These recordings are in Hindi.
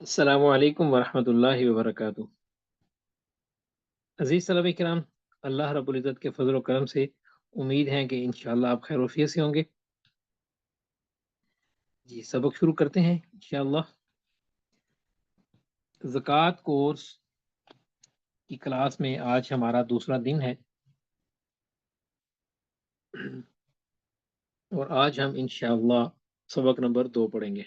अस्सलामु अलैकुम वरहमतुल्लाहि वबरकातुहू। अज़ीज़ तलबा किराम, अल्लाह रब्बुल इज़्ज़त के फजल व करम से उम्मीद है कि इंशाअल्लाह आप खैर वफ़ियत से होंगे। जी, सबक शुरू करते हैं इंशाअल्लाह। ज़कात कोर्स की क्लास में आज हमारा दूसरा दिन है और आज हम इंशाअल्लाह सबक नंबर 2 पढ़ेंगे।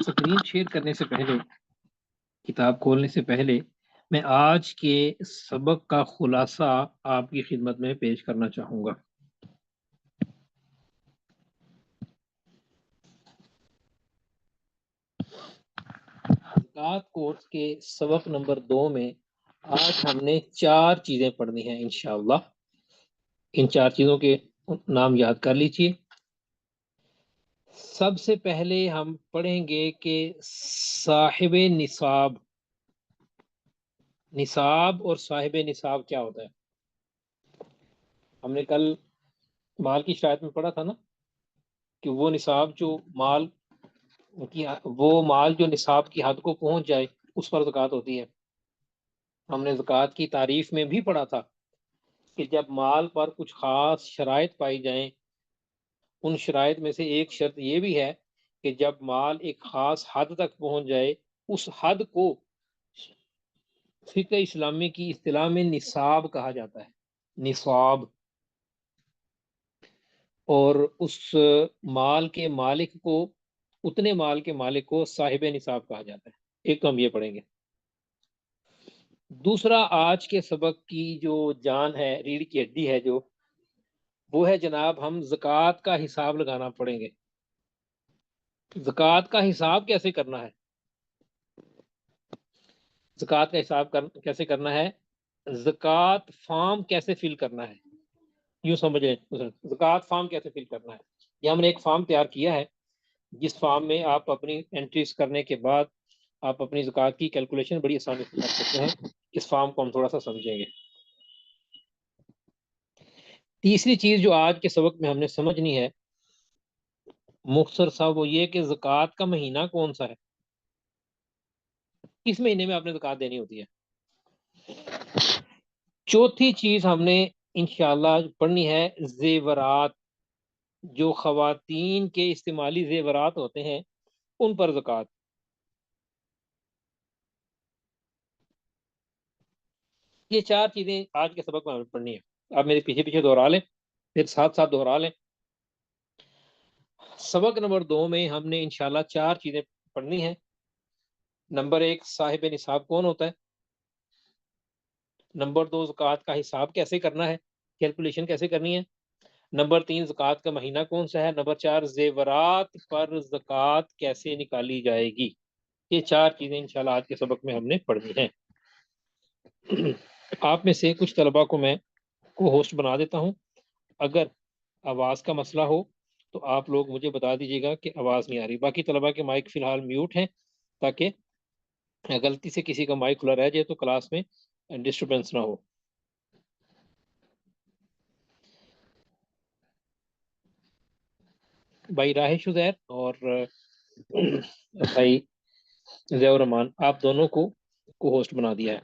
स्क्रीन शेयर करने से पहले, किताब खोलने से पहले, मैं आज के सबक का खुलासा आपकी खिदमत में पेश करना चाहूँगा। ज़कात कोर्स के सबक नंबर 2 में आज हमने 4 चीज़ें पढ़नी हैं इंशाअल्लाह। इन 4 चीज़ों के नाम याद कर लीजिए। सबसे पहले हम पढ़ेंगे कि साहिबे निसाब, निसाब और साहिबे निसाब क्या होता है। हमने कल माल की शरायत में पढ़ा था ना कि वो निसाब जो माल की वो माल जो निसाब की हद को पहुंच जाए उस पर ज़कात होती है। हमने ज़कात की तारीफ में भी पढ़ा था कि जब माल पर कुछ खास शराइत पाई जाएं, उन शराइत में से एक शर्त ये भी है कि जब माल एक खास हद तक पहुंच जाए, उस हद को फिक़्ह इस्लामी की इस्तिलाह में निसाब कहा जाता है। निसाब। और उस माल के मालिक को, उतने माल के मालिक को साहिबे निसाब कहा जाता है। एक तो हम ये पढ़ेंगे। दूसरा, आज के सबक की जो जान है, रीढ़ की हड्डी है जो, वो है जनाब, हम ज़कात का हिसाब लगाना पड़ेंगे। ज़कात का हिसाब कैसे करना है? ज़कात का हिसाब कैसे करना है? ज़कात फॉर्म कैसे फिल करना है? यूँ समझें, ज़कात फॉर्म कैसे फिल करना है? ये हमने एक फॉर्म तैयार किया है, जिस फॉर्म में आप अपनी एंट्रीज करने के बाद आप अपनी ज़कात की कैलकुलेशन बड़ी आसानी से कर सकते हैं। इस फॉर्म को हम थोड़ा सा समझेंगे। तीसरी चीज़ जो आज के सबक में हमने समझनी है मुख्तसर सा, वो ये कि ज़कात का महीना कौन सा है, किस महीने में आपने ज़कात देनी होती है। चौथी चीज़ हमने इंशाअल्लाह पढ़नी है ज़ेवरात, जो ख़वातीन के इस्तेमाली ज़ेवरात होते हैं उन पर ज़कात। ये 4 चीज़ें आज के सबक में हमें पढ़नी है। आप मेरे पीछे पीछे दोहरा लें, फिर साथ साथ दोहरा लें। सबक नंबर 2 में हमने इंशाल्लाह 4 चीज़ें पढ़नी है। नंबर 1, साहिब निसाब कौन होता है। नंबर 2, ज़कात का हिसाब कैसे करना है, कैलकुलेशन कैसे करनी है। नंबर 3, ज़कात का महीना कौन सा है। नंबर 4, ज़ेवरात पर ज़कात कैसे निकाली जाएगी। ये 4 चीज़ें इंशाल्लाह आज के सबक में हमने पढ़नी है। आप में से कुछ तलबा को मैं को होस्ट बना देता हूँ। अगर आवाज़ का मसला हो तो आप लोग मुझे बता दीजिएगा कि आवाज़ नहीं आ रही। बाकी तलबा के माइक फ़िलहाल म्यूट हैं, ताकि गलती से किसी का माइक खुला रह जाए तो क्लास में डिस्टर्बेंस ना हो। भाई राहिश उज़ैर और भाई ज़ियाउर रहमान, आप दोनों को होस्ट बना दिया है।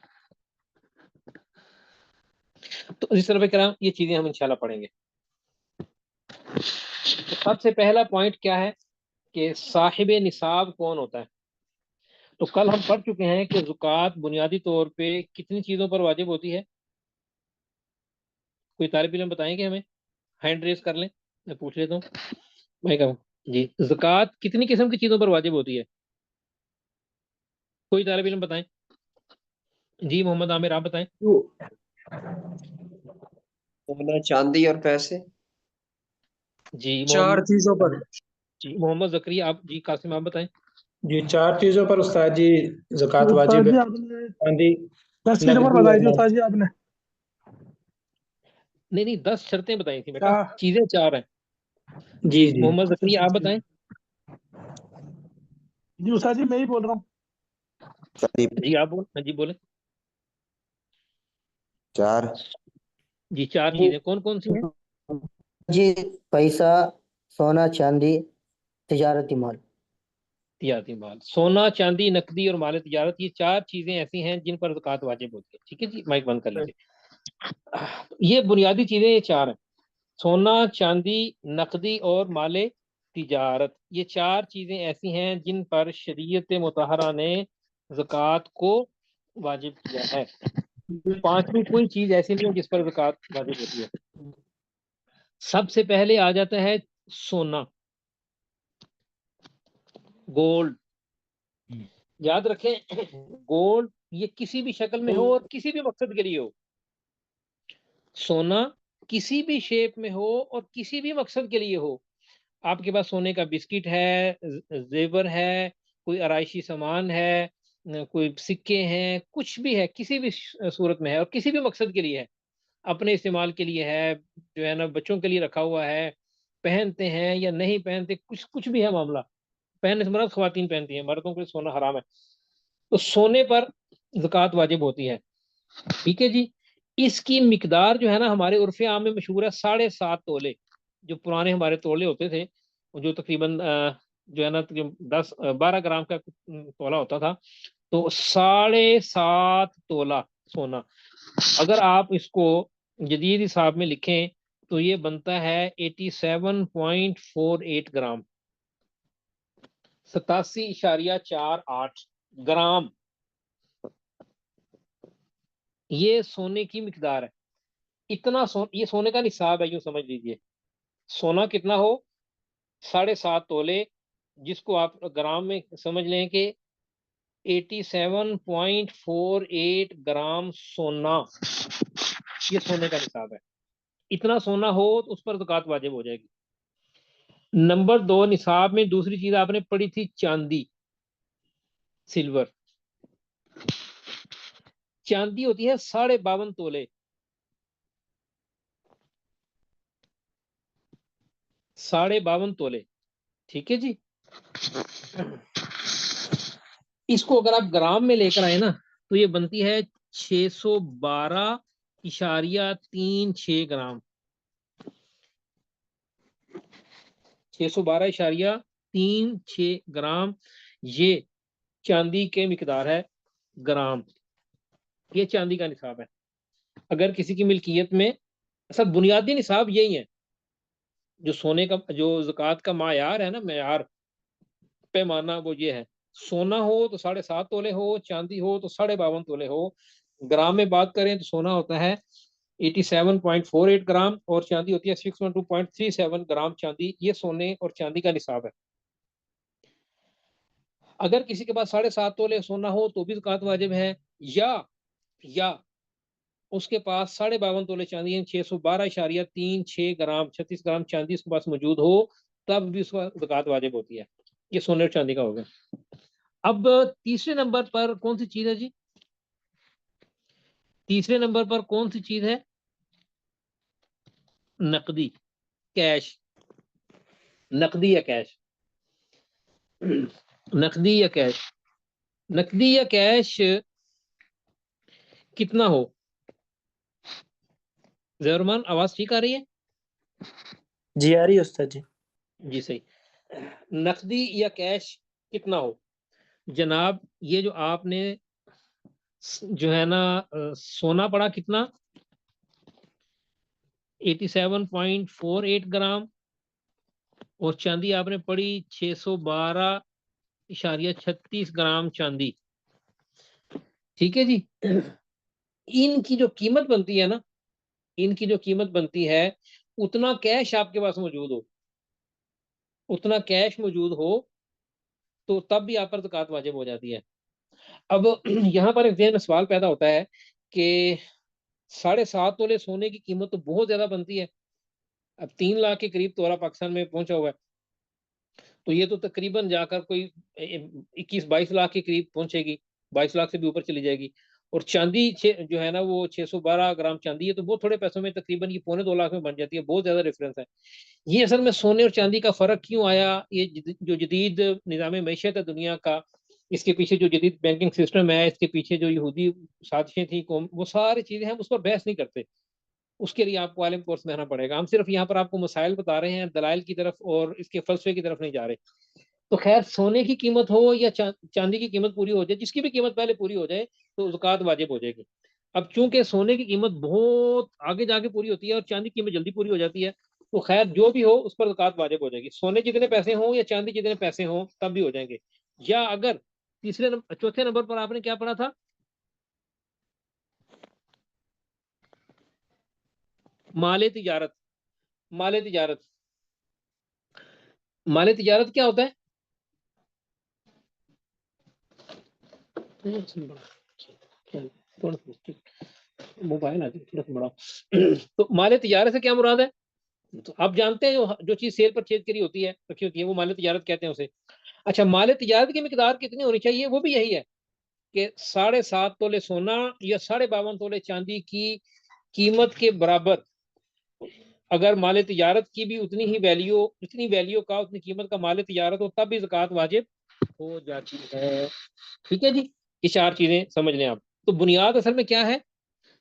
तो इस तरह कराम ये चीज़ें हम इंशाल्लाह पढ़ेंगे। तो सबसे पहला पॉइंट क्या है कि साहिबे निसाब कौन होता है। तो कल हम पढ़ चुके हैं कि ज़कात बुनियादी तौर पे कितनी चीज़ों पर वाजिब होती है। कोई तालिब इल्म बताएंगे हमें? हैंड रेज कर लें, मैं पूछ लेता हूँ। मैं कहूँ जी, ज़कात कितनी किस्म की चीज़ों पर वाजिब होती है? कोई तालिब इल्म बताएं। जी मोहम्मद आमिर, आप बताएं। सोना चांदी और पैसे। जी चार मोहम्मद, चीजों पर। जी मोहम्मद जकरिया आप, जी कासिम आप बताएं। जी 4 चीजों पर उस्ताद जी तो ज़कात उस्ताद वाजिब है। जी आपने चांदी, 10 चीजों पर नकदी बताई और थी माल। उस्ताद जी आपने। नहीं नहीं, 10 शर्तें बताई थी बेटा, क्या? चीजें 4 हैं। जी जी जी। मोहम्मद अच्छा जकरिया अच्छा आप ठीक बताएं। है। जी उस्ताद जी मैं ही बोल रहा हूँ। जी आप जी बोले। चार जी 4 जी चीजें कौन कौन सी हैं? जी पैसा, सोना चांदी तिजारती माल। तिजारती माल, सोना चांदी नकदी और माल तिजारत, ये चार चीजें ऐसी हैं जिन पर ज़कात वाजिब होती है। ठीक है जी, माइक बंद कर लीजिए। ये बुनियादी चीजें ये चार हैं, सोना चांदी नकदी और माले तिजारत। ये चार चीजें ऐसी हैं जिन पर शरीयत मुतहरा ने ज़कात को वाजिब किया है। पांचवी कोई चीज ऐसी नहीं है जिस पर ज़कात वाजिब होती है। सबसे पहले आ जाता है सोना, गोल्ड। याद रखें, गोल्ड ये किसी भी शक्ल में हो और किसी भी मकसद के लिए हो। सोना किसी भी शेप में हो और किसी भी मकसद के लिए हो। आपके पास सोने का बिस्किट है, जेवर है, कोई आराइशी सामान है, कोई सिक्के हैं, कुछ भी है, किसी भी सूरत में है और किसी भी मकसद के लिए है, अपने इस्तेमाल के लिए है, जो है ना बच्चों के लिए रखा हुआ है, पहनते हैं या नहीं पहनते, कुछ कुछ भी है मामला। पहनने से मर्द खवातीन पहनती हैं, मर्दों के लिए सोना हराम है। तो सोने पर ज़कात वाजिब होती है। ठीक है जी। इसकी मिकदार जो है ना हमारे उर्फ़े आम में मशहूर है 7.5 तोले। जो पुराने हमारे तोले होते थे, जो तकरीबन जो है ना 10-12 ग्राम का तोला होता था, तो 7.5 तोला सोना। अगर आप इसको जदीद हिसाब में लिखें तो ये बनता है 87.48 ग्राम, 87.48 ग्राम। ये सोने की मिकदार है। इतना ये सोने का निसाब है, यूं समझ लीजिए। सोना कितना हो, 7.5 तोले, जिसको आप ग्राम में समझ लें कि 87.48 ग्राम सोना, ये सोने का निसाब है। इतना सोना हो तो उस पर ज़कात वाजिब हो जाएगी। नंबर 2, निसाब में दूसरी चीज आपने पढ़ी थी चांदी, सिल्वर। चांदी होती है 52.5 तोले, 52.5 तोले। ठीक है जी। इसको अगर आप ग्राम में लेकर आए ना तो ये बनती है 612.36 ग्राम, 612.36 ग्राम। ये चांदी के मिकदार है, ग्राम। ये चांदी का निसाब है। अगर किसी की मिल्कियत में, सब बुनियादी निसाब यही है। जो सोने का, जो ज़कात का मायार है ना, मायार पैमाना, वो ये है। सोना हो तो 7.5 तोले हो, चांदी हो तो 52.5 तोले हो। ग्राम में बात करें तो सोना होता है 87.48 ग्राम और चांदी होती है 612.37 ग्राम। ये सोने और चांदी का निसाब है। अगर किसी के पास 7.5 तोले सोना हो तो भी ज़कात वाजिब है, या उसके पास 52.5 तोले चांदी है, 612.36 ग्राम, 36 ग्राम चांदी उसके पास मौजूद हो, तब भी उसका ज़कात वाजिब होती है। ये सोने और चांदी का हो गया। अब तीसरे नंबर पर कौन सी चीज है जी? तीसरे नंबर पर कौन सी चीज है? नकदी, कैश। नकदी या कैश, नकदी या कैश। नकदी या कैश कितना हो? जहरमान, आवाज ठीक आ रही है? जी आ रही है उस्ताद जी। जी सही। नकदी या कैश कितना हो जनाब? ये जो आपने जो है ना सोना पड़ा कितना, 87.48 ग्राम, और चांदी आपने पड़ी 612.36 ग्राम चांदी। ठीक है जी। इनकी जो कीमत बनती है ना, इनकी जो कीमत बनती है, उतना कैश आपके पास मौजूद हो, उतना कैश मौजूद हो, तो तब भी आप पर ज़कात वाजिब हो जाती है। अब यहाँ पर एक ज़हन में सवाल पैदा होता है कि 7.5 तोले सोने की कीमत तो बहुत ज्यादा बनती है। अब 3 लाख के करीब तोला पाकिस्तान में पहुंचा हुआ है, तो ये तो तकरीबन जाकर कोई 21-22 लाख के करीब पहुंचेगी, 22 लाख से भी ऊपर चली जाएगी। और चांदी जो है ना वो 612 ग्राम चांदी है, तो बहुत थोड़े पैसों में तकरीबन ये 2.25 लाख में बन जाती है। बहुत ज्यादा डिफरेंस है। ये असल में सोने और चांदी का फर्क क्यों आया? ये जो जदीद निज़ाम मैशत है दुनिया का, इसके पीछे जो जदीद बैंकिंग सिस्टम है, इसके पीछे जो यहूदी साजिशें थी, वो सारी चीजें हम उस पर बहस नहीं करते। उसके लिए आपको आलिम कोर्स में रहना पड़ेगा। हम सिर्फ यहाँ पर आपको मसाइल बता रहे हैं, दलाइल की तरफ और इसके फलसफे की तरफ नहीं जा रहे। तो खैर, सोने की कीमत हो या चांदी की कीमत पूरी हो जाए, जिसकी भी कीमत पहले पूरी हो जाए तो ज़कात वाजिब हो जाएगी। अब चूंकि सोने की कीमत बहुत आगे जाके पूरी होती है और चांदी की कीमत जल्दी पूरी हो जाती है, तो खैर जो भी हो उस पर ज़कात वाजिब हो जाएगी। सोने जितने पैसे हों या चांदी जितने पैसे हों तब भी हो जाएंगे। या अगर चौथे नंबर पर आपने क्या पढ़ा था, माले तिजारत। माले तिजारत, माले तिजारत क्या होता है? मोबाइल आ जाए थोड़ा सा बड़ा। तो माले तिजारत से क्या मुराद है? तो आप जानते हैं जो चीज सेल परचेज करी होती है, रखी होती है, वो माले तिजारत कहते हैं उसे। अच्छा, माले तिजारत की मिकदार कितनी होनी चाहिए? वो भी यही है कि 7.5 तोले सोना या 52.5 तोले चांदी की कीमत के बराबर। अगर माले तिजारत की भी उतनी ही वैल्यू, उतनी वैल्यू का, उतनी कीमत का माले तिजारत हो, तब भी ज़कात वाजिब हो जाती है। ठीक है जी, ये 4 चीजें समझ लें आप। तो बुनियाद असल में क्या है,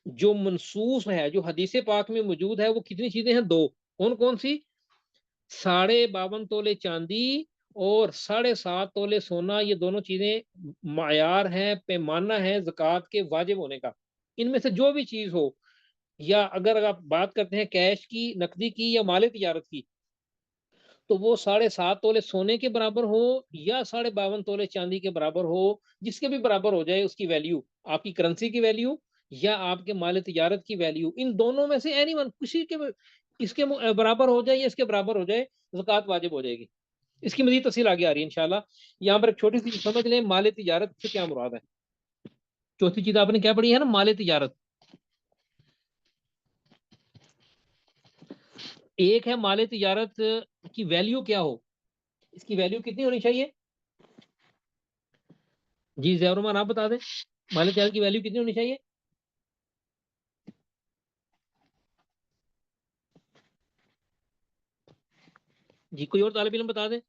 जो मनसूस है, जो हदीस पाक में मौजूद है, वो कितनी चीजें हैं? 2। कौन कौन सी? 52.5 तोले चांदी और 7.5 तोले सोना। ये दोनों चीजें मायार हैं, पैमाना है ज़कात के वाजिब होने का। इनमें से जो भी चीज हो, या अगर आप बात करते हैं कैश की, नकदी की या माले तिजारत की, तो वो 7.5 तोले सोने के बराबर हो या 52.5 तोले चांदी के बराबर हो, जिसके भी बराबर हो जाए उसकी वैल्यू, आपकी करेंसी की वैल्यू या आपके माल तिजारत की वैल्यू, इन दोनों में से एनी वन, किसी के इसके बराबर हो जाए या इसके बराबर हो जाए, ज़कात वाजिब हो जाएगी। इसकी मजीद तफसील आगे आ रही है इंशाल्लाह। यहाँ पर एक छोटी सी समझ लें, माल तिजारत से क्या मुराद है। चौथी चीज आपने क्या पढ़ी है ना, माल तिजारत। एक है माल तिजारत की वैल्यू क्या हो, इसकी वैल्यू कितनी होनी चाहिए? जी ज़ैरुमान आप बता दें, माल तिजारत की वैल्यू कितनी होनी चाहिए? जी कोई और तालिब इल्म बता दे।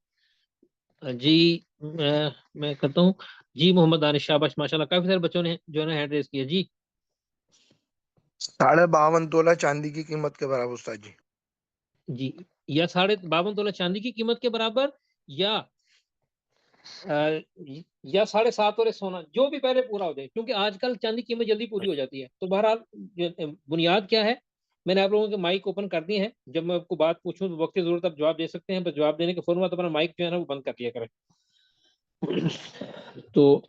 जी मैं करता हूँ। जी मोहम्मद दानिश, शाबाश माशाल्लाह, काफी सारे बच्चों ने जो है ना हैंड रेस किया जी। 52.5 तोला चांदी की कीमत के बराबर उस्ताद जी। जी, या 52.5 चांदी की कीमत के बराबर, या अ, या 7.5 सोना, जो भी पहले पूरा हो जाए, क्योंकि आजकल चांदी की कीमत जल्दी पूरी हो जाती है। तो बहरहाल बुनियाद क्या है, मैंने आप लोगों के माइक ओपन कर दिए हैं। जब मैं आपको बात पूछूं तो वक्त की जरूरत आप जवाब दे सकते हैं, बस जवाब देने के फौरन बाद अपना माइक जो है ना वो बंद कर दिया करें। तो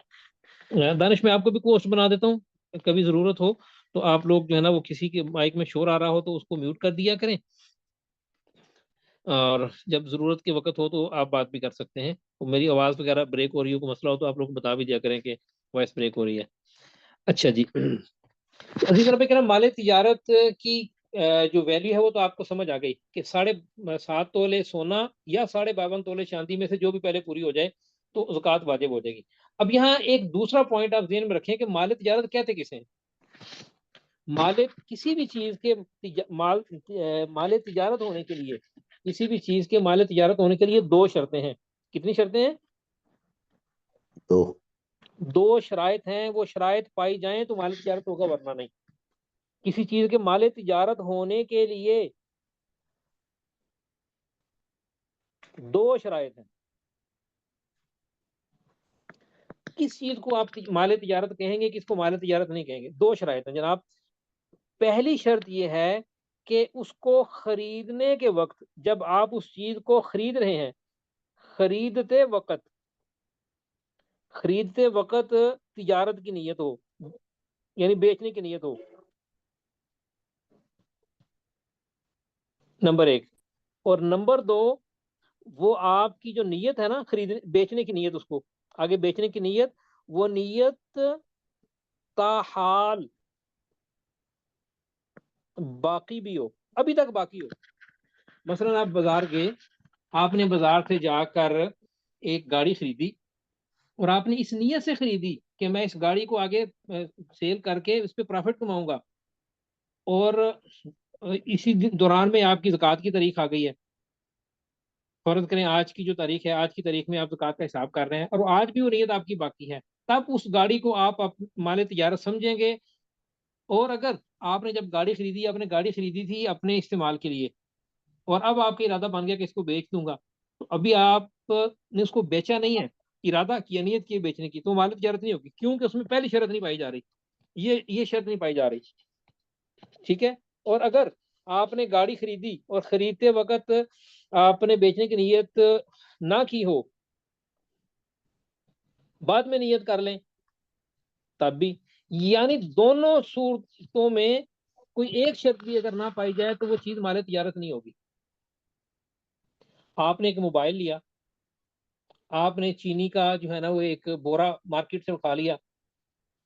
दानिश, मैं आपको भी कोस्ट बना देता हूँ, कभी जरूरत हो तो आप लोग जो है ना, वो किसी के माइक में शोर आ रहा हो तो उसको म्यूट कर दिया करें, और जब जरूरत के वक्त हो तो आप बात भी कर सकते हैं। तो मेरी आवाज वगैरह ब्रेक हो रही हो, कोई मसला हो तो आप लोग बता भी दिया करें कि वॉइस ब्रेक हो रही है। अच्छा जी, अजीज रबे करम, माले तिजारत की जो वैल्यू है वो तो आपको समझ आ गई कि 7.5 तोले सोना या 52.5 तोले चांदी में से जो भी पहले पूरी हो जाए तो ज़कात वाजिब हो जाएगी। अब यहाँ एक दूसरा पॉइंट आप ज़हन में रखें कि माले तिजारत कहते किसे हैं। माले किसी भी चीज के माले तिजारत होने के लिए, किसी भी चीज के माले तिजारत होने के लिए 2 शर्तें हैं। कितनी शर्तें हैं? तो 2 शराइत हैं, वो शराइत पाई जाएं तो माले तिजारत होगा, वरना नहीं। किसी चीज के माले तिजारत होने के लिए 2 शराइत हैं। किस चीज को आप माले तिजारत कहेंगे, किसको माले तिजारत नहीं कहेंगे? 2 शराइत हैं जनाब। पहली शर्त यह है कि उसको खरीदने के वक्त, जब आप उस चीज को खरीद रहे हैं, खरीदते वक्त, खरीदते वक्त तिजारत की नीयत हो, यानी बेचने की नीयत हो, नंबर 1। और नंबर 2, वो आपकी जो नीयत है ना, खरीदने बेचने की नीयत, उसको आगे बेचने की नीयत, वो नीयत ताहाल बाकी भी हो, अभी तक बाकी हो। मसलन आप बाजार गए, आपने बाजार से जाकर एक गाड़ी खरीदी, और आपने इस नीयत से खरीदी कि मैं इस गाड़ी को आगे सेल करके इस पे प्रॉफिट कमाऊंगा, और इसी दौरान में आपकी ज़कात की तारीख आ गई है। फर्ज करें आज की जो तारीख है, आज की तारीख में आप ज़कात का हिसाब कर रहे हैं और आज भी वो नीयत आपकी बाकी है, तब उस गाड़ी को आप माले तिजारत समझेंगे। और अगर आपने जब गाड़ी खरीदी, आपने गाड़ी खरीदी थी अपने इस्तेमाल के लिए, और अब आपका इरादा बन गया कि इसको बेच दूंगा, तो अभी आपने उसको बेचा नहीं है, इरादा किया, नियत की बेचने की, तो मालिक तिजारत नहीं होगी, क्योंकि उसमें पहली शर्त नहीं पाई जा रही, ये शर्त नहीं पाई जा रही। ठीक है। और अगर आपने गाड़ी खरीदी और खरीदते वक्त आपने बेचने की नियत ना की हो, बाद में नियत कर लें तब भी, यानी दोनों सूरतों में कोई एक शर्त भी अगर ना पाई जाए तो वो चीज माले तिजारत नहीं होगी। आपने एक मोबाइल लिया, आपने चीनी का जो है ना वो एक बोरा मार्केट से उठा लिया,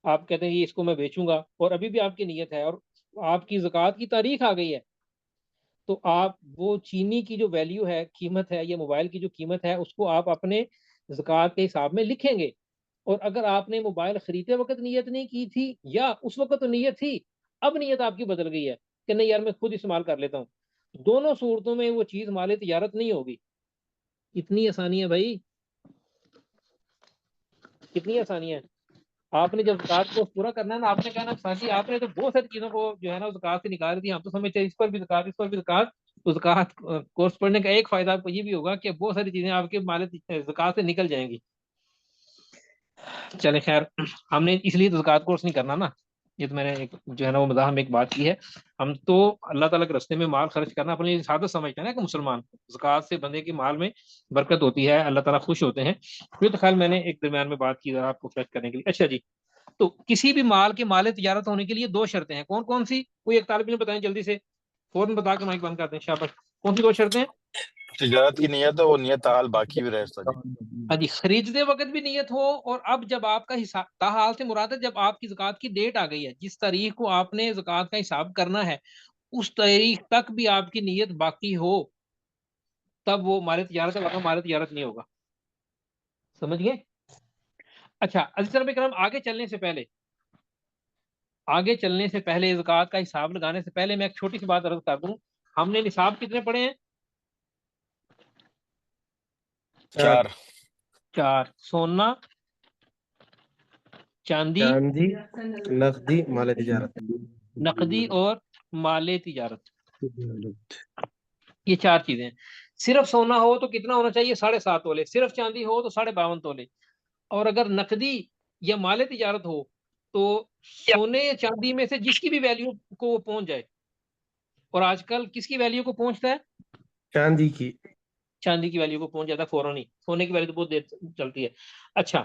आप कहते हैं ये इसको मैं बेचूंगा, और अभी भी आपकी नीयत है और आपकी ज़कात की तारीख आ गई है, तो आप वो चीनी की जो वैल्यू है, कीमत है, या मोबाइल की जो कीमत है, उसको आप अपने ज़कात के हिसाब में लिखेंगे। और अगर आपने मोबाइल खरीदते वक्त नीयत नहीं की थी, या उस वक्त तो नीयत थी, अब नीयत आपकी बदल गई है कि नहीं यार मैं खुद इस्तेमाल कर लेता हूँ, दोनों सूरतों में वो चीज माले तिजारत नहीं होगी। इतनी आसानी है भाई, कितनी आसानी है। आपने जब ज़कात को पूरा करना है ना, आपने कहना साथी आपने तो बहुत सारी चीजों को जो है ना ज़कात से निकाल दी, हम तो समझते हैं इस पर भी ज़कात, इस पर भी ज़कात। तो ज़कात कोर्स पढ़ने का एक फायदा आपको ये भी होगा कि बहुत सारी चीजें आपके माले ज़कात से निकल जाएंगी। चले खैर, हमने इसलिए तो ज़कात कोर्स नहीं करना ना, ये तो मैंने एक जो है ना वो मज़ाक में एक बात की है। हम तो अल्लाह ताला के रास्ते में माल खर्च करना अपने लिए सादा समझते हैं ना कि मुसलमान, ज़कात से बंदे के माल में बरकत होती है, अल्लाह ताला खुश होते हैं। फिर तो ख्याल मैंने एक दरमियान में बात की जरा आपको फ्रेश करने के लिए। अच्छा जी, तो किसी भी माल के माले तिजारत होने के लिए दो शर्तें हैं, कौन कौन सी? कोई एक तालिब इल्म बताएं जल्दी से, फौरन बता के माइक बंद कर दें, शाबाश। कौन सी दो शर्तें हैं? तिजारत की नियत है, वो नियत ताहाल बाकी भी रहे उस्ताद जी। हाँ जी, खरीदते वक्त भी नियत हो, और अब जब आपका हिसाब, ताहाल से मुराद है जब आपकी ज़कात की डेट आ गई है, जिस तारीख को आपने ज़कात का हिसाब करना है, उस तारीख तक भी आपकी नियत बाकी हो, तब वो माले तिजारत है, वरना माले तिजारत नहीं होगा। समझ गए? अच्छा, अजीज साहब इकराम, आगे चलने से पहले ज़कात का हिसाब लगाने से पहले मैं एक छोटी सी बात अर्ज कर दूं। हमने निसाब कितने पढ़े हैं? 4। 4। सोना, चांदी, चांदी, नकदी, माल तिजारत। नकदी और माले तिजारत, ये 4 चीजें हैं। सिर्फ सोना हो तो कितना होना चाहिए? 7.5 तोले। सिर्फ चांदी हो तो 52.5 तोले। और अगर नकदी या माले तिजारत हो तो सोने या चांदी में से जिसकी भी वैल्यू को वो पहुंच जाए। और आजकल किसकी वैल्यू को पहुंचता है? चांदी की। चांदी की वैल्यू को पहुंच जाता है फौरन ही, सोने की वैल्यू तो बहुत देर चलती है। अच्छा,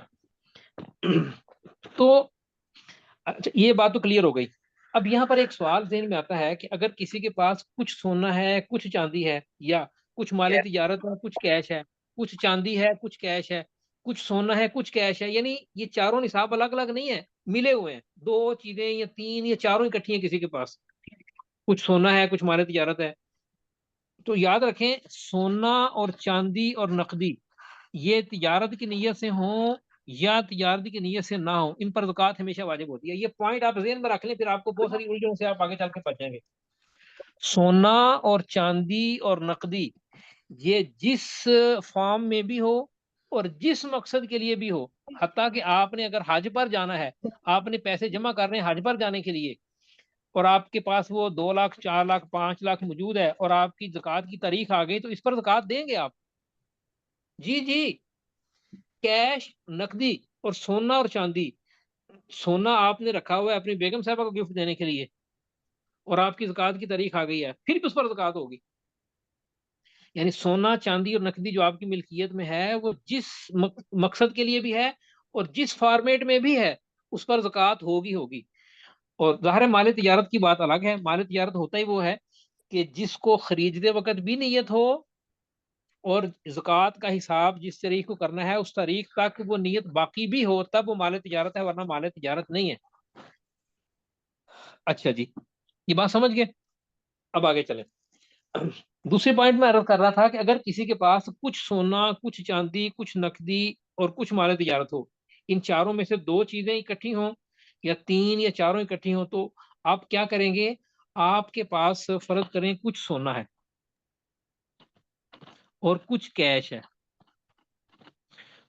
तो अच्छा, ये बात तो क्लियर हो गई। अब यहाँ पर एक सवाल ज़हन में आता है कि अगर किसी के पास कुछ सोना है, कुछ चांदी है, या कुछ माले तिजारत है, कुछ कैश है, कुछ चांदी है, कुछ कैश है, कुछ सोना है, कुछ कैश है, यानी ये चारों निसाब अलग अलग नहीं है, मिले हुए हैं, दो चीजें या तीन या चारों इकट्ठी हैं किसी के पास, कुछ सोना है, कुछ माले तिजारत है, तो याद रखें सोना और चांदी और नकदी ये तिजारत की नीयत से हो या तिजारत की नीयत से ना हो, इन पर ज़कात हमेशा वाजिब होती है। ये पॉइंट आप ज़हन में रख लें, फिर आपको बहुत सारी उलझनों से आप आगे चल के बचेंगे। सोना और चांदी और नकदी ये जिस फॉर्म में भी हो और जिस मकसद के लिए भी हो, हत्ता कि आपने अगर हज पर जाना है, आपने पैसे जमा करने हज पर जाने के लिए, और आपके पास वो 2 लाख, 4 लाख, 5 लाख मौजूद है, और आपकी ज़कात की तारीख आ गई, तो इस पर ज़कात देंगे आप। जी जी, कैश, नकदी और सोना और चांदी। सोना आपने रखा हुआ है अपनी बेगम साहबा को गिफ्ट देने के लिए, और आपकी ज़कात की तारीख आ गई है, फिर भी उस पर ज़कात होगी। यानी सोना, चांदी और नकदी जो आपकी मिल्कियत में है, वो जिस मकसद के लिए भी है और जिस फॉर्मेट में भी है, उस पर ज़कात होगी होगी। और ज़ाहिर है माल तिजारत की बात अलग है, माल तिजारत होता ही वो है कि जिसको खरीदते वक्त भी नीयत हो, और ज़कात का हिसाब जिस तारीख को करना है उस तारीख तक वो नीयत बाकी भी हो, तब वो माल तिजारत है, वरना माल तिजारत नहीं है। अच्छा जी, ये बात समझ गए? अब आगे चलें। दूसरे पॉइंट में अर्ज कर रहा था कि अगर किसी के पास कुछ सोना, कुछ चांदी, कुछ नकदी और कुछ माल तिजारत हो, इन चारों में से दो चीजें इकट्ठी हों या तीन या चारों इकट्ठी हों, तो आप क्या करेंगे? आपके पास फर्ज करें कुछ सोना है और कुछ कैश है,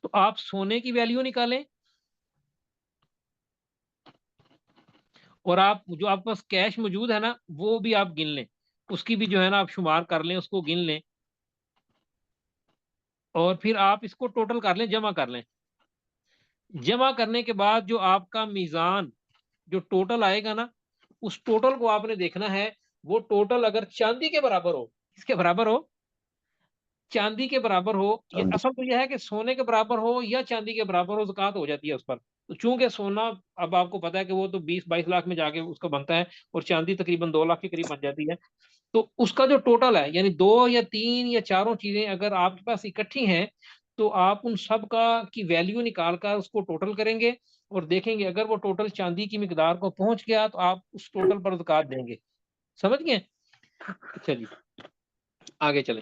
तो आप सोने की वैल्यू निकालें और आप जो आपके पास कैश मौजूद है ना वो भी आप गिन लें, उसकी भी जो है ना आप शुमार कर लें, उसको गिन लें, और फिर आप इसको टोटल कर लें, जमा कर लें। जमा करने के बाद जो आपका मीज़ान जो टोटल आएगा ना, उस टोटल को आपने देखना है। वो टोटल अगर चांदी के बराबर हो, किसके बराबर हो? चांदी के बराबर हो। ये चांदी असल तो यह है कि सोने के बराबर हो या चांदी के बराबर हो, ज़कात हो जाती है उस पर। तो चूंकि सोना, अब आपको पता है कि वो तो 20-22 लाख में जाके उसका बनता है, और चांदी तकरीबन 2 लाख के करीब बन जाती है। तो उसका जो टोटल है, यानी 2 या 3 या चारों चीजें अगर आपके पास इकट्ठी हैं, तो आप उन सब का की वैल्यू निकाल कर उसको टोटल करेंगे, और देखेंगे अगर वो टोटल चांदी की मिकदार को पहुंच गया तो आप उस टोटल पर ज़कात देंगे। समझ गए? चलिए आगे चले।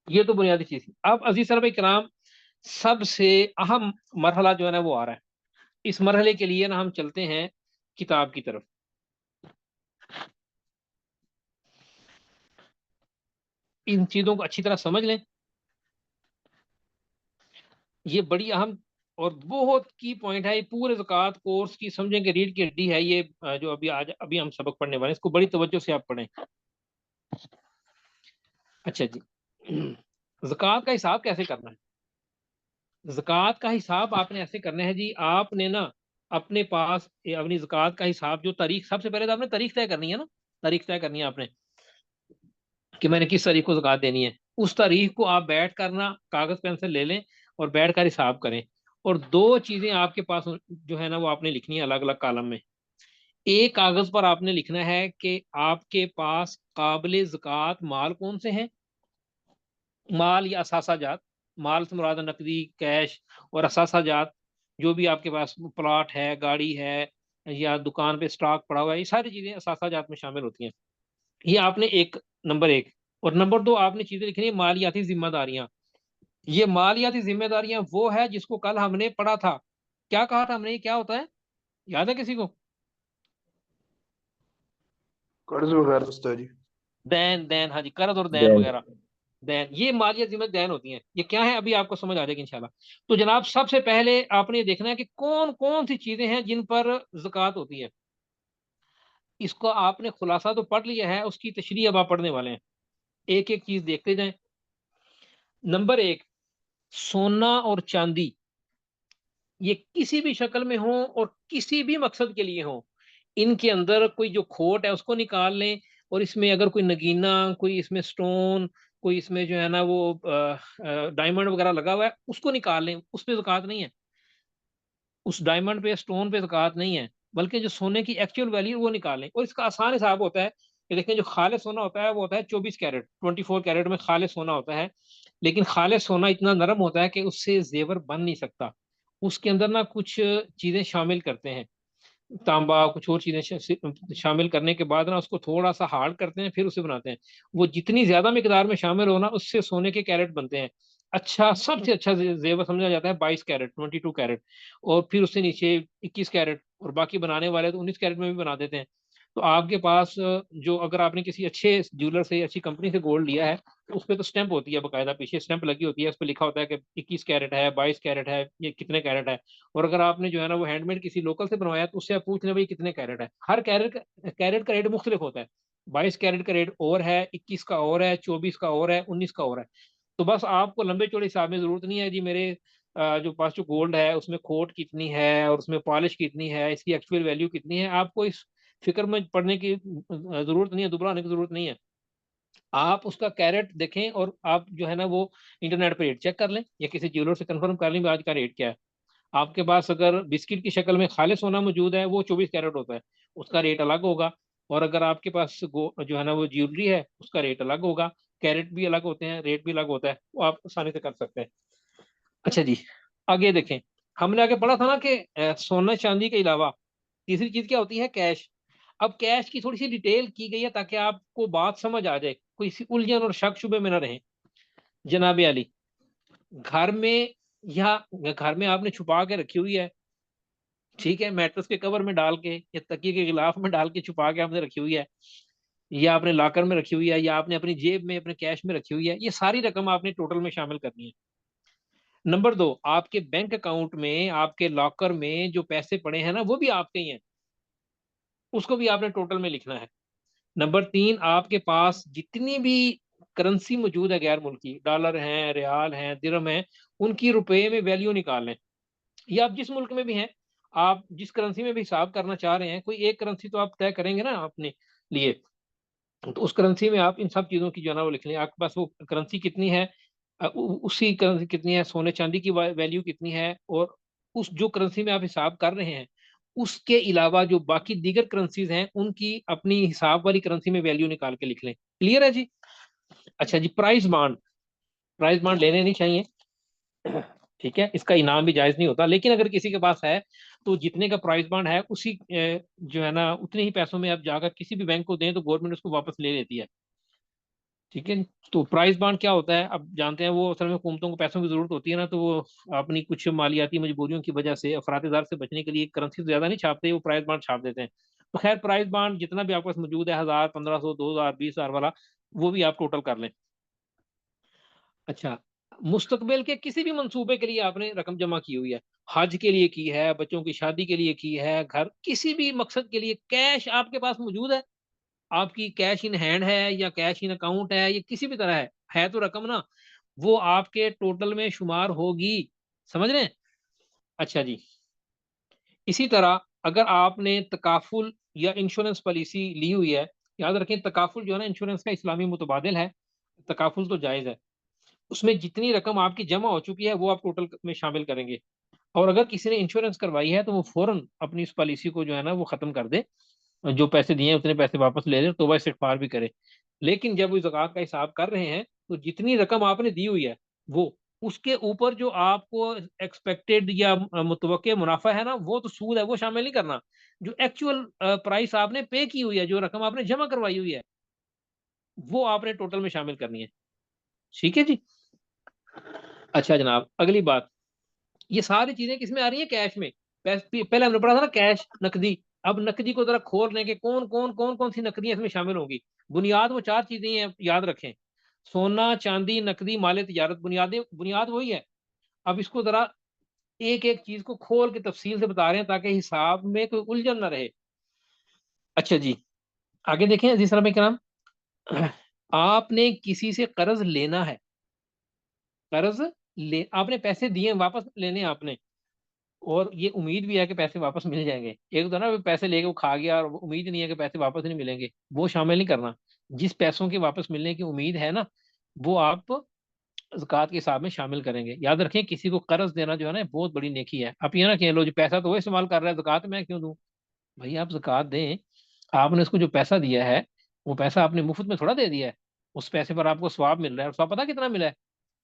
ये तो बुनियादी चीज थी। अब अजीज साहब इकराम, सबसे अहम मरहला जो है ना वो आ रहा है। इस मरहले के लिए ना हम चलते हैं किताब की तरफ। इन चीजों को अच्छी तरह समझ लें, ये बड़ी अहम और बहुत की पॉइंट है। ये पूरे ज़कात कोर्स की समझेंगे रीढ़ की हड्डी है ये। जो अभी हम सबक पढ़ने वाले हैं, इसको बड़ी तवज्जो से आप पढ़ें। अच्छा जी, ज़कात का हिसाब कैसे करना है? ज़कात का हिसाब आपने ऐसे करना है जी। आपने ना अपने पास अपनी ज़कात का हिसाब, जो तारीख, सबसे पहले तो आपने तारीख तय करनी है ना। तारीख तय करनी है आपने कि मैंने किस तारीख को ज़कात देनी है। उस तारीख को आप बैठ करना कागज पेंसिल ले लें और बैठ कर हिसाब करें। और दो चीजें आपके पास जो है ना वो आपने लिखनी है अलग अलग कॉलम में। एक कागज पर आपने लिखना है कि आपके पास काबिल ज़कात माल कौन से हैं। माल या असासा जात। माल से मुराद नकदी, कैश, और असासा जात जो भी आपके पास प्लॉट है, गाड़ी है, या दुकान पे स्टॉक पड़ा हुआ है, ये सारी चीजें असासा जात में शामिल होती हैं। ये आपने एक, नंबर एक। और नंबर दो आपने चीजें लिखनी है मालियाती जिम्मेदारियां। ये मालियाती जिम्मेदारियां वो है जिसको कल हमने पढ़ा था। क्या कहा था हमने, ये क्या होता है, याद है किसी को? कर्ज वगैरह उस्ताद जी। दैन, दैन, हाँ जी, कर्ज और दैन देन वगैरह। दैन, ये मालिया जिम्मे दैन होती हैं। ये क्या है अभी आपको समझ आ जाएगी इंशाल्लाह। तो जनाब सबसे पहले आपने ये देखना है कि कौन कौन सी चीजें हैं जिन पर ज़कात होती है। इसको आपने खुलासा तो पढ़ लिया है, उसकी तशरीह अब आप पढ़ने वाले हैं। एक एक चीज देखते जाएं। नंबर एक, सोना और चांदी, ये किसी भी शक्ल में हो और किसी भी मकसद के लिए हो, इनके अंदर कोई जो खोट है उसको निकाल लें। और इसमें अगर कोई नगीना, कोई इसमें स्टोन, कोई इसमें जो है ना वो डायमंड वगैरह लगा हुआ है, उसको निकाल लें। उस पर ज़कात नहीं है, उस डायमंड पे, स्टोन पे ज़कात नहीं है। बल्कि जो सोने की एक्चुअल वैल्यू वो निकालें। और इसका आसान हिसाब होता है कि देखें, जो खालिस सोना होता है वो होता है 24 कैरेट, 24 कैरेट में खालिस सोना होता है। लेकिन खालिस सोना इतना नरम होता है कि उससे जेवर बन नहीं सकता। उसके अंदर ना कुछ चीजें शामिल करते हैं, तांबा, कुछ और चीजें शामिल करने के बाद ना उसको थोड़ा सा हार्ड करते हैं, फिर उसे बनाते हैं। वो जितनी ज्यादा मिकदार में शामिल होना, उससे सोने के कैरेट बनते हैं। अच्छा, सबसे अच्छा जेवर समझा जाता है 22 कैरेट, 22 कैरेट। और फिर उससे नीचे 21 कैरेट, और बाकी बनाने वाले तो 19 कैरेट में भी बना देते हैं। तो आपके पास जो, अगर आपने किसी अच्छे ज्वेलर से, अच्छी कंपनी से गोल्ड लिया है, तो उस पर तो स्टैंप होती है, बकायदा पीछे स्टैंप लगी होती है, उस पर लिखा होता है कि 21 कैरेट है, 22 कैरेट है, ये कितने कैरेट है। और अगर आपने जो है ना वो हैंडमेड किसी लोकल से बनवाया, तो उससे आप पूछ लें भाई कितने कैरेट है। हर कैरेट का रेट मुख्तलिफ होता है। 22 कैरेट का रेट और है, 21 का और है, 24 का और है, 19 का और है। तो बस आपको लंबे चौड़े हिसाब में जरूरत नहीं है जी मेरे जो पास जो गोल्ड है उसमें खोट कितनी है और उसमें पॉलिश कितनी है, इसकी एक्चुअल वैल्यू कितनी है, आपको इस फिक्र में पड़ने की जरूरत नहीं है, दुबला होने की जरूरत नहीं है। आप उसका कैरेट देखें और आप जो है ना वो इंटरनेट पर रेट चेक कर लें, या किसी ज्वेलर से कंफर्म कर लें आज का रेट क्या है। आपके पास अगर बिस्किट की शक्ल में खालिस सोना मौजूद है, वो 24 कैरेट होता है, उसका रेट अलग होगा। और अगर आपके पास जो है ना वो ज्वेलरी है, उसका रेट अलग होगा। कैरेट भी अलग होते हैं, रेट भी अलग होता है, वो आप आसानी से कर सकते हैं। अच्छा जी, आगे देखें। हमने आगे पढ़ा था ना कि सोना चांदी के अलावा तीसरी चीज क्या होती है, कैश। अब कैश की थोड़ी सी डिटेल की गई है ताकि आपको बात समझ आ जाए, कोई सी उलझन और शक शुबे में ना रहे। जनाब अली, घर में, या घर में आपने छुपा के रखी हुई है, ठीक है, मैट्रेस के कवर में डाल के या तकिए के गिलाफ में डाल के छुपा के आपने रखी हुई है, या आपने लॉकर में रखी हुई है, या आपने अपनी जेब में, अपने कैश में रखी हुई है, ये सारी रकम आपने टोटल में शामिल करनी है। नंबर 2, आपके बैंक अकाउंट में, आपके लॉकर में जो पैसे पड़े हैं ना, वो भी आपके ही हैं, उसको भी आपने टोटल में लिखना है। नंबर 3, आपके पास जितनी भी करेंसी मौजूद है गैर मुल्की, डॉलर हैं, रियाल हैं, दिरहम हैं, उनकी रुपए में वैल्यू निकाल लें। या आप जिस मुल्क में भी हैं, आप जिस करेंसी में भी हिसाब करना चाह रहे हैं, कोई एक करेंसी तो आप तय करेंगे ना अपने लिए, तो उस करेंसी में आप इन सब चीज़ों की जो है ना वो लिख लें। आपके पास वो करेंसी कितनी है, उसी करेंसी कितनी है, सोने चांदी की वैल्यू कितनी है, और उस जो करेंसी में आप हिसाब कर रहे हैं उसके अलावा जो बाकी दीगर करेंसीज हैं उनकी अपनी हिसाब वाली करेंसी में वैल्यू निकाल के लिख लें। क्लियर है जी? अच्छा जी, प्राइस बॉन्ड, प्राइस बॉन्ड लेने नहीं चाहिए, ठीक है, इसका इनाम भी जायज नहीं होता, लेकिन अगर किसी के पास है तो जितने का प्राइस बॉन्ड है उसी जो है ना उतने ही पैसों में आप जाकर किसी भी बैंक को दें तो गवर्नमेंट उसको वापस ले लेती है। ठीक है, तो प्राइस बॉन्ड क्या होता है, अब जानते हैं, वो असल में हुकूमतों को पैसों की जरूरत होती है ना, तो वो अपनी कुछ मालियाती मजबूरियों की वजह से अफरात-ए-ज़र से बचने के लिए करेंसी ज्यादा नहीं छापते, वो प्राइस बॉन्ड छाप देते हैं। तो खैर, प्राइस बॉन्ड जितना भी आपके पास मौजूद है, 1000, 1500, 2000, 20,000 वाला, वो भी आप टोटल कर लें। अच्छा, मुस्तकबिल के किसी भी मंसूबे के लिए आपने रकम जमा की हुई है, हज के लिए की है, बच्चों की शादी के लिए की है, घर किसी भी मकसद के लिए कैश आपके पास मौजूद है, आपकी कैश इन हैंड है या कैश इन अकाउंट है, या किसी भी तरह है तो रकम ना, वो आपके टोटल में शुमार होगी। समझ रहे हैं? अच्छा जी, इसी तरह अगर आपने तकाफुल या इंश्योरेंस पॉलिसी ली हुई है, याद रखें तकाफुल जो है ना इंश्योरेंस का इस्लामी मुतबादिल है, तकाफुल तो जायज़ है, उसमें जितनी रकम आपकी जमा हो चुकी है वो आप टोटल में शामिल करेंगे। और अगर किसी ने इंश्योरेंस करवाई है तो वो फौरन अपनी उस पॉलिसी को जो है ना वो खत्म कर दे, जो पैसे दिए हैं उतने पैसे वापस ले ले, तौबा इस्तिगफार भी करे। लेकिन जब वो ज़कात का हिसाब कर रहे हैं तो जितनी रकम आपने दी हुई है वो, उसके ऊपर जो आपको एक्सपेक्टेड या मुतवक्के मुनाफा है ना, वो तो सूद है, वो शामिल नहीं करना। जो एक्चुअल प्राइस आपने पे की हुई है, जो रकम आपने जमा करवाई हुई है, वो आपने टोटल में शामिल करनी है। ठीक है जी? अच्छा जनाब, अगली बात, ये सारी चीजें किसमें आ रही है? कैश में। पहले हमने पढ़ा था ना कैश, नकदी। अब नकदी को जरा खोल रहे हैं कि कौन कौन सी नकदियां इसमें शामिल होंगी। बुनियाद वो 4 चीजें हैं, याद रखें, सोना, चांदी, नकदी, माले तिजारत, बुनियाद वही है। अब इसको जरा एक एक चीज को खोल के तफसील से बता रहे हैं ताकि हिसाब में कोई उलझन ना रहे। अच्छा जी, आगे देखें अजीज साहब के नाम, आपने किसी से कर्ज लेना है, कर्ज ले, आपने पैसे दिए, वापस लेने हैं आपने, और ये उम्मीद भी है कि पैसे वापस मिल जाएंगे। एक तो ना वो पैसे लेके वो खा गया और वो उम्मीद नहीं है कि पैसे वापस नहीं मिलेंगे, वो शामिल नहीं करना। जिस पैसों के वापस मिलने की उम्मीद है ना, वो आप ज़कात के हिसाब में शामिल करेंगे। याद रखें, किसी को कर्ज देना जो है ना बहुत बड़ी नेकी है। आप ये ना कह लो जो पैसा तो वो इस्तेमाल कर रहा है, ज़कात मैं क्यों दूं? भाई आप ज़कात दें, आपने उसको जो पैसा दिया है वो पैसा आपने मुफ्त में थोड़ा दे दिया है, उस पैसे पर आपको सवाब मिल रहा है। और सवाब पता कितना मिला है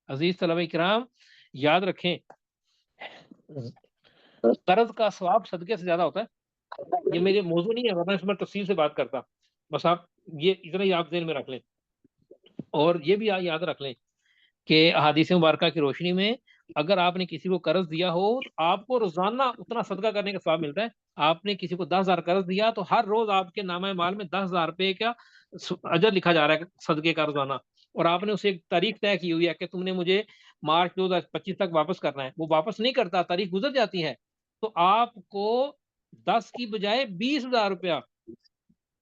अजीज तलबा किराम? याद रखें, कर्ज का सवाब सदके से ज्यादा होता है। ये मेरे मौजू नहीं है, वरना इस पर तफसील से बात करता। बस आप ये इतना ही आप ज़हन में रख लें, और ये भी याद रख लें कि अहादीस मुबारका की रोशनी में अगर आपने किसी को कर्ज दिया हो तो आपको रोजाना उतना सदका करने का सवाब मिलता है। आपने किसी को 10,000 कर्ज दिया तो हर रोज आपके नामा माल में 10,000 रुपए का अजर लिखा जा रहा है सदके का रोजाना। और आपने उसे एक तारीख तय की हुई है कि तुमने मुझे मार्च 2025 तक वापस करना है, वो वापस नहीं करता, तारीख गुजर जाती है, तो आपको 10 की बजाय 20,000 रुपया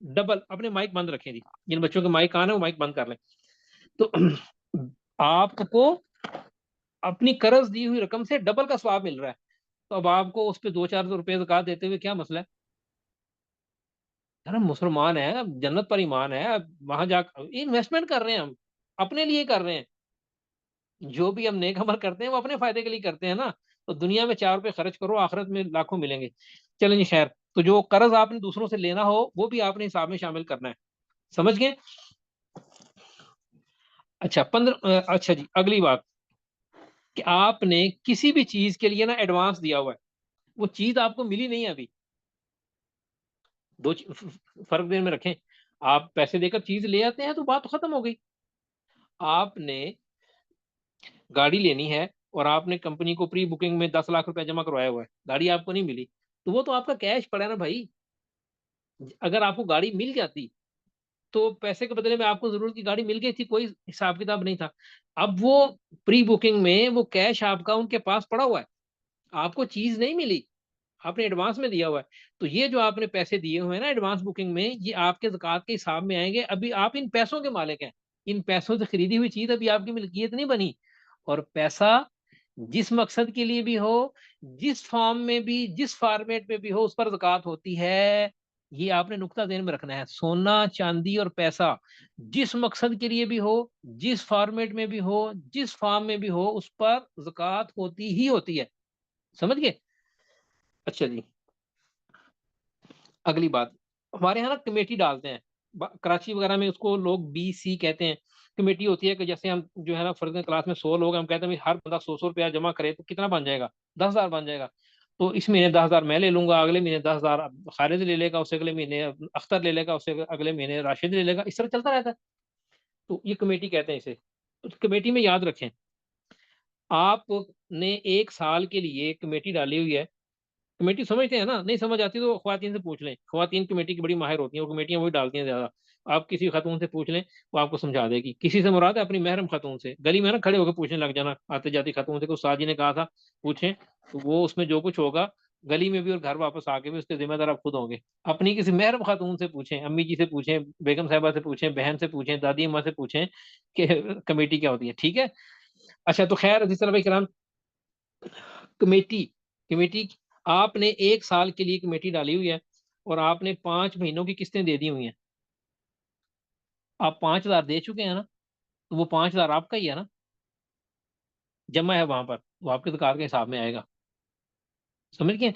डबल। अपने माइक बंद रखें जी, जिन बच्चों के माइक आने वो माइक बंद कर लें। तो आपको अपनी कर्ज दी हुई रकम से डबल का स्वाब मिल रहा है, तो अब आपको उस पर 200-400 रुपए ज़कात देते हुए क्या मसला है? यार हम मुसलमान है, अब जन्नत पर ईमान है, अब वहां जा इन्वेस्टमेंट कर रहे हैं, हम अपने लिए कर रहे हैं। जो भी हम नेक अमल करते हैं वो अपने फायदे के लिए करते हैं ना। तो दुनिया में 4 रुपए खर्च करो, आखिरत में लाखों मिलेंगे। चलें जी, खैर, तो जो कर्ज आपने दूसरों से लेना हो वो भी आपने हिसाब में शामिल करना है। समझ गए? अच्छा, 15, अच्छा जी, अगली बात कि आपने किसी भी चीज के लिए ना एडवांस दिया हुआ है, वो चीज आपको मिली नहीं है अभी। फर्क देर में रखें, आप पैसे देकर चीज ले आते हैं तो बात तो खत्म हो गई। आपने गाड़ी लेनी है और आपने कंपनी को प्री बुकिंग में 10 लाख रुपया जमा करवाया हुआ है, गाड़ी आपको नहीं मिली, तो वो तो आपका कैश पड़ा है ना भाई। अगर आपको गाड़ी मिल जाती तो पैसे के बदले में आपको जरूरत की गाड़ी मिल गई थी, कोई हिसाब किताब नहीं था। अब वो प्री बुकिंग में वो कैश आपका उनके पास पड़ा हुआ है, आपको चीज नहीं मिली, आपने एडवांस में दिया हुआ है। तो ये जो आपने पैसे दिए हुए हैं ना एडवांस बुकिंग में, ये आपके ज़कात के हिसाब में आएंगे। अभी आप इन पैसों के मालिक हैं, इन पैसों से खरीदी हुई चीज अभी आपकी मिल्कियत नहीं बनी। और पैसा जिस मकसद के लिए भी हो, जिस फॉर्म में भी, जिस फॉर्मेट में भी हो, उस पर ज़कात होती है। ये आपने नुक्ता ध्यान में रखना है। सोना चांदी और पैसा जिस मकसद के लिए भी हो, जिस फॉर्मेट में भी हो, जिस फॉर्म में भी हो, उस पर ज़कात होती ही होती है। समझ गए? अच्छा जी, अगली बात, हमारे यहाँ ना कमेटी डालते हैं, कराची वगैरह में उसको लोग BC कहते हैं। कमेटी होती है कि जैसे हम जो है ना फर्ज क्लास में 100 लोग हैं, हम कहते हैं भाई हर बंदा 100 रुपया जमा करे तो कितना बन जाएगा, 10,000 बन जाएगा। तो इस महीने 10,000 मैं ले लूंगा, अगले महीने 10,000 खालिद ले लेगा, उससे अगले महीने अख्तर ले लेगा, उससे अगले महीने राशिद ले लेगा, इस तरह चलता रहता है। तो ये कमेटी कहते हैं इसे। तो कमेटी में याद रखें, आपने 1 साल के लिए कमेटी डाली हुई है। कमेटी समझते हैं ना? नहीं समझ आती तो ख्वातीन से पूछ लें, ख्वातीन कमेटी की बड़ी माहिर होती हैं, वो कमेटियां वही डालती हैं ज्यादा। आप किसी खातून से पूछ लें, वो आपको समझा देगी। किसी से मुराद है अपनी महरम खातून से, गली में ना खड़े होकर पूछने लग जाना आते जाती खातून से, उस्ताद जी ने कहा था पूछें, तो वो उसमें जो कुछ होगा गली में भी और घर वापस आके भी उसके जिम्मेदार आप खुद होंगे। अपनी किसी महरम खातून से पूछें, अम्मी जी से पूछें, बेगम साहिबा से पूछें, बहन से पूछें, दादी अम्मा से पूछें कि कमेटी क्या होती है। ठीक है? अच्छा, तो खैर अजीज भाई कराम, कमेटी कमेटी आपने 1 साल के लिए कमेटी डाली हुई है और आपने 5 महीनों की किस्तें दे दी हुई हैं। आप 5,000 दे चुके हैं ना, तो वो 5,000 आपका ही है ना, जमा है वहां पर, वो आपके दुकान के हिसाब में आएगा। समझ गए?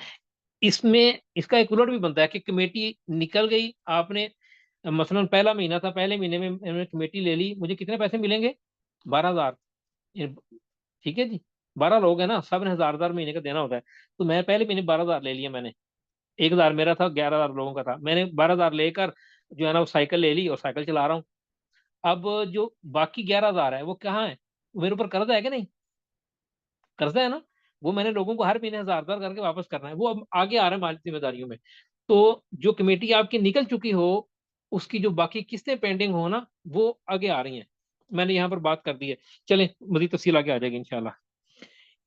इसमें इसका एक उलट भी बनता है कि कमेटी निकल गई, आपने मसलन पहला महीना था, पहले महीने में मैंने कमेटी ले ली, मुझे कितने पैसे मिलेंगे? 12,000। ठीक है जी, 12 लोग हैं ना, सब ने 1,000 महीने का देना होता है। तो मैं पहले महीने 12,000 ले लिया मैंने, 1,000 मेरा था, 11,000 लोगों का था, मैंने 12,000 लेकर जो है ना वो साइकिल ले ली और साइकिल चला रहा हूँ। अब जो बाकी 11,000 है वो कहाँ है? वो मेरे ऊपर कर्जा है कि नहीं? कर्जा है ना, वो मैंने लोगों को हर महीने 1,000 करके वापस करना है, वो अब आगे आ रहा है माली जिम्मेदारियों में। तो जो कमेटी आपकी निकल चुकी हो, उसकी जो बाकी किस्तें पेंडिंग हो ना, वो आगे आ रही हैं, मैंने यहाँ पर बात कर दी है। चलें, मजीद तफसील आगे आ जाएगी इंशाल्लाह।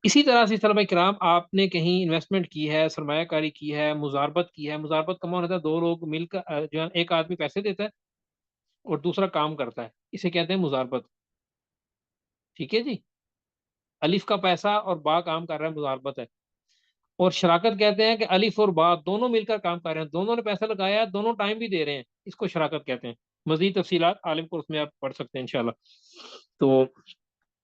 इसी तरह से सलमा इकराम, आपने कहीं इन्वेस्टमेंट की है, सरमायाकारी की है, मुजारबत की है। मुजारबत का मतलब होता है 2 लोग मिलकर जो है, एक आदमी पैसे देता है और दूसरा काम करता है, इसे कहते हैं मुजारबत। ठीक है जी, अलिफ का पैसा और बा काम कर रहा है, मुजारबत है। और शराकत कहते हैं कि अलिफ और बा दोनों मिलकर काम कर रहे हैं, दोनों ने पैसा लगाया, दोनों टाइम भी दे रहे हैं, इसको शराकत कहते हैं। मजीद तफसीलात आलिम कोर्स में आप पढ़ सकते हैं इंशाल्लाह। तो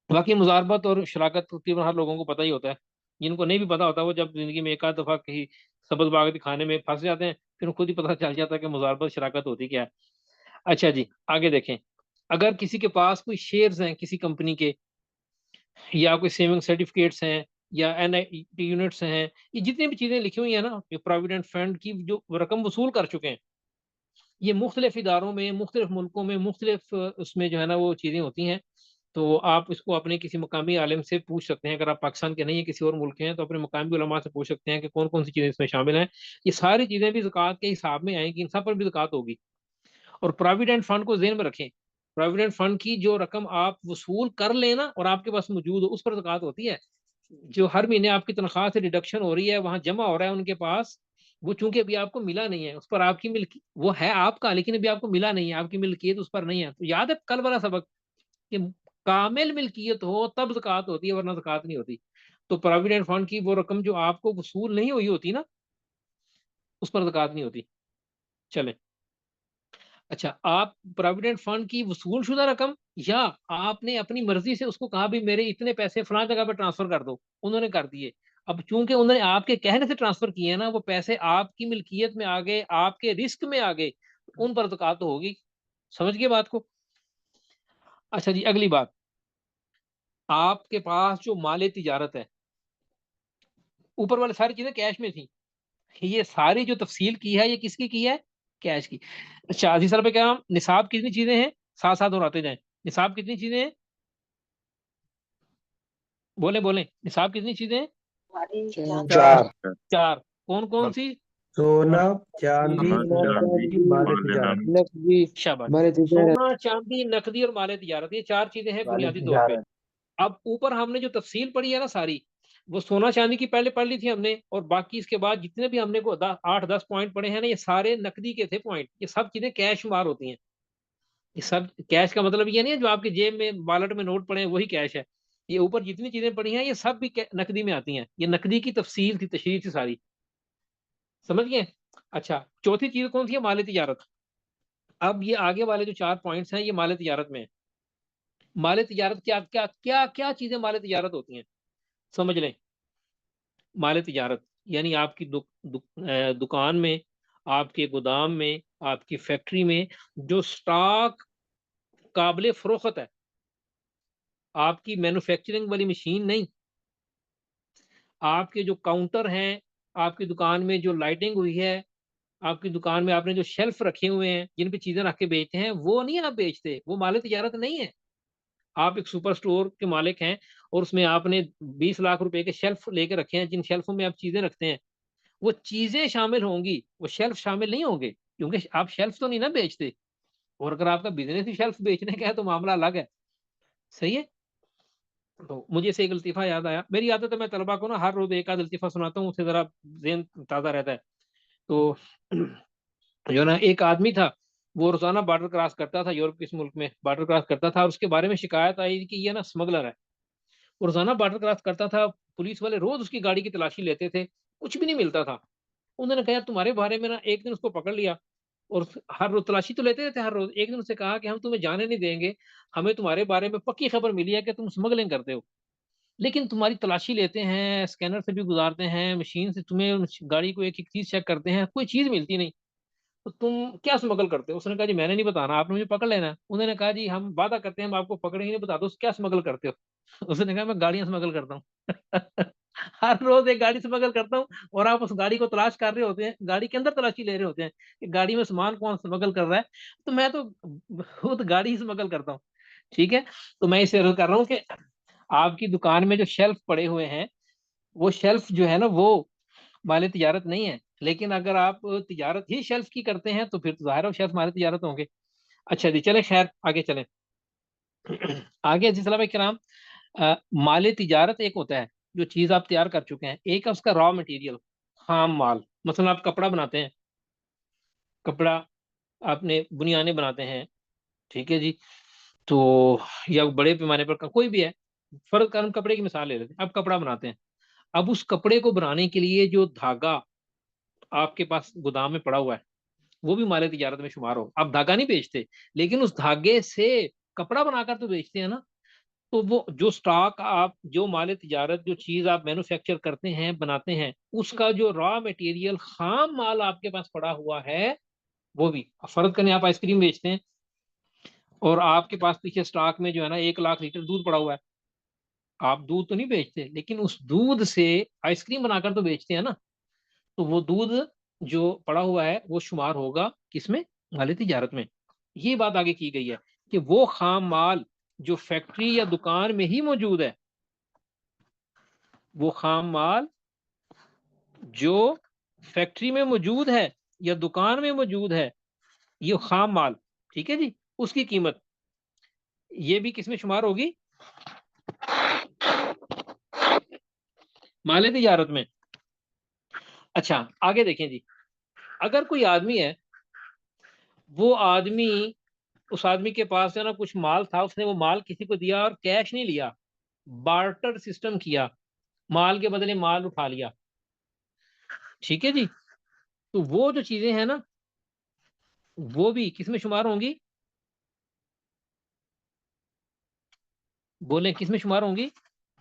बाकी मुजारबत और शराकत तकरीबन हर लोगों को पता ही होता है। जिनको नहीं भी पता होता वो जब जिंदगी में एक आध दफा कहीं सब्ज बाग के खाने में फंस जाते हैं, फिर खुद ही पता चल जाता है कि मुजारबत शराकत होती क्या है। अच्छा जी, आगे देखें। अगर किसी के पास कोई शेयर्स हैं किसी कंपनी के, या कोई सेविंग सर्टिफिकेट्स हैं, या NIT यूनिट्स हैं, ये जितनी भी चीजें लिखी हुई है ना, ये प्रोविडेंट फंड की जो रकम वसूल कर चुके हैं, ये मुख्तलिफ इदारों में, मुख्तलिफ मुल्कों में, मुख्तलिफ उसमें जो है ना वो चीजें होती हैं। तो आप इसको अपने किसी मकामी आलिम से पूछ सकते हैं। अगर आप पाकिस्तान के नहीं है, किसी और मुल्क के हैं, तो अपने मकामी उलमा से पूछ सकते हैं कि कौन कौन सी चीजें इसमें शामिल हैं। ये सारी चीजें भी ज़कात के हिसाब में आएंगी, इन सब पर भी ज़कात होगी। और प्रोविडेंट फंड को ज़हन में रखें, प्रोविडेंट फंड की जो रकम आप वसूल कर लेना और आपके पास मौजूद हो, उस पर ज़कात होती है। जो हर महीने आपकी तनख्वाह से डिडक्शन हो रही है, वहां जमा हो रहा है उनके पास, वो चूंकि अभी आपको मिला नहीं है, उस पर आपकी मिल्क वो है आपका, लेकिन अभी आपको मिला नहीं है, आपकी मिल्कियत उस पर नहीं है। तो याद है कल वाला सबक कि कामिल मिल्कियत हो तब ज़कात होती है, वरना ज़कात नहीं होती। तो प्रोविडेंट फंड की वो रकम जो आपको वसूल नहीं हुई होती ना, उस पर ज़कात नहीं होती। चले, अच्छा, आप प्रोविडेंट फंड की वसूल शुदा रकम, या आपने अपनी मर्जी से उसको कहा भी मेरे इतने पैसे फलां जगह पर ट्रांसफर कर दो, उन्होंने कर दिए। अब चूंकि उन्होंने आपके कहने से ट्रांसफर किए हैं ना, वो पैसे आपकी मिल्कियत में आ गए, आपके रिस्क में आ गए, उन पर ज़कात तो होगी। समझ गए बात को? अच्छा जी, अगली बात, आपके पास जो माल तिजारत है, ऊपर वाली सारी चीजें कैश में थी, ये सारी जो तफसील की है ये किसकी की है? कैश की। अच्छा अजीज सर पे क्या, निसाब कितनी चीजें हैं? साथ साथ और आते जाएं। निसाब कितनी चीजें हैं? बोले बोले, निसाब कितनी चीजें हैं? चार। चार। कौन कौन बस सी? सोना चांदी सोना नकदी चांदी माल माल तिजारत तिजारत। नकदी शाबाश। माल तिजारत सोना चांदी नकदी और माल तिजारत, ये चार चीजें हैं माल बुनियादी तौर पे। तिजारत अब ऊपर हमने जो तफसील पढ़ी है ना सारी, वो सोना चांदी की पहले पढ़ ली थी हमने, और बाकी इसके बाद जितने भी हमने को 8-10 पॉइंट पढ़े हैं ना, ये सारे नकदी के थे पॉइंट। ये सब चीजें कैश शुमार होती हैं। ये सब कैश का मतलब ये नहीं है जो आपके जेब में वॉलेट में नोट पड़े हैं वही कैश है। ये ऊपर जितनी चीजें पड़ी हैं ये सब भी नकदी में आती हैं। ये नकदी की तफसील थी, तशरीह थी सारी, समझ गए। अच्छा, चौथी चीज कौन सी है? माल तिजारत। अब ये आगे वाले जो 4 पॉइंट्स हैं ये माल तिजारत में है। माल तिजारत क्या क्या क्या क्या चीजें माल तिजारत होती हैं, समझ लें। माल तिजारत यानी आपकी दुकान में, आपके गोदाम में, आपकी फैक्ट्री में जो स्टॉक काबिल फरोख्त है, आपकी मैन्युफैक्चरिंग वाली मशीन नहीं, आपके जो काउंटर हैं, आपकी दुकान में जो लाइटिंग हुई है, आपकी दुकान में आपने जो शेल्फ रखे हुए हैं जिन पे चीजें रख के बेचते हैं, वो नहीं आप बेचते, वो माल तिजारत नहीं है। आप एक सुपर स्टोर के मालिक हैं और उसमें आपने 20 लाख रुपए के शेल्फ लेके रखे हैं, जिन शेल्फों में आप चीजें रखते हैं, वो चीजें शामिल होंगी, वो शेल्फ शामिल नहीं होंगे, क्योंकि आप शेल्फ तो नहीं ना बेचते। और अगर आपका बिजनेस ही शेल्फ बेचने का है तो मामला अलग है, सही है। तो मुझे से एक लतीफा याद आया, मेरी आदत है मैं तलबा को ना हर रोज एक आध लतीफा सुनाता हूँ, उससे जरा ज़हन ताज़ा रहता है। तो जो ना एक आदमी था, वो रोजाना बॉर्डर क्रॉस करता था, यूरोप के इस मुल्क में बॉर्डर क्रॉस करता था, और उसके बारे में शिकायत आई कि ये ना स्मगलर है। वो रोजाना बॉर्डर क्रॉस करता था, पुलिस वाले रोज उसकी गाड़ी की तलाशी लेते थे, कुछ भी नहीं मिलता था। उन्होंने कहा तुम्हारे बारे में ना, एक दिन उसको पकड़ लिया, और हर रोज तलाशी तो लेते रहते हर रोज। एक दिन उससे कहा कि हम तुम्हें जाने नहीं देंगे, हमें तुम्हारे बारे में पक्की खबर मिली है कि तुम स्मगलिंग करते हो, लेकिन तुम्हारी तलाशी लेते हैं, स्कैनर से भी गुजारते हैं, मशीन से तुम्हें गाड़ी को एक एक चीज चेक करते हैं, कोई चीज मिलती नहीं, तो तुम क्या स्मगल करते हो? उसने कहा जी मैंने नहीं बताना, आपने मुझे पकड़ लेना है। उन्होंने कहा जी हम वादा करते हैं हम आपको पकड़ेंगे नहीं, बता दो क्या स्मगल करते हो। उसने कहा मैं गाड़ियां स्मगल करता हूँ। हर रोज एक गाड़ी स्मगल करता हूँ, और आप उस गाड़ी को तलाश कर रहे होते हैं, गाड़ी के अंदर तलाशी ले रहे होते हैं कि गाड़ी में सामान कौन स्मगल कर रहा है। तो मैं तो खुद गाड़ी ही स्मगल करता हूँ, ठीक है। तो मैं इसे अर्ज कर रहा हूँ कि आपकी दुकान में जो शेल्फ पड़े हुए हैं, वो शेल्फ जो है ना वो माल तिजारत नहीं है। लेकिन अगर आप तिजारत ही शेल्फ की करते हैं तो फिर तो जाहिर है शेल्फ माल तिजारत होंगे। अच्छा जी, चले खैर आगे चलें। आगे जिस भाई कराम, माल तिजारत एक होता है जो चीज आप तैयार कर चुके हैं, एक है उसका रॉ मटेरियल, खाम माल। मतलब आप कपड़ा बनाते हैं, कपड़ा आपने बुनियाने बनाते हैं, ठीक है जी। तो या बड़े पैमाने पर कोई भी है, फर्ज कर हम कपड़े की मिसाल ले लेते हैं, आप कपड़ा बनाते हैं। अब उस कपड़े को बनाने के लिए जो धागा आपके पास गोदाम में पड़ा हुआ है, वो भी माल तिजारत में शुमार हो। आप धागा नहीं बेचते, लेकिन उस धागे से कपड़ा बनाकर तो बेचते हैं ना। तो वो जो स्टॉक आप, जो माल तिजारत, जो चीज आप मैन्युफैक्चर करते हैं, बनाते हैं, उसका जो रॉ मटेरियल खाम माल आपके पास पड़ा हुआ है, वो भी। फर्ज करें आप आइसक्रीम बेचते हैं और आपके पास पीछे स्टॉक में जो है ना 1 लाख लीटर दूध पड़ा हुआ है। आप दूध तो नहीं बेचते, लेकिन उस दूध से आइसक्रीम बनाकर तो बेचते हैं ना। तो वो दूध जो पड़ा हुआ है वो शुमार होगा किसमें? माल तिजारत में। ये बात आगे की गई है कि वो खाम माल जो फैक्ट्री या दुकान में ही मौजूद है, वो खाम माल जो फैक्ट्री में मौजूद है या दुकान में मौजूद है, ये खाम माल, ठीक है जी, उसकी कीमत ये भी किसमें शुमार होगी? माल तिजारत में। अच्छा आगे देखें जी, अगर कोई आदमी है, वो आदमी, उस आदमी के पास जो है ना कुछ माल था, उसने वो माल किसी को दिया और कैश नहीं लिया, बार्टर सिस्टम किया, माल के बदले माल उठा लिया, ठीक है जी। तो वो जो चीजें हैं ना, वो भी किसमें शुमार होंगी? बोले किसमें शुमार होंगी?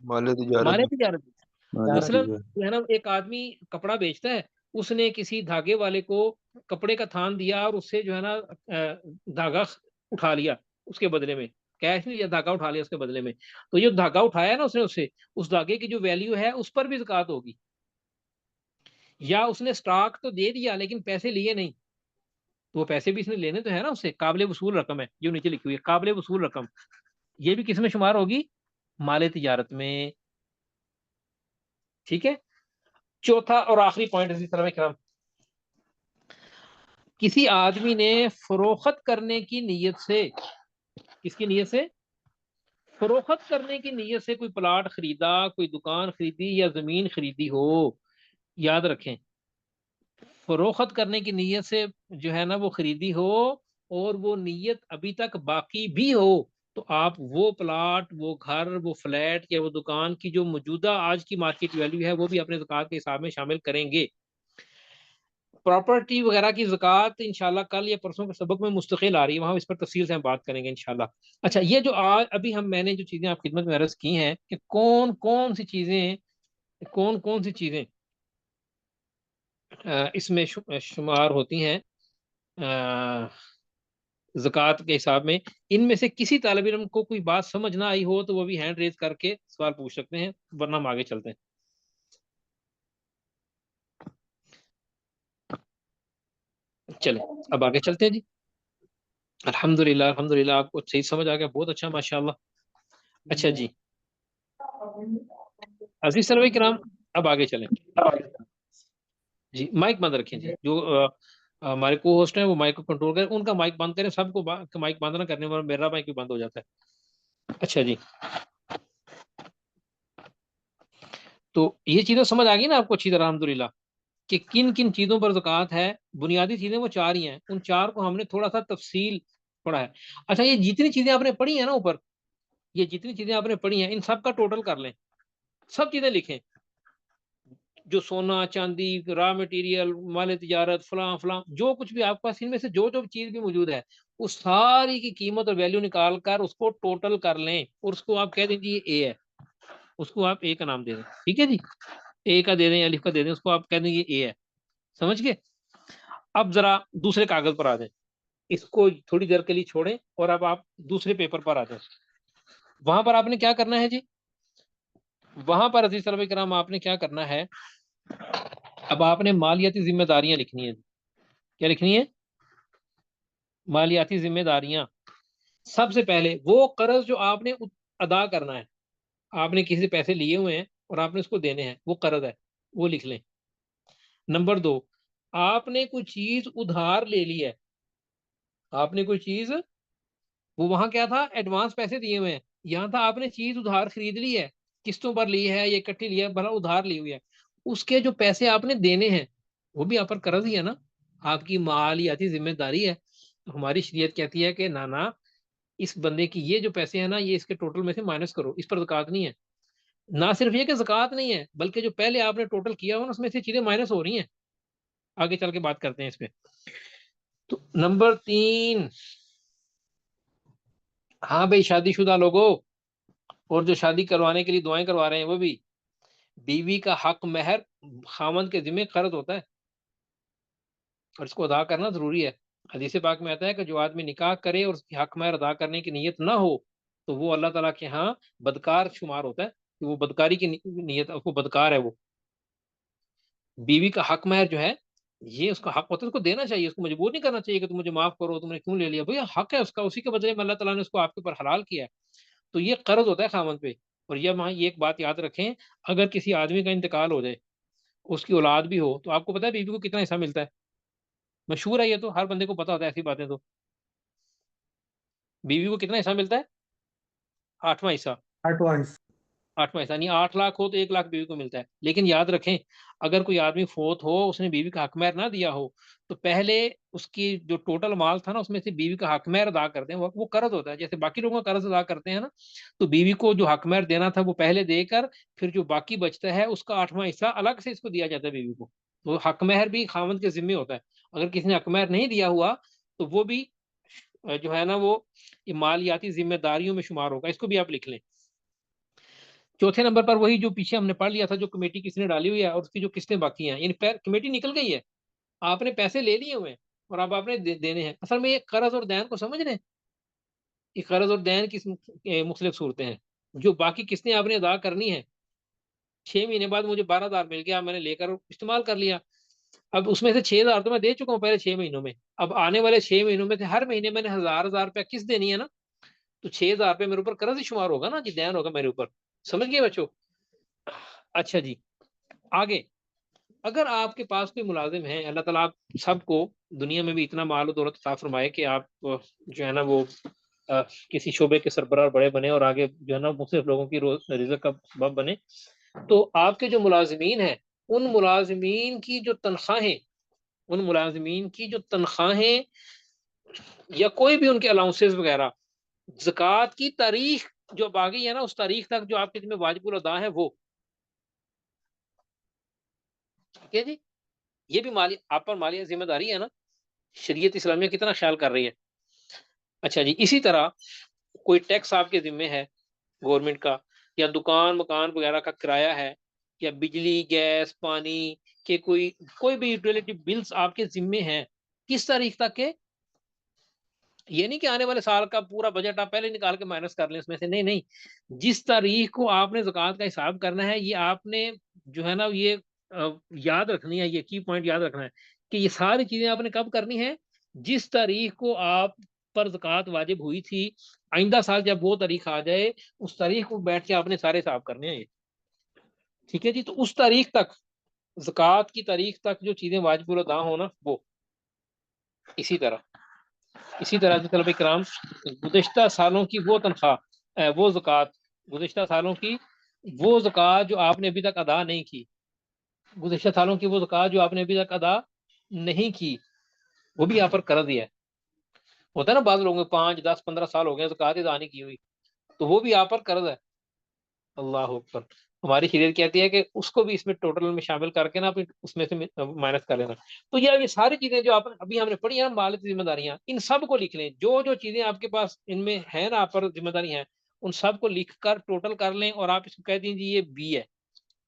माल तिजारत माल में। तिजारत। तिजारत मसलन में। जो है ना, एक आदमी कपड़ा बेचता है, उसने किसी धागे वाले को कपड़े का थान दिया और उससे जो है ना धागा उठा लिया उसके बदले में, कैश नहीं लिया, धागा उठा लिया उसके बदले में। तो जो धागा उठाया ना उसने, उससे उस धागे की जो वैल्यू है उस पर भी ज़कात होगी। या उसने स्टॉक तो दे दिया लेकिन पैसे लिए नहीं, तो वो पैसे भी इसने लेने तो है ना उससे, काबिल वसूल रकम है जो नीचे लिखी हुई है, काबिल वसूल रकम। ये भी किसमें शुमार होगी? माल तिजारत में, ठीक है। चौथा और आखिरी पॉइंट इसी तरह में किसी आदमी ने फरोख्त करने की नीयत से, किसकी नीयत से? फरोख्त करने की नीयत से कोई प्लाट खरीदा, कोई दुकान खरीदी या जमीन खरीदी हो, याद रखें, फरोख्त करने की नीयत से जो है ना वो खरीदी हो, और वो नीयत अभी तक बाकी भी हो, तो आप वो प्लाट, वो घर, वो फ्लैट या वो दुकान की जो मौजूदा आज की मार्केट वैल्यू है वो भी अपने ज़कात के हिसाब में शामिल करेंगे। प्रॉपर्टी वगैरह की ज़कात इंशाल्लाह कल या परसों के सबक में मुस्तकिल आ रही है, वहां इस पर तफसील से हम बात करेंगे इंशाल्लाह। अच्छा, ये जो आज अभी मैंने जो चीजें आप खिदमत में अर्ज की हैं कि कौन कौन सी चीजें, कौन कौन सी चीजें इसमें शुमार होती हैं ज़कात के हिसाब में, इनमें से किसी तालिब इल्म को कोई बात समझ ना आई हो तो वो भी हैंड रेज करके सवाल पूछ सकते हैं, वरना हम आगे चलते हैं। चले अब आगे चलते हैं जी। अल्हम्दुलिल्लाह अल्हम्दुलिल्लाह, आपको सही समझ आ गया, बहुत अच्छा, माशाल्लाह। अच्छा जी, अजीज सरवे किराम, अब आगे चलें जी। माइक बंद रखें जी, जो हमारे को होस्ट हैं वो माइक को कंट्रोल करें, उनका माइक बंद करें, सबको माइक बंद ना करने, वरना मेरा माइक भी बंद हो जाता है। अच्छा जी, तो ये चीजें समझ आ गई ना आपको अच्छी तरह अल्हम्दुलिल्लाह, कि किन किन चीजों पर ज़कात है। बुनियादी चीजें वो चार ही हैं, उन चार को हमने थोड़ा सा तफसील पढ़ा है। अच्छा, ये जितनी चीजें आपने पढ़ी हैं ना ऊपर, ये जितनी चीजें आपने पढ़ी हैं इन सब का टोटल कर लें, सब चीजें लिखें, जो सोना चांदी, रॉ मटेरियल, माल तिजारत, फलां फलां, जो कुछ भी आपके पास इनमें से जो जो चीज भी मौजूद है, उस सारी की कीमत और वैल्यू निकाल कर उसको टोटल कर लें, और उसको आप कह दीजिए ए है, उसको आप ए का नाम दे दें, ठीक है जी, ए का दे दें, अलिफ का दे दें, उसको आप कह देंगे ए है। समझ गए? अब जरा दूसरे कागज पर आ जाए, इसको थोड़ी देर के लिए छोड़ें और अब आप दूसरे पेपर पर आ जाए। वहां पर आपने क्या करना है जी, वहां पर अजीज सल्लल्लाहु अलैहि वसल्लम आपने क्या करना है, अब आपने मालियाती जिम्मेदारियां लिखनी है। क्या लिखनी है? मालियाती जिम्मेदारियां। सबसे पहले वो कर्ज जो आपने अदा करना है, आपने किसी से पैसे लिए हुए हैं और आपने उसको देने हैं, वो कर्ज है, वो लिख लें। नंबर दो, आपने कोई चीज उधार ले ली है, आपने कोई चीज, वो वहां क्या था, एडवांस पैसे दिए हुए हैं, यहाँ था आपने चीज उधार खरीद ली है, किस्तों पर ली है या इकट्ठी ली है, भला उधार ली हुई है, उसके जो पैसे आपने देने हैं वो भी आप पर कर्ज ही है ना, आपकी मालियाती जिम्मेदारी है। तो हमारी शरीयत कहती है कि ना ना, इस बंदे की ये जो पैसे हैं ना, ये इसके टोटल में से माइनस करो, इस पर ज़कात नहीं है। ना सिर्फ ये कि ज़कात नहीं है, बल्कि जो पहले आपने टोटल किया हो ना उसमें से चीजें माइनस हो रही हैं। आगे चल के बात करते हैं इस पे। तो नंबर तीन, हाँ भाई शादीशुदा लोगों, और जो शादी करवाने के लिए दुआएं करवा रहे हैं वो भी, बीवी का हक महर खामद के जिम्मे कर्ज होता है और इसको अदा करना जरूरी है। हदीस पाक में आता है कि जो आदमी निकाह करे और उसकी हक महर अदा करने की नीयत ना हो, तो वो अल्लाह ताला के यहाँ बदकार शुमार होता है, कि वो बदकारी की नीयत, वो बदकार है। वो बीवी का हक महर जो है, ये उसका हक होता है, उसको देना चाहिए, उसको मजबूर नहीं करना चाहिए कि तुम मुझे माफ करो, तुमने क्यों ले लिया, भैया हक है उसका, उसी के बदले में अल्लाह ताला ने उसको आपके ऊपर हलाल किया है। तो ये कर्ज होता है खामन पे। और ये वहाँ ये एक बात याद रखें, अगर किसी आदमी का इंतकाल हो जाए, उसकी औलाद भी हो, तो आपको पता है बीवी को कितना हिस्सा मिलता है? मशहूर है ये, तो हर बंदे को पता होता है ऐसी बातें तो। बीवी को कितना हिस्सा मिलता है? आठवां हिस्सा। एडवांस। आठवां हिस्सा, नहीं 8 लाख हो तो 1 लाख बीवी को मिलता है। लेकिन याद रखें, अगर कोई आदमी फोत हो, उसने बीवी का हक महर ना दिया हो, तो पहले उसकी जो टोटल माल था ना उसमें से बीवी का हक महर अदा करते हैं, वो कर्ज होता है, जैसे बाकी लोगों का कर्ज अदा करते हैं ना। तो बीवी को जो हक महर देना था वो पहले देकर, फिर जो बाकी बचता है उसका 8वां हिस्सा अलग से इसको दिया जाता है बीवी को। तो हक महर भी खामद के जिम्मे होता है। अगर किसी ने हक महर नहीं दिया हुआ, तो वो भी जो है ना वो ये मालियाती जिम्मेदारियों में शुमार होगा, इसको भी आप लिख लें। चौथे नंबर पर वही जो पीछे हमने पढ़ लिया था, जो कमेटी किसने डाली हुई है और उसकी जो किस्तें बाकी हैं, यानी कमेटी निकल गई है, आपने पैसे ले लिए हुए हैं और अब आपने देने हैं। असल में ये कर्ज और दैन को समझ रहे हैं, ये कर्ज और दैन की मुख्तलिफ सूरतें हैं। जो बाकी किस्तें आपने अदा करनी है, 6 महीने बाद मुझे 12,000 मिल गया, मैंने लेकर इस्तेमाल कर लिया। अब उसमें से 6,000 तो मैं दे चुका हूँ पहले 6 महीनों में, अब आने वाले 6 महीनों में से हर महीने मैंने 1,000 1,000 रुपया किस्त देनी है ना, तो 6,000 रुपये मेरे ऊपर कर्ज ही शुमार होगा ना जी, दैन होगा मेरे ऊपर। समझ गए बच्चों? अच्छा जी, आगे अगर आपके पास कोई मुलाजिम है, अल्लाह ताला आप सबको दुनिया में भी इतना माल और दौलत अता फरमाए कि आप जो है ना वो किसी शोबे के सरबराह बड़े बने और आगे जो है ना मुख्तलिफ लोगों की रोज रिज़्क का सबब बने। तो आपके जो मुलाजिमीन हैं, उन मुलाजिमीन की जो तनख्वाहें उन मुलाजिमीन की जो तनख्वाहें या कोई भी उनके अलाउंसेस वगैरह ज़कात की तारीख जो अब आ गई है ना, उस तारीख तक जो आपके जिम्मे वाजिबुल अदा है वो, ठीक है जी। ये भी माली आप पर माली जिम्मेदारी है ना, शरीयत इस्लामिया कितना ख्याल कर रही है। अच्छा जी, इसी तरह कोई टैक्स आपके जिम्मे है गवर्नमेंट का, या दुकान मकान वगैरह का किराया है, या बिजली गैस पानी के कोई कोई भी यूटिलिटी बिल्स आपके जिम्मे हैं, किस तारीख तक के? ये नहीं कि आने वाले साल का पूरा बजट आप पहले निकाल के माइनस कर लें उसमें से, नहीं नहीं, जिस तारीख को आपने ज़कात का हिसाब करना है, ये आपने जो है ना ये याद रखनी है, ये की पॉइंट याद रखना है कि ये सारी चीजें आपने कब करनी है, जिस तारीख को आप पर ज़कात वाजिब हुई थी। आइंदा साल जब वो तारीख आ जाए, उस तारीख को बैठ के आपने सारे हिसाब करने हैं ये, ठीक है जी। तो उस तारीख तक, ज़कात की तारीख तक जो चीजें वाजिब अदा हो ना वो, इसी तरह से तलबा इकराम, गुज़िश्ता सालों की वो तनख्वाह वो ज़कात, गुज़िश्ता सालों की वो ज़कात जो आपने अभी तक अदा नहीं की, गुज़िश्ता सालों की वो ज़कात जो आपने अभी तक अदा नहीं की, वो भी यहाँ पर कर दिया है। होता है ना बाद लोगों को 5 10 15 साल हो गए ज़कात अदा नहीं की हुई, तो वो भी यहाँ पर कर्ज है। अल्लाह अकबर। हमारी शरीयत कहती है कि उसको भी इसमें टोटल में शामिल करके ना आप उसमें से माइनस कर लेना। तो ये सारी चीजें जो आप अभी हमने पढ़ी है ना, माल की जिम्मेदारियां, इन सब को लिख लें, जो जो चीजें आपके पास इनमें है ना, आप पर जिम्मेदारी है, उन सब को लिख कर टोटल कर लें और आप इसको कह दीजिए ये बी है,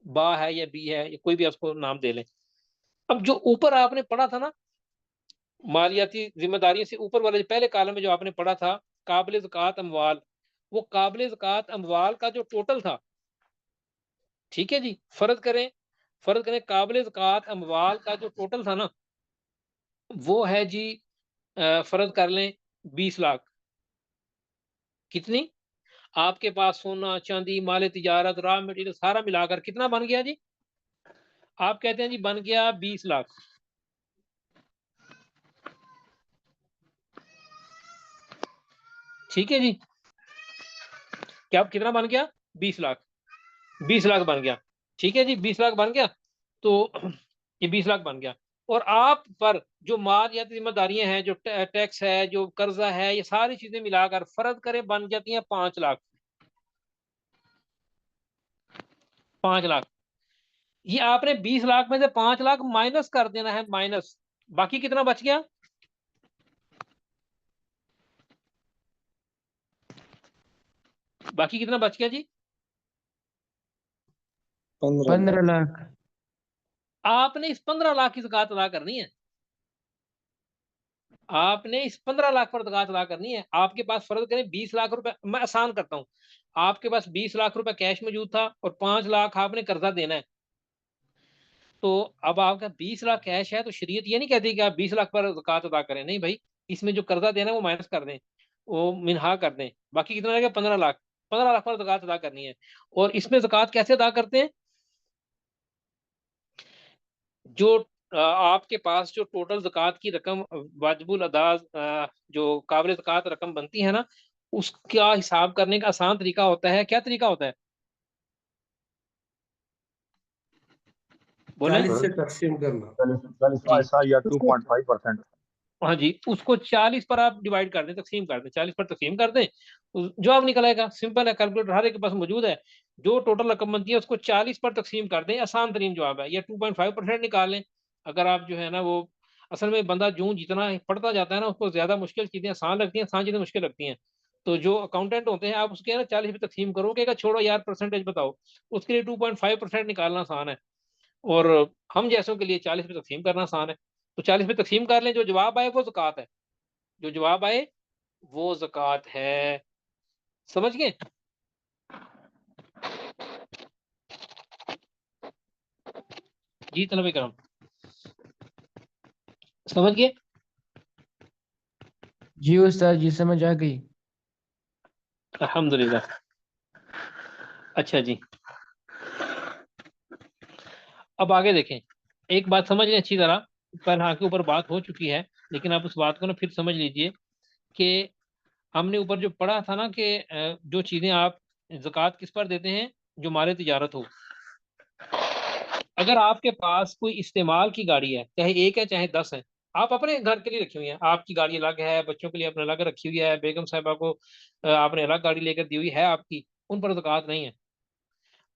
बा है या बी है, या कोई भी आपको नाम दे लें। अब जो ऊपर आपने पढ़ा था ना, मालियाती जिम्मेदारियों से ऊपर वाले पहले कालम में जो आपने पढ़ा था, काबिल ज़कात अमवाल, वो काबिल ज़कात अमवाल का जो टोटल था, ठीक है जी, फर्ज करें काबिल ज़कात अमवाल का जो टोटल था ना, वो है जी फर्ज कर लें 20 लाख। कितनी आपके पास सोना चांदी माल तिजारत रॉ मटेरियल सारा मिलाकर कितना बन गया जी? आप कहते हैं जी बन गया 20 लाख, ठीक है जी। क्या कितना बन गया? 20 लाख, 20 लाख बन गया, ठीक है जी, 20 लाख बन गया। तो ये 20 लाख बन गया, और आप पर जो माल या जिम्मेदारियां हैं, जो टैक्स है, जो कर्जा है, ये सारी चीजें मिलाकर फर्ज करें बन जाती हैं 5 लाख। 5 लाख, ये आपने 20 लाख में से 5 लाख माइनस कर देना है, माइनस, बाकी कितना बच गया? बाकी कितना बच गया जी? 15 लाख। आपने इस 15 लाख की ज़कात अदा करनी है, आपने इस 15 लाख पर ज़कात अदा करनी है। आपके पास फर्ज करें 20 लाख रुपए, मैं आसान करता हूं, आपके पास 20 लाख रुपए कैश मौजूद था और 5 लाख आपने कर्जा देना है। तो अब आपका 20 लाख कैश है, तो शरीयत ये नहीं कहती कि आप 20 लाख पर ज़कात अदा करें, नहीं भाई, इसमें जो कर्जा देना है वो माइनस कर दें, वो मिनहा कर दें, बाकी कितना रहेगा? 15 लाख। 15 लाख पर ज़कात अदा करनी है। और इसमें ज़कात कैसे अदा करते हैं? जो आपके पास जो टोटल ज़कात की रकम वाजिबुल अदा जो काबिल ज़कात रकम बनती है ना, उसका हिसाब करने का आसान तरीका होता है। क्या तरीका होता है? बोले 40 से तकसीम करना। 40वां जी। हिस्सा या उसको 2.5%। हाँ जी, उसको 40 पर आप डिवाइड कर दें, तकसीम कर दें, 40 पर तकसीम कर दें, जवाब निकल आएगा। सिंपल है, कैलकुलेटर हर एक के पास मौजूद है। जो टोटल रकम बनती है उसको 40 पर तकसीम कर दें, आसान तरीन जवाब है। या 2.5% निकाल लें। अगर आप जो है ना वो, असल में बंदा जो जितना पढ़ता जाता है ना, उसको ज्यादा मुश्किल चीजें आसान लगती हैं, आसान चीजें मुश्किल लगती हैं। तो जो अकाउंटेंट होते हैं, आप उसके ना 40 पे तकसीम करो, कहेगा छोड़ो यार परसेंटेज बताओ, उसके लिए 2.5% निकालना आसान है, और हम जैसों के लिए 40 पे तकसीम करना आसान है। तो 40 पे तकसीम कर लें, जो जवाब आए वो ज़कात है, जो जवाब आए वो ज़कात है। समझ गए? जी तलबे करम, समझ गए? जी उस्ताद जी समझ आ गई। अल्हम्दुलिल्लाह। अच्छा जी, अब आगे देखें। एक बात समझ लें अच्छी तरह, पर के ऊपर बात हो चुकी है, लेकिन आप उस बात को ना फिर समझ लीजिए कि हमने ऊपर जो पढ़ा था ना कि जो चीजें आप ज़कात किस पर देते हैं, जो माल तिजारत हो। अगर आपके पास कोई इस्तेमाल की गाड़ी है, चाहे एक है चाहे 10 है, आप अपने घर के लिए रखी हुई है, आपकी गाड़ी अलग है, बच्चों के लिए अपने अलग रखी हुई है, बेगम साहिबा को आपने अलग गाड़ी लेकर दी हुई है आपकी, उन पर ज़कात नहीं है।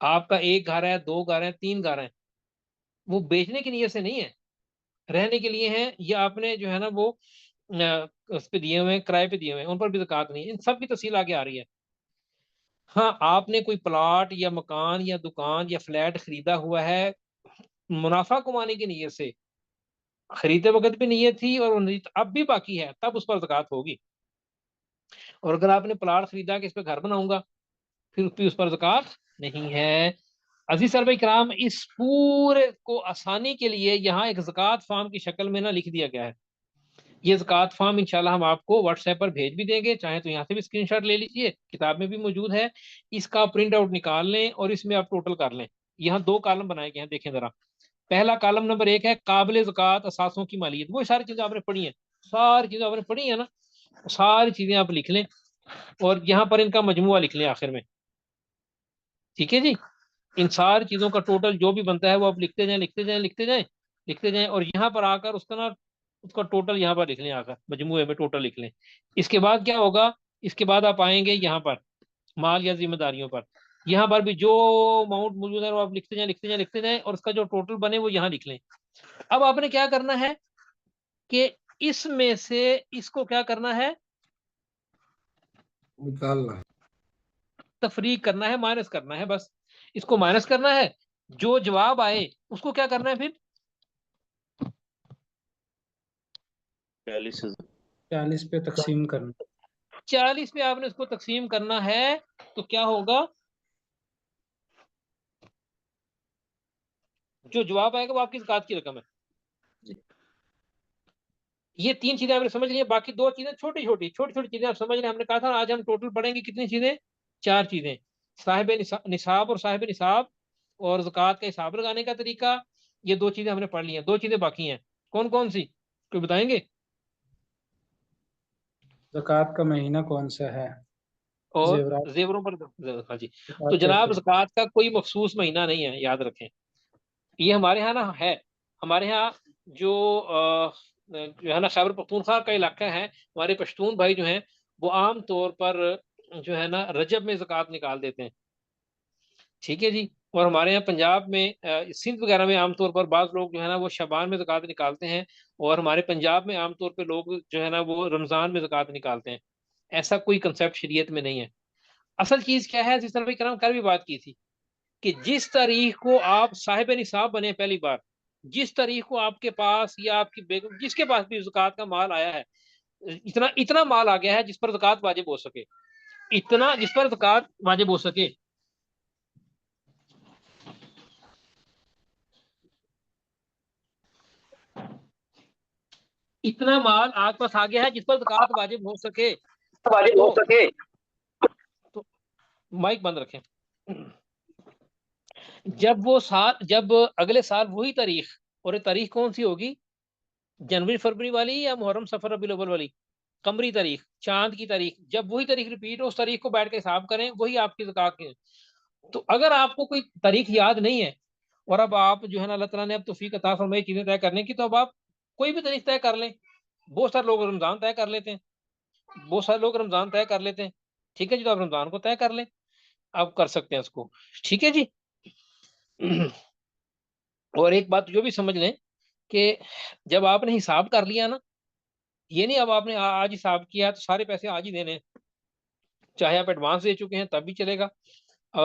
आपका एक घर है, 2 घर है, 3 घर है, वो बेचने की नीयत से नहीं है, रहने के लिए है, या आपने जो है ना वो उस पे दिए हुए हैं, किराए पे दिए हुए हैं, उन पर भी ज़कात नहीं है। इन सब की तफसील आगे आ रही है। हाँ, आपने कोई प्लॉट या मकान या दुकान या फ्लैट खरीदा हुआ है मुनाफा कमाने की नीयत से, खरीदते वक्त भी नीयत थी और वो नीयत अब भी बाकी है, तब उस पर ज़कात होगी। और अगर आपने प्लॉट खरीदा कि इस पर घर बनाऊंगा, फिर उस पर ज़कात नहीं है। अजीज सर भाई कराम, इस पूरे को आसानी के लिए यहाँ एक ज़कात फॉर्म की शक्ल में ना लिख दिया गया है। ये ज़कात फॉर्म इंशाल्लाह हम आपको व्हाट्सएप पर भेज भी देंगे, चाहे तो यहाँ से भी स्क्रीनशॉट ले लीजिए, किताब में भी मौजूद है। इसका प्रिंट आउट निकाल लें और इसमें आप टोटल कर लें। यहाँ 2 कॉलम बनाए गए हैं, देखें जरा। पहला कॉलम नंबर 1 है काबिल ज़कात असासों की मालियत, वो सारी चीजें आपने पढ़ी हैं, सारी चीजें आपने पढ़ी है ना, सारी चीजें आप लिख लें और यहाँ पर इनका मजमुआ लिख लें आखिर में। ठीक है जी, इन सारी चीजों का टोटल जो भी बनता है वो आप लिखते जाएं, लिखते जाएं, लिखते जाएं, लिखते जाएं, और यहाँ पर आकर उसका ना उसका टोटल यहाँ पर लिख लें, आकर मजमुए में टोटल लिख लें। इसके बाद क्या होगा, इसके बाद आप आएंगे यहाँ पर माल या जिम्मेदारियों पर, यहाँ पर भी जो अमाउंट मौजूद है वो आप लिखते जाएं, लिखते जाएं, लिखते जाएं, और उसका जो टोटल बने वो यहाँ लिख लें। अब आपने क्या करना है कि इसमें से इसको क्या करना है, निकालना है। तफरीक करना है, माइनस करना है, बस इसको माइनस करना है। जो जवाब आए उसको क्या करना है फिर, 40 पे तकसीम करना। 40 पे आपने इसको तकसीम करना है। तो क्या होगा, जो जवाब आएगा वो आपकी ज़कात की रकम है। ये 3 चीजें आपने समझ ली, बाकी 2 चीजें छोटी छोटी छोटी छोटी चीजें आप समझ रहे हैं। हमने कहा था आज हम टोटल पढ़ेंगे कितनी चीजें, 4 चीजें, साहिब निसाब और साहिब निसाब, और ज़कात का हिसाब लगाने का तरीका। ये 2 चीजें हमने पढ़ ली हैं, 2 चीजें बाकी हैं। कौन कौन सी, कोई बताएंगे? ज़कात का महीना कौन सा है? और जेवरात जेवरों पर, हाँ जी। तो ज़कात जनाब, कैसे? ज़कात का कोई मखसूस महीना नहीं है, याद रखें। ये हमारे यहाँ ना है, हमारे यहाँ जो जो है ना खैबर पख्तूनख्वा का इलाका है, हमारे पश्तून भाई जो हैं वो आम तौर पर जो है ना रजब में ज़कात निकाल देते हैं। ठीक है जी। और हमारे यहाँ पंजाब में सिंध वगैरह में आमतौर पर बाज़ लोग जो है ना वो शबान में ज़कात निकालते हैं, और हमारे पंजाब में आमतौर पर लोग जो है ना वो रमज़ान में ज़कात निकालते हैं। ऐसा कोई कंसेप्ट शरीयत में नहीं है। असल चीज़ क्या है, जिस तरह भी कराम कल भी बात की थी, कि जिस तारीख को आप साहिब निसाब बने पहली बार, जिस तारीख को आपके पास या आपकी बेगम जिसके पास भी ज़कात का माल आया है, इतना इतना माल आ गया है जिस पर ज़कात वाजिब हो सके, इतना जिस पर ज़कात वाजिब हो सके, इतना माल आपके पास आ गया है जिस पर ज़कात वाजिब हो सके, वाजिब हो तो, सके। तो माइक बंद रखें। जब अगले साल वही तारीख, और ये तारीख कौन सी होगी, जनवरी फरवरी वाली या मुहर्रम सफर रबीउल अव्वल वाली, कमरी तारीख, चांद की तारीख, जब वही तारीख रिपीट हो उस तारीख को बैठ के हिसाब करें, वही आपकी ज़कात की है। तो अगर आपको कोई तारीख याद नहीं है, और अब आप जो है ना अल्लाह ताला ने अब तौफीक अता फरमाई चीजें तय करने की, तो अब आप कोई भी तारीख तय कर लें। बहुत सारे लोग रमजान तय कर लेते हैं, बहुत सारे लोग रमजान तय कर लेते हैं। ठीक है जी, तो आप रमजान को तय कर लें, आप कर सकते हैं उसको। ठीक है जी। और एक बात जो भी समझ लें कि जब आपने हिसाब कर लिया ना, ये नहीं अब आपने आज हिसाब किया तो सारे पैसे आज ही देने हैं। चाहे आप एडवांस दे चुके हैं तब भी चलेगा,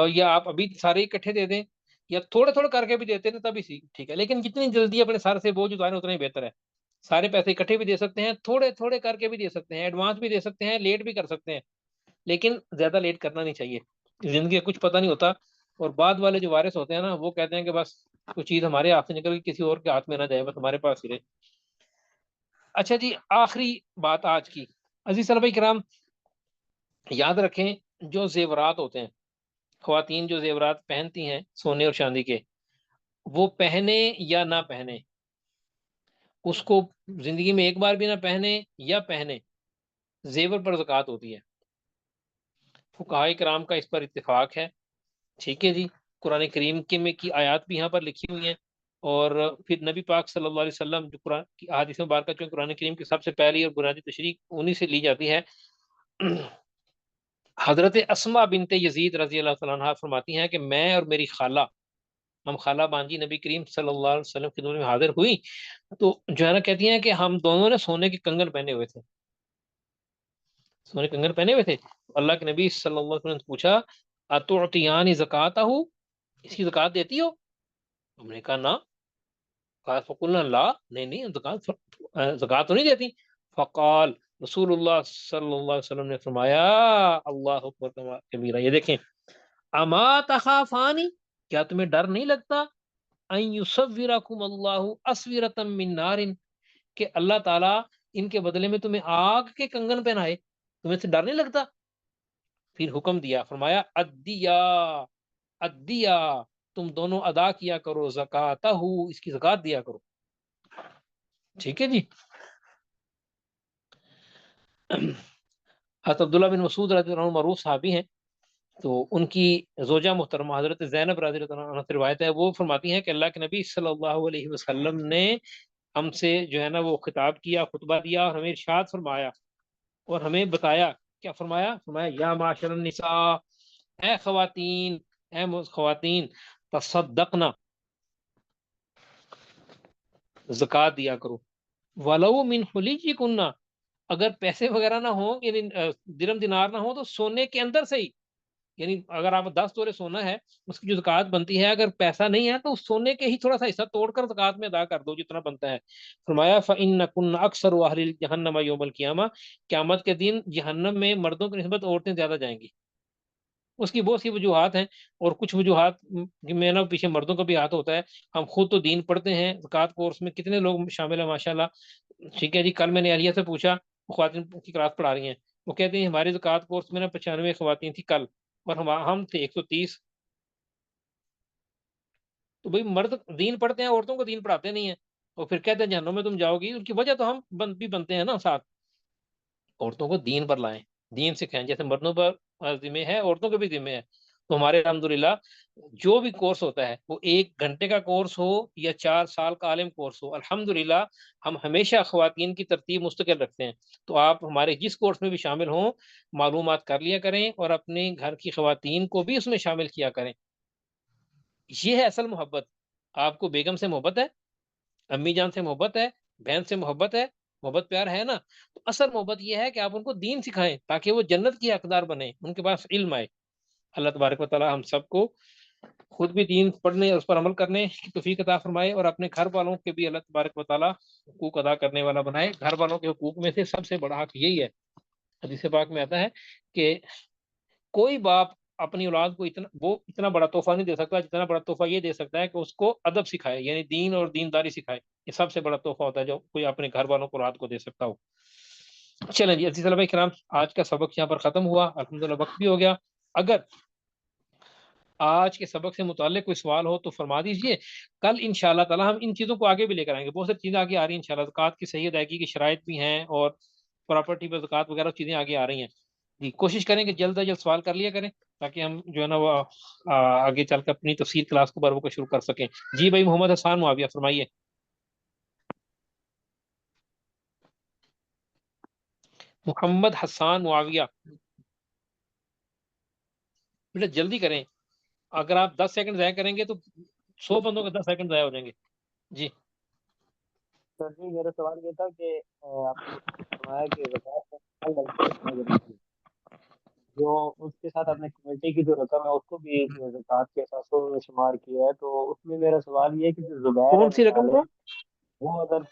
या आप अभी सारे इकट्ठे दे दें, या थोड़े थोड़े करके भी देते हैं तभी ठीक है। लेकिन जितनी जल्दी अपने सर से बोझ उतारें उतना ही बेहतर है। सारे पैसे इकट्ठे भी दे सकते हैं, थोड़े थोड़े करके भी दे सकते हैं, एडवांस भी दे सकते हैं, लेट भी कर सकते हैं, लेकिन ज्यादा लेट करना नहीं चाहिए। जिंदगी का कुछ पता नहीं होता, और बाद वाले जो वारिस होते हैं ना वो कहते हैं कि बस कुछ चीज हमारे हाथ से निकल के किसी और के हाथ में ना जाए, बस हमारे पास ही रहे। अच्छा जी, आखिरी बात आज की, अजीज सलाम कराम, याद रखें जो जेवरात होते हैं, ख्वातीन जो जेवरात पहनती हैं सोने और चांदी के, वो पहने या ना पहने, उसको जिंदगी में एक बार भी ना पहने या पहने, जेवर पर ज़कात होती है। फुकाहा कराम का इस पर इत्तेफाक है। ठीक है जी। कुरान करीम के में की आयत भी यहाँ पर लिखी हुई हैं, और फिर नबी पाक सल्लल्लाहु अलैहि वसल्लम जो कुरान की हदीस मुबारक जो कुरान करीम की सबसे पहली और बुनियादी तशरीह उन्हीं से ली जाती है। हजरत अस्मा बिनते यजीद रजी अल्लाह तआला अन्हा फरमाती हैं कि मैं और मेरी खाला, हम खाला बांजी नबी करीम सल्लल्लाहु अलैहि वसल्लम की खिदमत में हाजिर हुई, तो जो है ना कहती हैं कि हम दोनों ने सोने के कंगन पहने हुए थे, सोने के कंगन पहने हुए थे। तो अल्लाह के नबी सल्लल्लाहु अलैहि वसल्लम ने पूछा, अतुतियानी ज़कातहू, इसकी ज़कात देती हो? हमने कहा ना। कहा फ़कुलना ला, नहीं नहीं, ज़कात तो नहीं देती। फ़काल रसूलुल्लाह सल्लल्लाहु अलैहि वसल्लम ने फरमाया, अल्लाहु अकबर कबीरा, ये देखें, अमा तखाफानी, क्या तुम्हें डर नहीं लगता, अन युसव्विरकुम अल्लाहु अस्विरतम मिन नारिन, कि अल्लाह ताला इनके बदले में तुम्हें आग के कंगन पहनाए, तुम्हें से डर नहीं लगता? फिर हुक्म दिया, फरमाया अद्दिया, अद्दिया, तुम दोनों अदा किया करो ज़कातहू, इसकी ज़कात दिया करो। ठीक है जी। हज़रत अब्दुल्लाह बिन मसूद रज़ियल्लाहु अन्हु मरूफ साहबी हैं, तो उनकी जोजा मोहतरमा हज़रत ज़ैनब रज़ियल्लाहु अन्हा से रिवायत है, वो फरमाती हैं कि अल्लाह के नबी सल्लल्लाहु अलैहि वसल्लम ने हमसे जो है ना वो खिताब किया, खुतबा दिया, और हमें इरशाद फरमाया और हमें बताया, क्या फरमाया? फरमाया या माशरन निसा, ए खवातीन, ए खवातीन, तसद्दकना, ज़कात दिया करो, वलो मिन हुलिकुन्ना, अगर पैसे वगैरह ना हो, यानी दिरम दिनार ना हो, तो सोने के अंदर से ही, यानी अगर आप 10 तोले सोना है, उसकी जो ज़कात बनती है, अगर पैसा नहीं है तो उस सोने के ही थोड़ा सा हिस्सा तोड़कर ज़कात में अदा कर दो जितना बनता है। फरमाया फ़इन्न कुन्ना अक्सर अहलिल जहन्नम यौमल क़ियामा, क़यामत के दिन जहन्नम में मर्दों की निस्बत औरतें ज्यादा जाएंगी। उसकी बहुत सी वजूहात हैं, और कुछ वजूहात में ना पीछे मर्दों का भी हाथ होता है। हम खुद तो दीन पढ़ते हैं, ज़कात कोर्स में कितने लोग शामिल हैं माशाल्लाह। ठीक है जी। कल मैंने अलिया से पूछा, वो ख्वातीन की क्लास पढ़ा रही हैं, वो कहती हैं हमारे ज़कात कोर्स में ना 95 ख्वातीन थी कल, और हम थे 130। तो भाई मर्द दीन पढ़ते हैं, औरतों को दीन पढ़ाते नहीं है, और फिर कहते हैं जहन्नुम में तुम जाओगी। उनकी वजह तो हम भी बनते हैं ना साथ। औरतों को दीन पर लाएं, दीन सिखाएं, जैसे मर्दों पर जिम्मे है, औरतों के भी जिम्मे है। तो हमारे अल्हम्दुलिल्लाह जो भी कोर्स होता है, वो 1 घंटे का कोर्स हो या 4 साल का आलिम कोर्स हो, अल्हम्दुलिल्लाह हम हमेशा ख्वातीन की तरतीब मुस्तकिल रखते हैं। तो आप हमारे जिस कोर्स में भी शामिल हों, मालूमात कर लिया करें, और अपने घर की ख्वातीन को भी उसमें शामिल किया करें। ये है असल मोहब्बत। आपको बेगम से मोहब्बत है, अम्मी जान से मोहब्बत है, बहन से मोहब्बत है, मोहब्बत प्यार है ना, तो असल मोहब्बत यह है कि आप उनको दीन सिखाएं, ताकि वो जन्नत की हकदार बने, उनके पास इल्म आए। अल्लाह तबारक व तआला हम सबको खुद भी दीन पढ़ने और उस पर अमल करने की तौफीक अता फरमाए, और अपने घर वालों के भी अल्लाह तबारक व तआला हुकूक अदा करने वाला बनाए। घर वालों के हुकूक में से सबसे बड़ा हक यही है, हदीस पाक में आता है कि कोई बाप अपनी औलाद को इतना बड़ा तोहफा नहीं दे सकता, जितना बड़ा तोहफा ये दे सकता है कि उसको अदब सिखाए, यानी दीन और दीनदारी सिखाए। ये सबसे बड़ा तोहफा होता है जो कोई अपने घर वालों को औलाद को दे सकता हो। चलें जी अज़ीज़ भाई किराम, आज का सबक यहाँ पर खत्म हुआ, अल्हम्दुलिल्लाह वक्त भी हो गया। अगर आज के सबक से मुताल्लिक कोई सवाल हो तो फरमा दीजिए। कल इंशाअल्लाह ताला हम इन चीज़ों को आगे भी लेकर आएंगे, बहुत सारी चीज़ें आगे आ रही हैं इंशाअल्लाह। ज़कात की सही अदायगी की शराइत भी हैं, और प्रॉपर्टी पर ज़कात वगैरह चीज़ें आगे आ रही हैं जी। कोशिश करें कि जल्द अज जल्द सवाल कर लिया करें, ताकि हम जो है ना वो आगे चलकर अपनी तफसील क्लास को बरवक़्त शुरू कर सकें। जी भाई मोहम्मद हसन मुआविया फरमाइए। मोहम्मद हसन मुआविया, बेटा जल्दी करें, अगर आप 10 सेकंड ज़ाया करेंगे तो 100 बंदों के 10 सेकंड ज़ाया हो जाएंगे जी। सर जी मेरा सवाल ये था कि आपने फरमाया कि ज़कात का माल लगता है इतना जरूरी है, जो उसके साथ आपने कमेटी की जो रकम है उसको भी ज़कात के असासों में शुमार किया है, तो उसमें मेरा सवाल ये है कि जो जुबैर है कौन सी रकम मिसाल है, को? वो अगर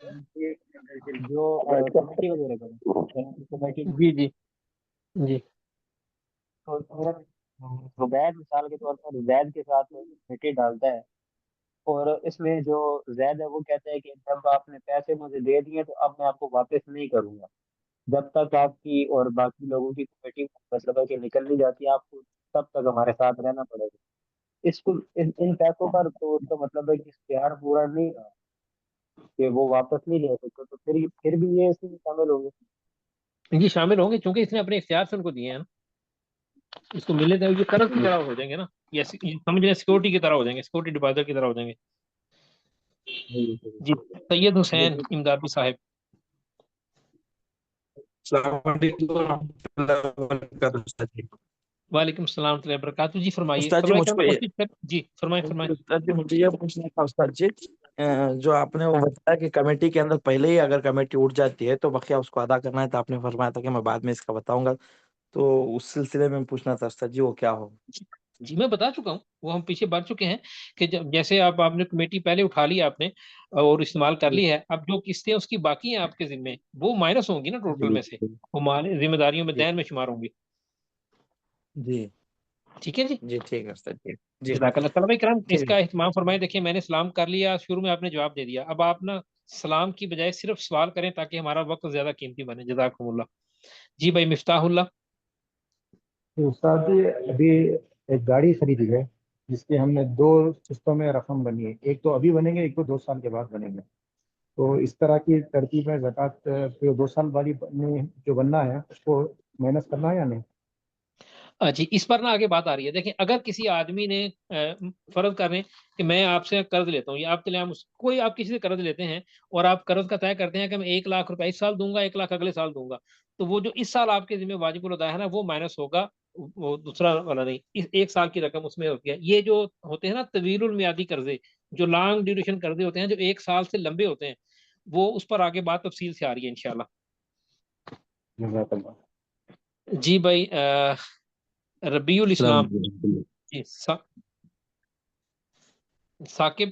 जो कमेटी का जो रकम है कमेटी, जी जी जी। तो अगर जुबैर मिसाल के तौर पर जैद के साथ कमेटी डालता है, और इसमें जो जैद है वो कहता है कि जब आपने पैसे मुझे दे दिए तो अब मैं आपको वापस नहीं करूंगा, जब तक आपकी और बाकी लोगों की कमेटी मतलब है कि निकल नहीं जाती, आपको तब तक हमारे साथ रहना पड़ेगा। इसको इन पैसों पर तो उसका मतलब है कि इख्तियार पूरा नहीं रहा, कि वो वापस नहीं ले सकते, तो फिर भी ये इसमें शामिल होंगे। ये शामिल होंगे क्योंकि इसने अपने इख्तियार से उनको दिए हैं ना, इसको मिले तो ये कर्ज की तरह हो जाएंगे ना, ये समझ लें सिक्योरिटी की तरह हो जाएंगे, सिक्योरिटी डिपॉजिट की तरह हो जाएंगे। जी, जी, जी, सैयद हुसैन लेकिन इमदादी साहब। वालेकुम सलाम व बरकातहू। जी फरमाइए, उस्ताद जी फरमाइए, मुझको करना कोशिश कर। जी फरमाए फरमाए। उस्ताद जी मुझे ये पूछना था उस्ताद जी, जो आपने वो बताया कि कमेटी के अंदर पहले ही अगर कमेटी उठ जाती है तो बकिया उसको अदा करना है, तो आपने फरमाया था कि मैं बाद में इसका बताऊंगा, तो उस सिलसिले में पूछना था उस्ताद जी वो क्या हो। जी मैं बता चुका हूँ, वो हम पीछे बढ़ चुके हैं कि जब जैसे आपने कमेटी पहले उठा ली आपने और इस्तेमाल कर जी ली है, अब जो किस्तें उसकी बाकी हैं आपके जिम्मे, वो माइनस होंगी ना टोटल जी में से, वो माल जिम्मेदारियों में जी दैन में शुमार होंगी। जी ठीक है जी। जी ठीक है उस्ताद जी। जी जज़ाकल्लाह। चलो भाई करम, ठीक है। इसका इत्माम फरमाए। देखिए मैंने सलाम कर लिया, शुरू में आपने जवाब दे दिया, अब आप ना सलाम की बजाय सिर्फ सवाल करें ताकि हमारा वक्त ज्यादा कीमती बने। जज़ाकुमुल्लाह। जी भाई मिफ्ताहुल्लाह। तो उस्ताद जी, अभी एक गाड़ी खरीदी है जिसके हमने दो किस्तों में रकम बनी है, एक तो अभी बनेंगे, एक तो 2 साल के बाद बनेंगे। तो इस तरह की तरतीब में ज़कात जो 2 साल वाली जो बनना है उसको माइनस करना है या नहीं? जी इस पर ना आगे बात आ रही है। देखिए अगर किसी आदमी ने फर्ज कर रहे हैं कि मैं आपसे कर्ज लेता हूँ, या आप चले कोई आप किसी से कर्ज लेते हैं और आप कर्ज का तय करते हैं कि मैं 1 लाख रुपए इस साल दूंगा, 1 लाख अगले साल दूंगा, तो वो जो इस साल आपके जिम्मे वाजिबुल अदा है ना, वो माइनस होगा, वो दूसरा वाला नहीं। इस 1 साल की रकम उसमें होती है। ये जो होते हैं ना तवीलुल मियादी कर्जे, जो लॉन्ग ड्यूरेशन कर्जे होते हैं, जो 1 साल से लंबे होते हैं, वो उस पर आगे बात तफसील से आ रही है इंशाल्लाह। जज़ाकल्लाह। जी भाई रबीउल अस्सलाम इस्लाम। वालेकुम। जी साकिब।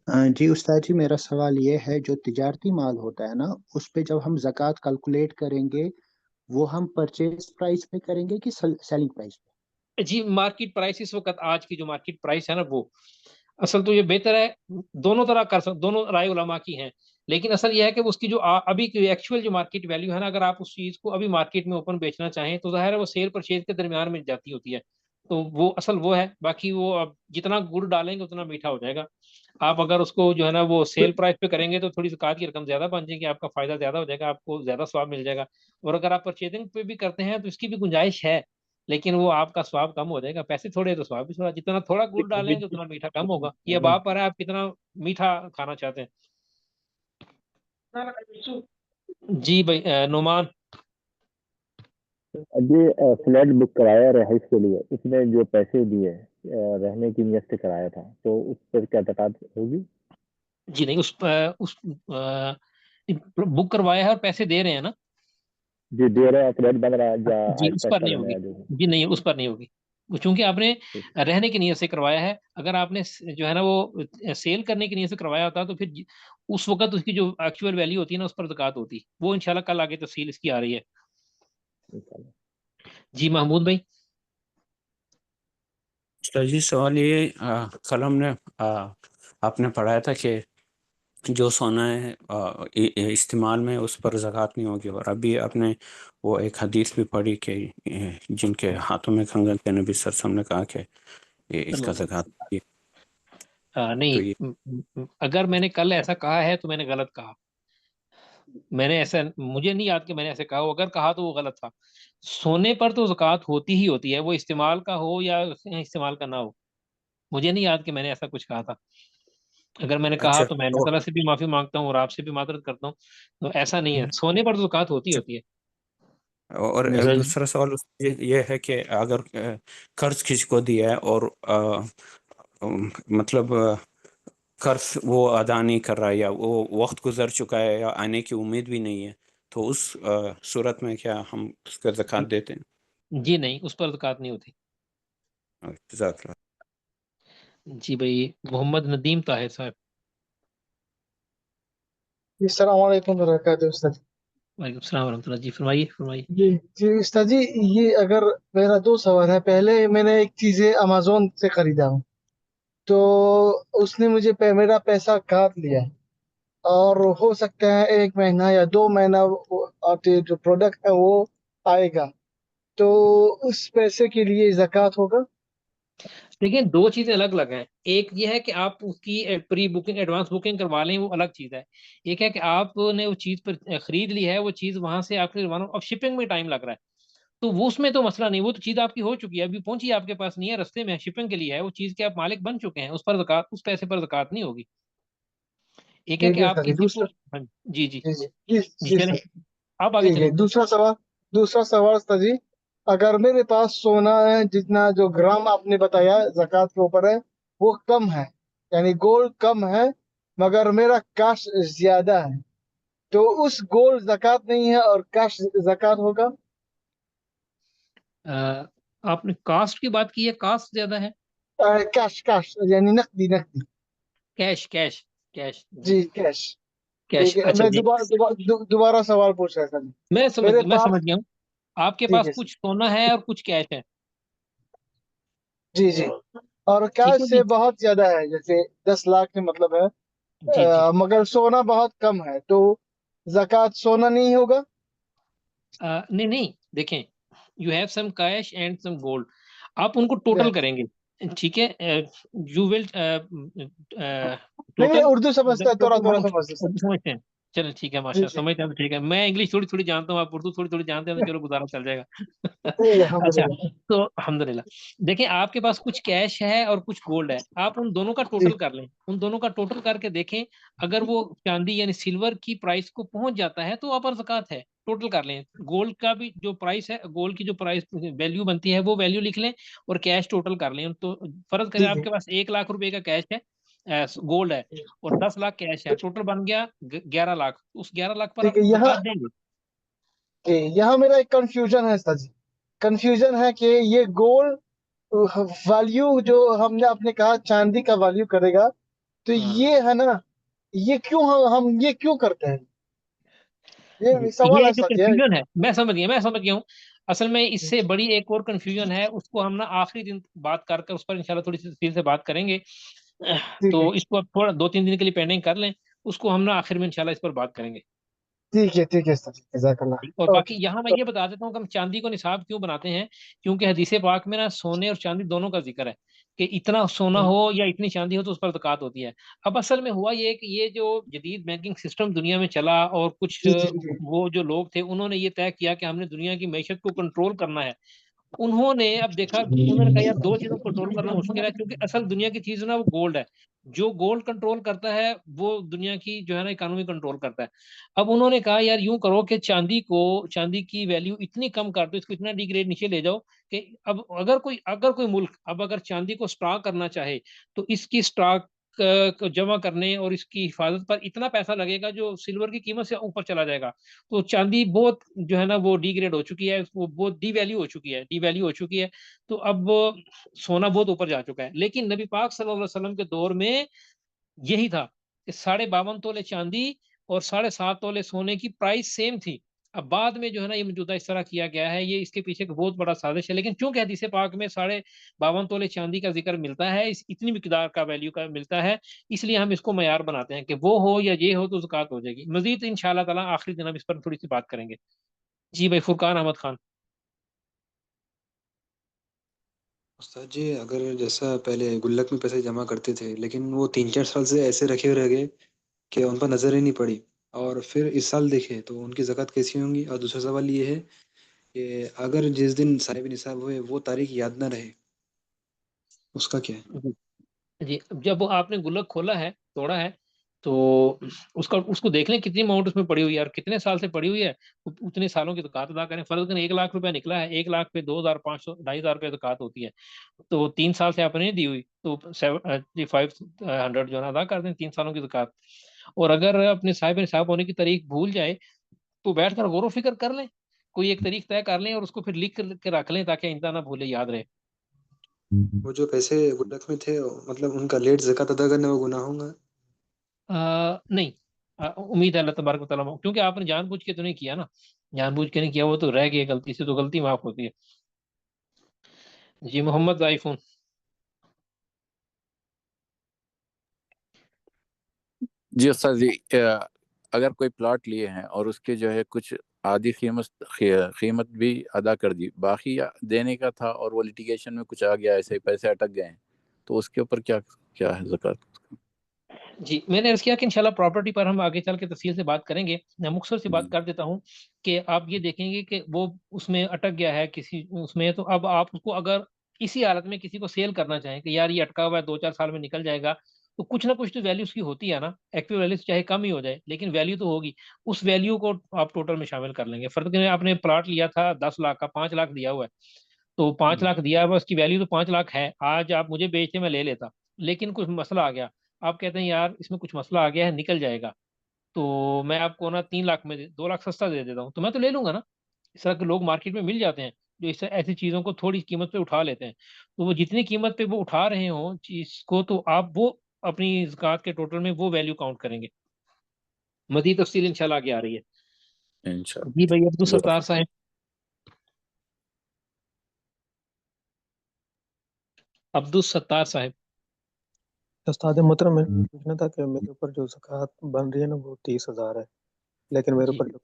जी उस्ताद जी, मेरा सवाल ये है, जो तिजारती माल होता है ना, उस पे जब हम ज़कात कैलकुलेट करेंगे, वो हम परचेज प्राइस पे करेंगे कि सेलिंग प्राइस जी मार्केट प्राइस इस वक्त, आज की जो मार्केट प्राइस है ना, वो असल तो ये बेहतर है, दोनों तरह कर सकते, दोनों राय उलमा की हैं। लेकिन असल ये है कि उसकी जो अभी की एक्चुअल जो मार्केट वैल्यू है ना, अगर आप उस चीज को अभी मार्केट में ओपन बेचना चाहें तो जाहिर है वो सेल परचेज के दरमियान में जाती होती है। तो वो असल वो है, बाकी वो अब जितना गुड़ डालेंगे उतना मीठा हो जाएगा। आप अगर उसको जो है ना वो सेल प्राइस पे करेंगे तो थोड़ी ज़कात की रकम ज्यादा बन जाएगी, आपका फायदा ज्यादा हो जाएगा, आपको ज्यादा स्वाब मिल जाएगा। और अगर आप परचेजिंग पे भी करते हैं तो इसकी भी गुंजाइश है, लेकिन वो आपका स्वाब कम हो जाएगा। पैसे थोड़े तो स्वाब भी थोड़ा, जितना थोड़ा गुड़ डालेंगे उतना मीठा कम होगा। ये अब आप पर है, आप कितना मीठा खाना चाहते हैं। जी भाई नुमान। अभी फ्लैट बुक कराया रहाइश के लिए, उसने जो पैसे दिए रहने की नियत से कराया था, तो उस पर क्या ज़कात होगी? जी नहीं, उस बुक करवाया है और पैसे दे रहे हैं ना। जी दे रहे हैं, फ्लैट बन रहा है या जी उस आहिस्ता पर आहिस्ता नहीं होगी। बनाया जो है? जी नहीं, उस पर नहीं होगी। वो चूंकि आपने रहने की नीयत से करवाया है, अगर आपने जो है ना वो सेल करने की नीयत से करवाया होता तो फिर उस वक्त उसकी जो एक्चुअल वैल्यू होती है ना, उस पर ज़कात होती। वो इंशाल्लाह कल आगे तफसील इसकी आ रही है। इंशाल्लाह। जी महमूद भाई। उस्ताद जी सवाल ये, कल हमने आपने पढ़ाया था कि जो सोना है इस्तेमाल में उस पर ज़कात नहीं होगी, और अभी आपने वो एक हदीस भी पढ़ी कि जिनके हाथों में कंगन थे, नबी सर ने कहा कि ये इसका ज़कात नहीं है। तो नहीं, ये अगर मैंने कल ऐसा कहा है तो मैंने गलत कहा। मैंने ऐसा, मुझे नहीं याद कि मैंने ऐसे कहा हो, अगर कहा तो वो गलत था। सोने पर तो ज़कात होती ही होती है, वो इस्तेमाल का हो या इस्तेमाल का ना हो। मुझे नहीं याद कि मैंने ऐसा कुछ कहा था। अगर मैंने कहा अच्छा, तो मैं अल्लाह ताला से भी माफी मांगता हूँ और आपसे भी मादरत करता हूँ। तो ऐसा नहीं है, सोने पर तो ज़कात होती होती है। और एक मिजाज दूसरा सवाल ये है कि अगर कर्ज किसी को दिया है और मतलब कर्ज वो अदा नहीं कर रहा है, या वो वक्त गुजर चुका है, या आने की उम्मीद भी नहीं है, तो उस सूरत में क्या हम उसका ज़कात देते हैं? जी नहीं, उस पर ज़कात नहीं होती। जज़ाकल्लाह। जी भाई मोहम्मद नदीम ताहिर साहब। जी अस्सलाम वालेकुम वरहमतुल्लाहि उस्ताद। वालेकुम सलाम वरहमतुल्लाह। जी फरमाइए फरमाइए। जी जी उस्ताद जी, ये अगर मेरा दो सवाल है। पहले मैंने एक चीज़ें अमेज़न से खरीदा हूँ, तो उसने मुझे मेरा पैसा काट लिया, और हो सकता है 1 महीना या 2 महीना आते जो प्रोडक्ट है वो आएगा, तो उस पैसे के लिए ज़कात होगा? देखिए, दो चीजें अलग अलग हैं। एक ये है कि आप उसकी प्री बुकिंग, एडवांस बुकिंग करवा लें, वो अलग चीज है। एक है कि आपने वो चीज पर खरीद ली है, वो चीज वहां से आपके मानो अब शिपिंग में टाइम लग रहा है, तो वो उसमें तो मसला नहीं, वो तो चीज आपकी हो चुकी है, अभी पहुंची है, आपके पास नहीं है, रास्ते में शिपिंग के लिए है, वो चीज के आप मालिक बन चुके हैं, उस पर ज़कात, उस पैसे पर ज़कात नहीं होगी। एक है ठीक कि है आप सर जी। किसी को, दूसरा, हाँ, जी जी जी जी जी जी जी चले, सर, आप आगे ठीक है। चलें। दूसरा सवाल सर जी, अगर मेरे पास सोना है, जितना जो ग्राम आपने बताया जकात के ऊपर है, वो कम है, यानी गोल्ड कम है, मगर मेरा कैश ज्यादा है, तो उस गोल्ड जकात नहीं है और कैश जकात होगा? अ, आपने कास्ट की बात की है, कास्ट ज्यादा है? कैश कैश यानी नकदी नकदी। कैश कैश कैश जी, जी कैश। कैश, ठीक है, अच्छा मैं जी। दोबारा सवाल पूछ रहा था। मेरे मैं पास, समझ गया हूँ। आपके ठीक पास है सर, कुछ सोना है और कुछ कैश है। जी जी, और ठीक कैश है से जी, बहुत ज्यादा है, जैसे 10 लाख के मतलब है, जी जी। मगर सोना बहुत कम है, तो जकात सोना नहीं होगा? नहीं नहीं, देखें, you have some cash and some gold, आप उनको टोटल करेंगे, ठीक है, यू विल नहीं नहीं, टोटल, उर्दू समझता है, थोड़ा टोटल थोड़ा हम समझते सर। उर्दू समझते हैं। चलो ठीक है, जी माशा जी, समझते हैं तो ठीक है, मैं इंग्लिश थोड़ी थोड़ी जानता हूँ, आप उर्दू थोड़ी थोड़ी जानते हैं, तो चलो गुजारा चल जाएगा। ठीक है, अच्छा, अल्हम्दुलिल्लाह। तो अल्हम्दुलिल्लाह, देखें, आपके पास कुछ कैश है और कुछ गोल्ड है, आप उन दोनों का जी टोटल कर लें, उन दोनों का टोटल करके देखें, अगर वो चांदी यानी सिल्वर की प्राइस को पहुंच जाता है तो वहाँ पर ज़कात है। टोटल कर लें, गोल्ड का भी जो प्राइस है, गोल्ड की जो प्राइस वैल्यू बनती है वो वैल्यू लिख लें, और कैश टोटल कर लें, तो फर्ज करें जी आपके पास 1 लाख रुपए का कैश है, गोल्ड है, और 10 लाख कैश है, टोटल बन गया 11 लाख, उस 11 लाख पर ठीक आप है। यहाँ, ज़कात देंगे। यहाँ मेरा एक कंफ्यूजन है सर जी, कंफ्यूजन है कि ये गोल्ड वैल्यू जो हमने आपने कहा चांदी का वैल्यू करेगा, तो हाँ ये है ना, ये क्यों हम ये क्यों करते हैं? जी, ये सवाल ये है जो सर जी। कंफ्यूजन है, मैं समझ गया हूँ। असल में इससे बड़ी एक और कंफ्यूजन है, उसको हम ना आखिरी दिन बात कर कर उस पर इंशाल्लाह थोड़ी सी तफसील से बात करेंगे। ठीक है, तो इसको अब थोड़ा 2-3 दिन के लिए पेंडिंग कर लें, उसको हम ना आखिर में इंशाल्लाह इस पर बात करेंगे। ठीक है सर, और जज़ाकल्लाह। बाकी ओके। यहाँ मैं ये बता देता हूँ कि हम चांदी को निसाब क्यों बनाते हैं, क्योंकि हदीस पाक में ना सोने और चांदी दोनों का जिक्र है, कि इतना सोना हो या इतनी चांदी हो तो उस पर ज़कात होती है। अब असल में हुआ ये कि ये जो जदीद बैंकिंग सिस्टम दुनिया में चला, और कुछ जी जी जी वो जो लोग थे, उन्होंने ये तय किया कि हमने दुनिया की मैशत को कंट्रोल करना है। उन्होंने अब देखा, उन्होंने कहा यार, दो चीजों को कंट्रोल करना मुश्किल है, क्योंकि असल दुनिया की चीज ना वो गोल्ड है, जो गोल्ड कंट्रोल करता है वो दुनिया की जो है ना इकोनॉमी कंट्रोल करता है। अब उन्होंने कहा यार, यूं करो कि चांदी की वैल्यू इतनी कम कर दो, इसको इतना डिग्रेड नीचे ले जाओ कि अब अगर कोई मुल्क अब अगर चांदी को स्टॉक करना चाहे, तो इसकी स्टॉक को जमा करने और इसकी हिफाजत पर इतना पैसा लगेगा जो सिल्वर की कीमत से ऊपर चला जाएगा। तो चांदी बहुत जो है ना वो डिग्रेड हो चुकी है, वो बहुत डीवैल्यू हो चुकी है। तो अब सोना बहुत ऊपर जा चुका है, लेकिन नबी पाक सल्लल्लाहु अलैहि वसल्लम के दौर में यही था कि 52.5 तोले चांदी और 7.5 तोले सोने की प्राइस सेम थी। अब बाद में जो है ना ये मौजूदा इस तरह किया गया है, ये इसके पीछे एक बहुत बड़ा साजिश है, लेकिन चूंकि हदीस पाक में 52.5 तोले चांदी का जिक्र मिलता है, इतनी मिकदार का वैल्यू का मिलता है, इसलिए हम इसको मयार बनाते हैं कि वो हो या ये हो तो ज़कात हो जाएगी। मजीद इंशाल्लाह ताला आखिरी दिन हम इस पर थोड़ी सी बात करेंगे। जी भाई, फुरकान अहमद खान। उस्ताद जी, अगर जैसा पहले गुल्लक में पैसे जमा करते थे, लेकिन वो 3-4 साल से ऐसे रखे हुए रह गए कि उन पर नज़र ही नहीं पड़ी, और फिर इस साल देखे तो उनकी ज़कात कैसी होंगी? और दूसरा सवाल ये है कि अगर जिस दिन साहिब निसाब हुए वो तारीख याद ना रहे, उसका क्या है? जी जी, जब आपने गुल्लक खोला है, तोड़ा है, तो उसको देख लें कितनी अमाउंट उसमें पड़ी हुई है और कितने साल से पड़ी हुई है, उतने सालों की ज़कात अदा करें। फर्ज करें 1 लाख रुपया निकला है, 1 लाख पे 2,500 2,500 ज़कात होती है, तो 3 साल से आपने नहीं दी हुई, तो 500 जो है ना अदा कर दें, 3 सालों की ज़कात। और अगर अपने साहिब निसाब होने की तारीख भूल जाए, तो बैठ कर गौर व फिक्र कर लें, कोई एक तारीख तय कर लें और उसको फिर लिख के रख लें, ताकि आइंदा ना भूले, याद रहे। वो जो पैसे गुल्लक में थे, मतलब उनका लेट ज़कात अदा करना वो गुनाह होगा? नहीं, उम्मीद है अल्लाह तबारक व तआला, क्योंकि आपने जानबूझ के तो नहीं किया ना, जानबूझ के नहीं किया, वो तो रह गया गलती से, तो गलती माफ होती है। जी, मोहम्मद आईफोन। जी उस्ताद जी, अगर कोई प्लॉट लिए हैं और उसके जो है कुछ आधी कीमत भी अदा कर दी, बाकी देने का था और वो लिटिगेशन में कुछ आ गया, ऐसे पैसे अटक गए हैं, तो उसके ऊपर क्या क्या है ज़कात? जी, मैंने अर्ज किया कि इंशाल्लाह प्रॉपर्टी पर हम आगे चल के तफसील से बात करेंगे। मैं मुख्तसर से बात कर देता हूँ कि आप ये देखेंगे कि वो उसमें अटक गया है किसी उसमें, तो अब आप उसको अगर इसी हालत में किसी को सेल करना चाहें कि यार ये अटका हुआ है 2-4 साल में निकल जाएगा, तो कुछ ना कुछ तो वैल्यू उसकी होती है ना, एक्टिव वैल्यू चाहे कम ही हो जाए लेकिन वैल्यू तो होगी। उस वैल्यू को आप टोटल में शामिल कर लेंगे। फर्ज करें आपने प्लाट लिया था 10 लाख का, 5 लाख दिया हुआ है, तो 5 लाख दिया हुआ, उसकी वैल्यू तो 5 लाख है। आज आप मुझे बेचते, मैं ले लेता, लेकिन कुछ मसला आ गया, आप कहते हैं यार इसमें कुछ मसला आ गया है, निकल जाएगा, तो मैं आपको ना 3 लाख में 2 लाख सस्ता दे देता हूँ, तो मैं तो ले लूंगा ना। इस तरह के लोग मार्केट में मिल जाते हैं जो इस ऐसी चीजों को थोड़ी कीमत पे उठा लेते हैं। तो वो जितनी कीमत पे वो उठा रहे हो चीज को, तो आप वो अपनी ज़कात के टोटल में वो वैल्यू काउंट करेंगे। मजीद तफसील इंशाल्लाह आगे आ रही है। जी भाई अब्दुल इंशाल्लाह। सत्तार साहब। अब्दुल सत्तार साहब। उस्ताद मोहतरम, मैंने पूछना था कि मेरे ऊपर जो ज़कात बन रही है ना वो 30,000 है, लेकिन मेरे जी, ऊपर जो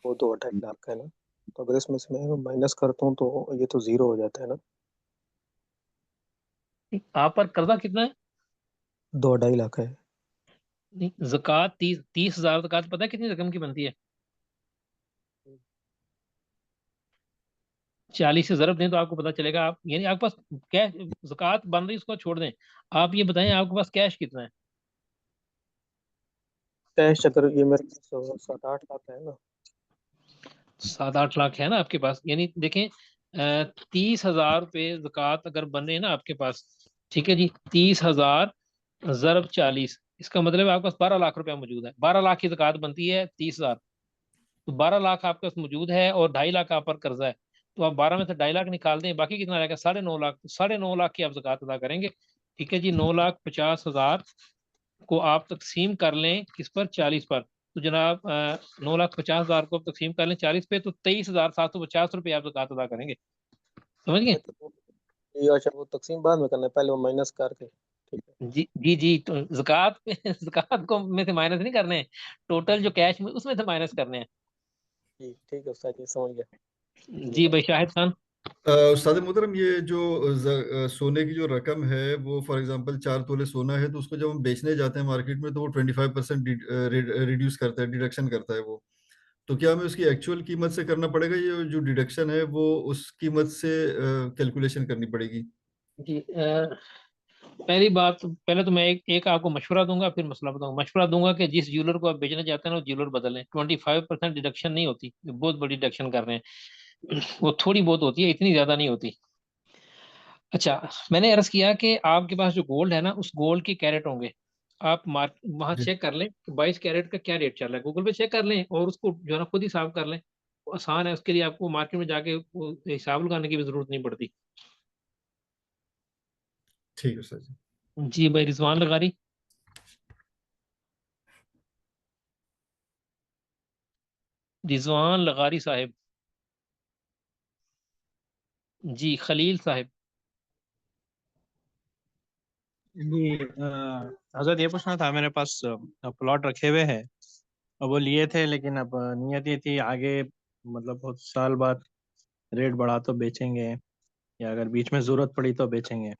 वो 2-2.5 लाख का है ना, तो अगर इसमें से मैं माइनस करता हूँ तो ये तो जीरो हो जाता है ना। आप पर कर्जा कितना है? 2-2.5 लाख है। नहीं, ज़कात 30,000 ज़कात पता है कितनी रकम की बनती है? 40 से ज़रब दें तो आपको पता चलेगा। आप यानी आपके पास कैश ज़कात बन रही है, उसको छोड़ दें। आप ये बताएं आपके पास कैश कितना है? कैश अगर ये मेरे पास 7-8 लाख है ना। 7-8 लाख है ना आपके पास, यानी देखें 30,000 रुपये ज़कात अगर बन रहे हैं ना आपके पास, ठीक है जी, 30,000 ज़रब 40, इसका मतलब है आपके पास 12 लाख रुपया मौजूद है। 12 लाख की ज़कात बनती है 30,000, तो 12 लाख आपके पास मौजूद है और 2.5 लाख आप पर कर्जा है। तो आप 12 में से 2.5 लाख निकाल दें, बाकी कितना रहेगा? 9.5 लाख। तो 9.5 लाख की आप ज़कात अदा करेंगे। ठीक है जी, 9,50,000 को आप तकसीम कर लें किस पर? 40 पर। तो जनाब 9,50,000 को आप तकसीम कर लें 40 पे, तो 23,750 रुपये आप ज़कात अदा करेंगे। समझ गए? ये अच्छा, वो तकसीम बाद में करना है, पहले वो माइनस करके। ठीक है। जी जी जी, तो ज़कात ज़कात को में से माइनस नहीं करने हैं, टोटल जो कैश में उसमें से माइनस करने हैं। ठीक ठीक है उस्ताद जी, समझ गया जी। जी भाई शाहिद खान। उस्ताद मोहतरम, ये जो सोने की जो रकम है, वो फॉर एग्जांपल 4 तोले सोना है, तो उसको जब हम बेचने जाते हैं मार्केट में तो वो 25% रिड्यूस करता है, डिडक्शन करता है वो। तो क्या हमें उसकी एक्चुअल कीमत से करना पड़ेगा, ये जो डिडक्शन है वो उस कीमत से कैलकुलेशन करनी पड़ेगी? जी पहली बात, पहले तो मैं एक आपको मशवरा दूंगा, फिर मसला बताऊंगा। मशवरा दूंगा कि जिस ज्वेलर को आप बेचना चाहते हैं ना, वो ज्वेलर बदलें। 25% डिडक्शन नहीं होती, बहुत बड़ी डिडक्शन कर रहे हैं। वो थोड़ी बहुत होती है, इतनी ज्यादा नहीं होती। अच्छा, मैंने अर्ज किया कि आपके पास जो गोल्ड है ना, उस गोल्ड के कैरेट होंगे। आप मार्क वहाँ जी चेक कर लें कि 22 कैरेट का क्या रेट चल रहा है, गूगल पे चेक कर लें और उसको जो है ना खुद हिसाब कर लें। वो आसान है, उसके लिए आपको मार्केट में जाके वो हिसाब लगाने की भी जरूरत नहीं पड़ती। ठीक है सर जी। जी भाई रिजवान लगारी। रिजवान लगारी साहब। जी खलील साहब। जी हजरत ये पूछना था, मेरे पास प्लॉट रखे हुए हैं, अब वो लिए थे, लेकिन अब नियत ये थी आगे मतलब बहुत साल बाद रेट बढ़ा तो बेचेंगे, या अगर बीच में जरूरत पड़ी तो बेचेंगे।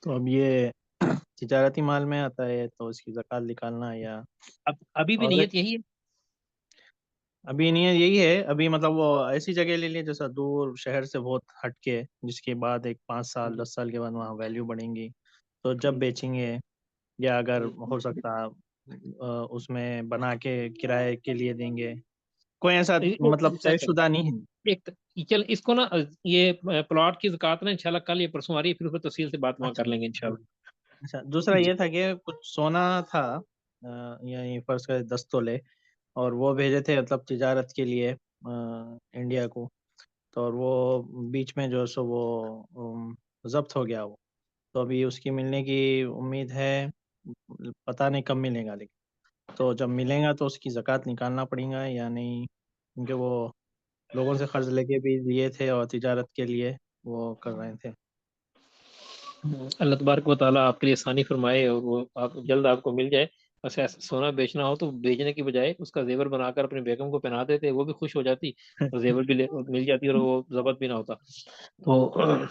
तो अब ये तिजारती माल में आता है, तो इसकी ज़कात निकालना या अब अभी भी और नियत यही है? अभी नियत यही है। अभी मतलब वो ऐसी जगह ले लिए जैसा दूर शहर से बहुत हटके, जिसके बाद एक 5 साल 10 साल के बाद वहाँ वैल्यू बढ़ेंगी, तो जब बेचेंगे, या अगर हो सकता उसमें बना के किराए के लिए देंगे। कोई ऐसा मतलब तयशुदा नहीं है। एक चल इसको ना, ये प्लॉट की ज़कात ना इंशाल्लाह कल या परसों आ रही है, फिर उस पर तफसील से बात वहाँ अच्छा कर लेंगे इंशाल्लाह। अच्छा, दूसरा जी ये था कि कुछ सोना था, यही फर्ज कर 10 तोले, और वो भेजे थे मतलब तिजारत के लिए इंडिया को। तो और वो बीच में जो सो वो जब्त हो गया वो, तो अभी उसकी मिलने की उम्मीद है, पता नहीं कब मिलेगा, लेकिन तो जब मिलेगा तो उसकी ज़कात निकालना पड़ेगा या नहीं, क्योंकि वो लोगों से कर्ज लेके भी लिए थे और तिजारत के लिए वो कर रहे थे। अल्लाह तबारक व तआला आपके लिए आसानी फरमाए और वो आप जल्द आपको मिल जाए। बस ऐसा सोना बेचना हो तो बेचने की बजाय उसका जेवर बनाकर अपनी बेगम को पहना देते, वो भी खुश हो जाती और जेवर भी मिल जाती और वो जब्त भी ना होता। तो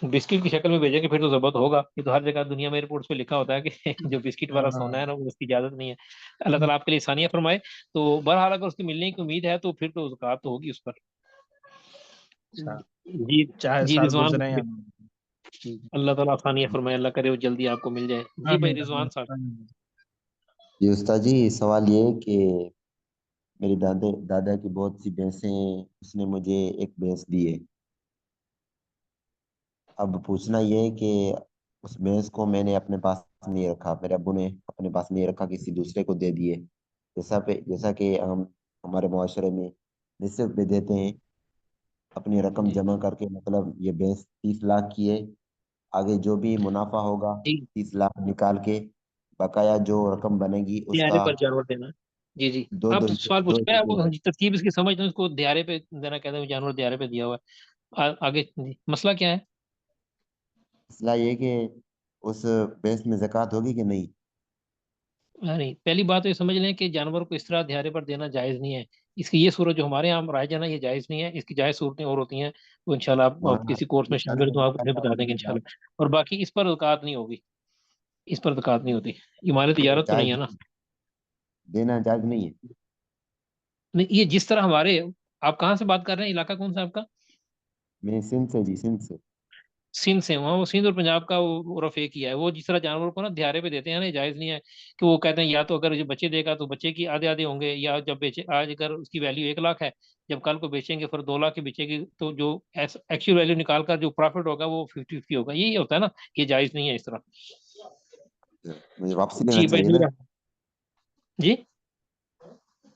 बिस्किट की शक्ल में भेजेंगे फिर तो जब्त होगा। ये तो हर जगह दुनिया में एयरपोर्ट्स पे लिखा होता है कि जो बिस्किट वाला सोना है ना, वो उसकी इजाजत नहीं है। अल्लाह ताला आपके लिए आसानियां फरमाए। तो बहरहाल अगर उसकी मिलने की उम्मीद है तो फिर तो ज़कात तो होगी उस पर। अच्छा, जी चाहे जी साल रिजवान, गुजरे या ना। ठीक अल्लाह ताला आसानियां फरमाए, अल्लाह करे वो जल्दी आपको मिल जाए। है। जी भाई आमीन रिजवान आमीन साहब। आमीन। जी उस्ताद जी, सवाल ये है कि मेरी दादा दादा की बहुत सी भैंसें, उसने मुझे एक भैंस दी है। अब पूछना ये है कि उस भैंस को मैंने अपने पास नहीं रखा, मेरे अब्बू ने अपने पास नहीं रखा, किसी दूसरे को दे दिए। जैसा कि हम हमारे मुआशरे में निस्बत पे देते हैं, अपनी रकम जी जमा करके, मतलब ये भैंस 30 लाख की है, आगे जो भी मुनाफा होगा जी 30 लाख निकाल के बकाया जो रकम बनेगी दिहारे उसका पर जानवर देना। जी जी, दो आप दो सवाल दो पूछ रहे हैं, हिस्से वो में। तरकीब इसकी समझ लें, उसको दिहारे पे देना कहते हैं, जानवर दिहारे पे दिया हुआ है। आगे जी मसला क्या है? मसला ये है कि उस भैंस में ज़कात होगी कि नहीं। नहीं, पहली बात तो ये समझ लें कि जानवर को इस तरह दिहारे पर देना जायज़ नहीं है। इसकी ये सूरत जो हमारे यहाँ राय जाना, ये जायज़ नहीं है। इसकी जायज़ सूरतें और होती हैं, वो इंशाल्लाह आप वहाँ किसी कोर्स में शामिल हो तो आपको फिर बता देंगे जायज इंशाल्लाह। और बाकी इस पर ज़कात नहीं होगी, इस पर ज़कात नहीं होती। ये माली तिजारत तो नहीं है ना। देना जायज नहीं है। नहीं, ये जिस तरह हमारे, आप कहाँ से बात कर रहे हैं, इलाका कौन सा है आपका? मैं सिंध से जी, सिंध से। सिंध से, वहाँ वो सिंध और पंजाब का वो रफ़े किया है। वो जिस तरह जानवरों को ना दिहारे पे देते हैं ना, ये जायज़ नहीं है। कि वो कहते हैं या तो अगर जो बच्चे देगा तो बच्चे की आधे आधे होंगे, या जब बेचे आज अगर उसकी वैल्यू 1 लाख है, जब कल को बेचेंगे फिर 2 लाख की बेचेगी, तो जो एक्चुअल वैल्यू निकाल कर जो प्रॉफिट होगा वो 50-50 होगा। यही होता है ना, ये जायज़ नहीं है इस तरह। मुझे वापसी लेना जी भाई चाहिए ना, नूर जी,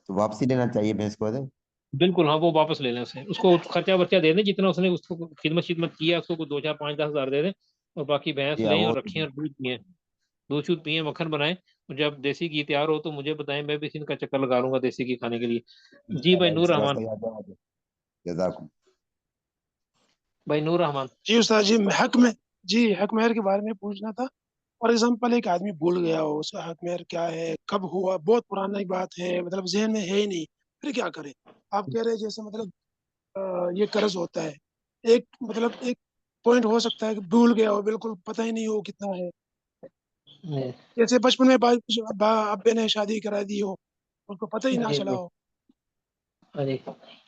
तो वापसी लेना चाहिए भैंस को है। बिल्कुल हाँ, वो वापस ले लें उसे, उसको खर्चा वर्चा दे दें जितना उसने उसको खिदमत शिदमत किया, उसको कुछ 2 4 5 10 हज़ार दे दें। और बाकी भैंस जी लें वो और रखें और दूध पिए, दूध शूध पिए, मक्खन बनाएं। और जब देसी घी तैयार हो तो मुझे बताएं, मैं भी सिंध का चक्कर लगा लूंगा देसी घी खाने के लिए। जी भाई नूर रहमान। जजाकुम। भाई नूर रहमान। जी उस्ताद जी, हक महर के बारे में पूछना था। फॉर एग्जाम्पल, एक आदमी भूल गया हो उसका हक महर क्या है, कब हुआ, बहुत पुरानी बात है, मतलब जहन में है ही नहीं, फिर क्या करे? आप कह रहे हैं जैसे मतलब ये कर्ज होता है, एक मतलब एक पॉइंट हो सकता है कि भूल गया हो, बिल्कुल पता ही नहीं हो कितना है। जी जैसे बचपन में अब्बे ने शादी करा दी हो, उसको पता ही ना जी चला जी। हो। अरे,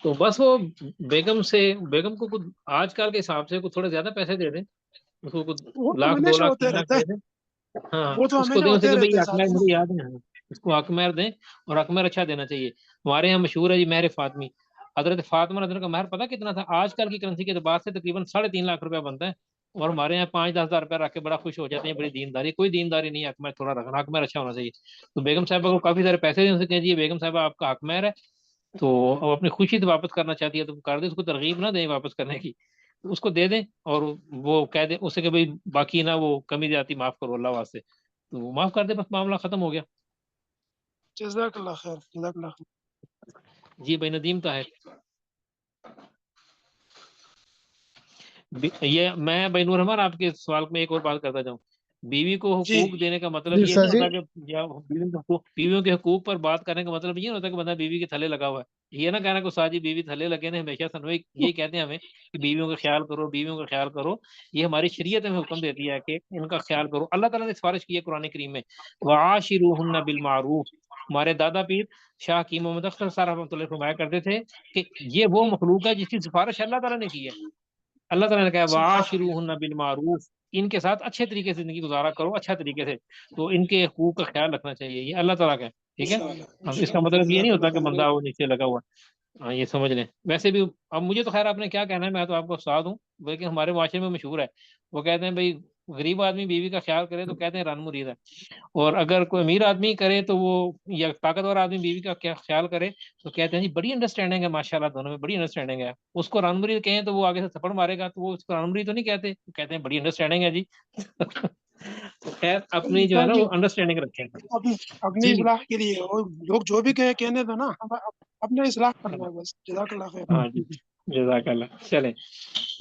तो बस वो बेगम को कुछ आजकल के हिसाब से कुछ थोड़े ज्यादा पैसे दे दें, उसको कुछ वो तो लाख, दो हमेशा लाख, होते 3 लाख रहता है, दे दें। हाँ, वो तो उसको हमेशा दें, उसे होते कि भाई रहता है अकमर साथ में। मुझे याद है। हाँ, उसको अकमर दें। और अकमर अच्छा देना चाहिए। हमारे यहाँ मशहूर है जी महर फातमी। हजरत फातिमा रज़ियल्लाहु का महर पता कितना था? आजकल की करेंसी के एतबार से तकरीबन 3.5 लाख रुपया बनता है। और हमारे यहाँ 5-10 हज़ार रुपया रख के बड़ा खुश हो जाते हैं, बड़ी दीनदारी। कोई दीनदारी नहीं है, अकमर थोड़ा रखना, अकमर अच्छा होना चाहिए। तो बेगम साहबा को काफी सारे पैसे दें, उनसे कहें जी बेगम साहबा आपका अकमर है, तो अब अपनी खुशी से वापस करना चाहती है तो कर दे, उसको तरगीब ना दें वापस करने की। तो उसको दे दें और वो कह दे उससे कि भाई बाकी ना वो कमी जाती माफ करो अल्लाह वास्ते, तो वो माफ कर दे, बस मामला खत्म हो गया। जज़ाकल्लाह खैर, जज़ाकल्लाह खैर। जी भाई नदीम ताहिर। ये मैं भाई नूर रहमान आपके सवाल में एक और बात करता जाऊं। बीवी को जी हुकूक देने का मतलब जी ये सर नहीं जी। होता कि या बीवियों के हुकूक पर बात करने का मतलब ये नहीं होता कि बंदा बीवी के थल्ले लगा हुआ है। ये ना कहना को साजी बीवी थल्ले लगे ने हमेशा सनवे यही कहते हैं हमें कि बीवियों का ख्याल करो, बीवियों का ख्याल करो। ये हमारी शरीयत हमें हुक्म देती है कि इनका ख्याल करो। अल्लाह ताला ने सिफारिश की है कुरान करीम में, वाशिरूहुन्ना बिल मारूफ। हमारे दादा पीर शाह की मोहम्मद अख्तर साहब रहमतुल्लाह अलैह फरमाया करते थे कि ये वो मखलूक है जिसकी सिफारिश अल्लाह ताला ने की है। अल्लाह ताला ने कहा सुभान अल्लाह। वाशिरूहुन्ना बिल मारूफ, इनके साथ अच्छे तरीके से जिंदगी गुजारा करो, अच्छा तरीके से। तो इनके हकूक का ख्याल रखना चाहिए, ये अल्लाह ताला का है। ठीक है। इंशाअल्लाह अब इसका इंशाअल्लाह, मतलब ये नहीं होता जज़ाकल्लाह कि खैर। बंदा वो नीचे लगा हुआ है। हाँ, ये समझ लें। वैसे भी अब मुझे तो खैर आपने क्या कहना है, मैं तो आपको उस्ताद हूँ, लेकिन हमारे माशरे में मशहूर है। वो कहते हैं भाई गरीब आदमी बीवी का ख्याल करे तो कहते हैं रन मुरीद है। और अगर कोई अमीर आदमी करे तो वो, या ताकतवर आदमी बीवी का क्या ख्याल करे तो कहते हैं जी बड़ी अंडरस्टैंडिंग है माशाल्लाह, दोनों में बड़ी अंडरस्टैंडिंग है। उसको रन मुरीद कहें तो वो आगे से थप्पड़ मारेगा, तो वो उसको रन मुरीद तो नहीं कहते, वो कहते हैं बड़ी अंडरस्टैंडिंग है जी। तो खैर अपनी जो है उस्ताद ना जी, वो अंडरस्टैंडिंग रखें। अपनी अपनी जी इस्लाह के लिए, और लोग जो भी कहे कहने दो ना, हम अपने इस्लाह करना है बस। जज़ाकल्लाह खैर। हाँ जी, जज़ाकल्लाह। चलें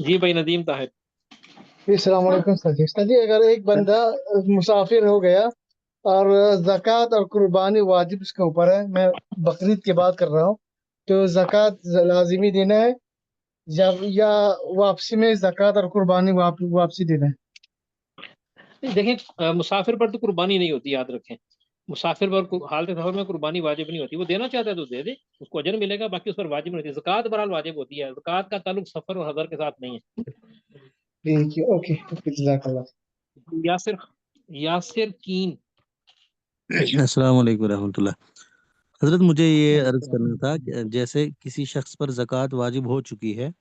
जी भाई नदीम ताहिर। जी सलाम अलैकुम सर जी। सर जी, अगर एक बंदा मुसाफिर हो गया और ज़कात और कुर्बानी वाजिब इसके ऊपर है। मैं बकरीद की बात कर रहा हूँ। तो ज़कात लाजिमी देना है या वापसी में ज़कात और कुर्बानी वापसी देना है। देखें, मुसाफिर पर तो कुर्बानी नहीं होती, याद रखें। मुसाफिर पर हालत सफर में कुर्बानी वाजिब नहीं होती। वो देना चाहता है तो दे दे, उसको अजर मिलेगा, बाकी उस पर वाजिब नहीं होती। ज़कात बहरहाल वाजिब होती है। ज़कात का ताल्लुक सफर और हज़र के साथ नहीं है। ठीक है, ओके ओके, जज़ाकल्लाह। यासिर यासिर कीन। अस्सलाम वालेकुम रहमतुल्लाह। हजरत, मुझे ये अर्ज करना था कि जैसे किसी शख्स पर ज़कात वाजिब हो चुकी है,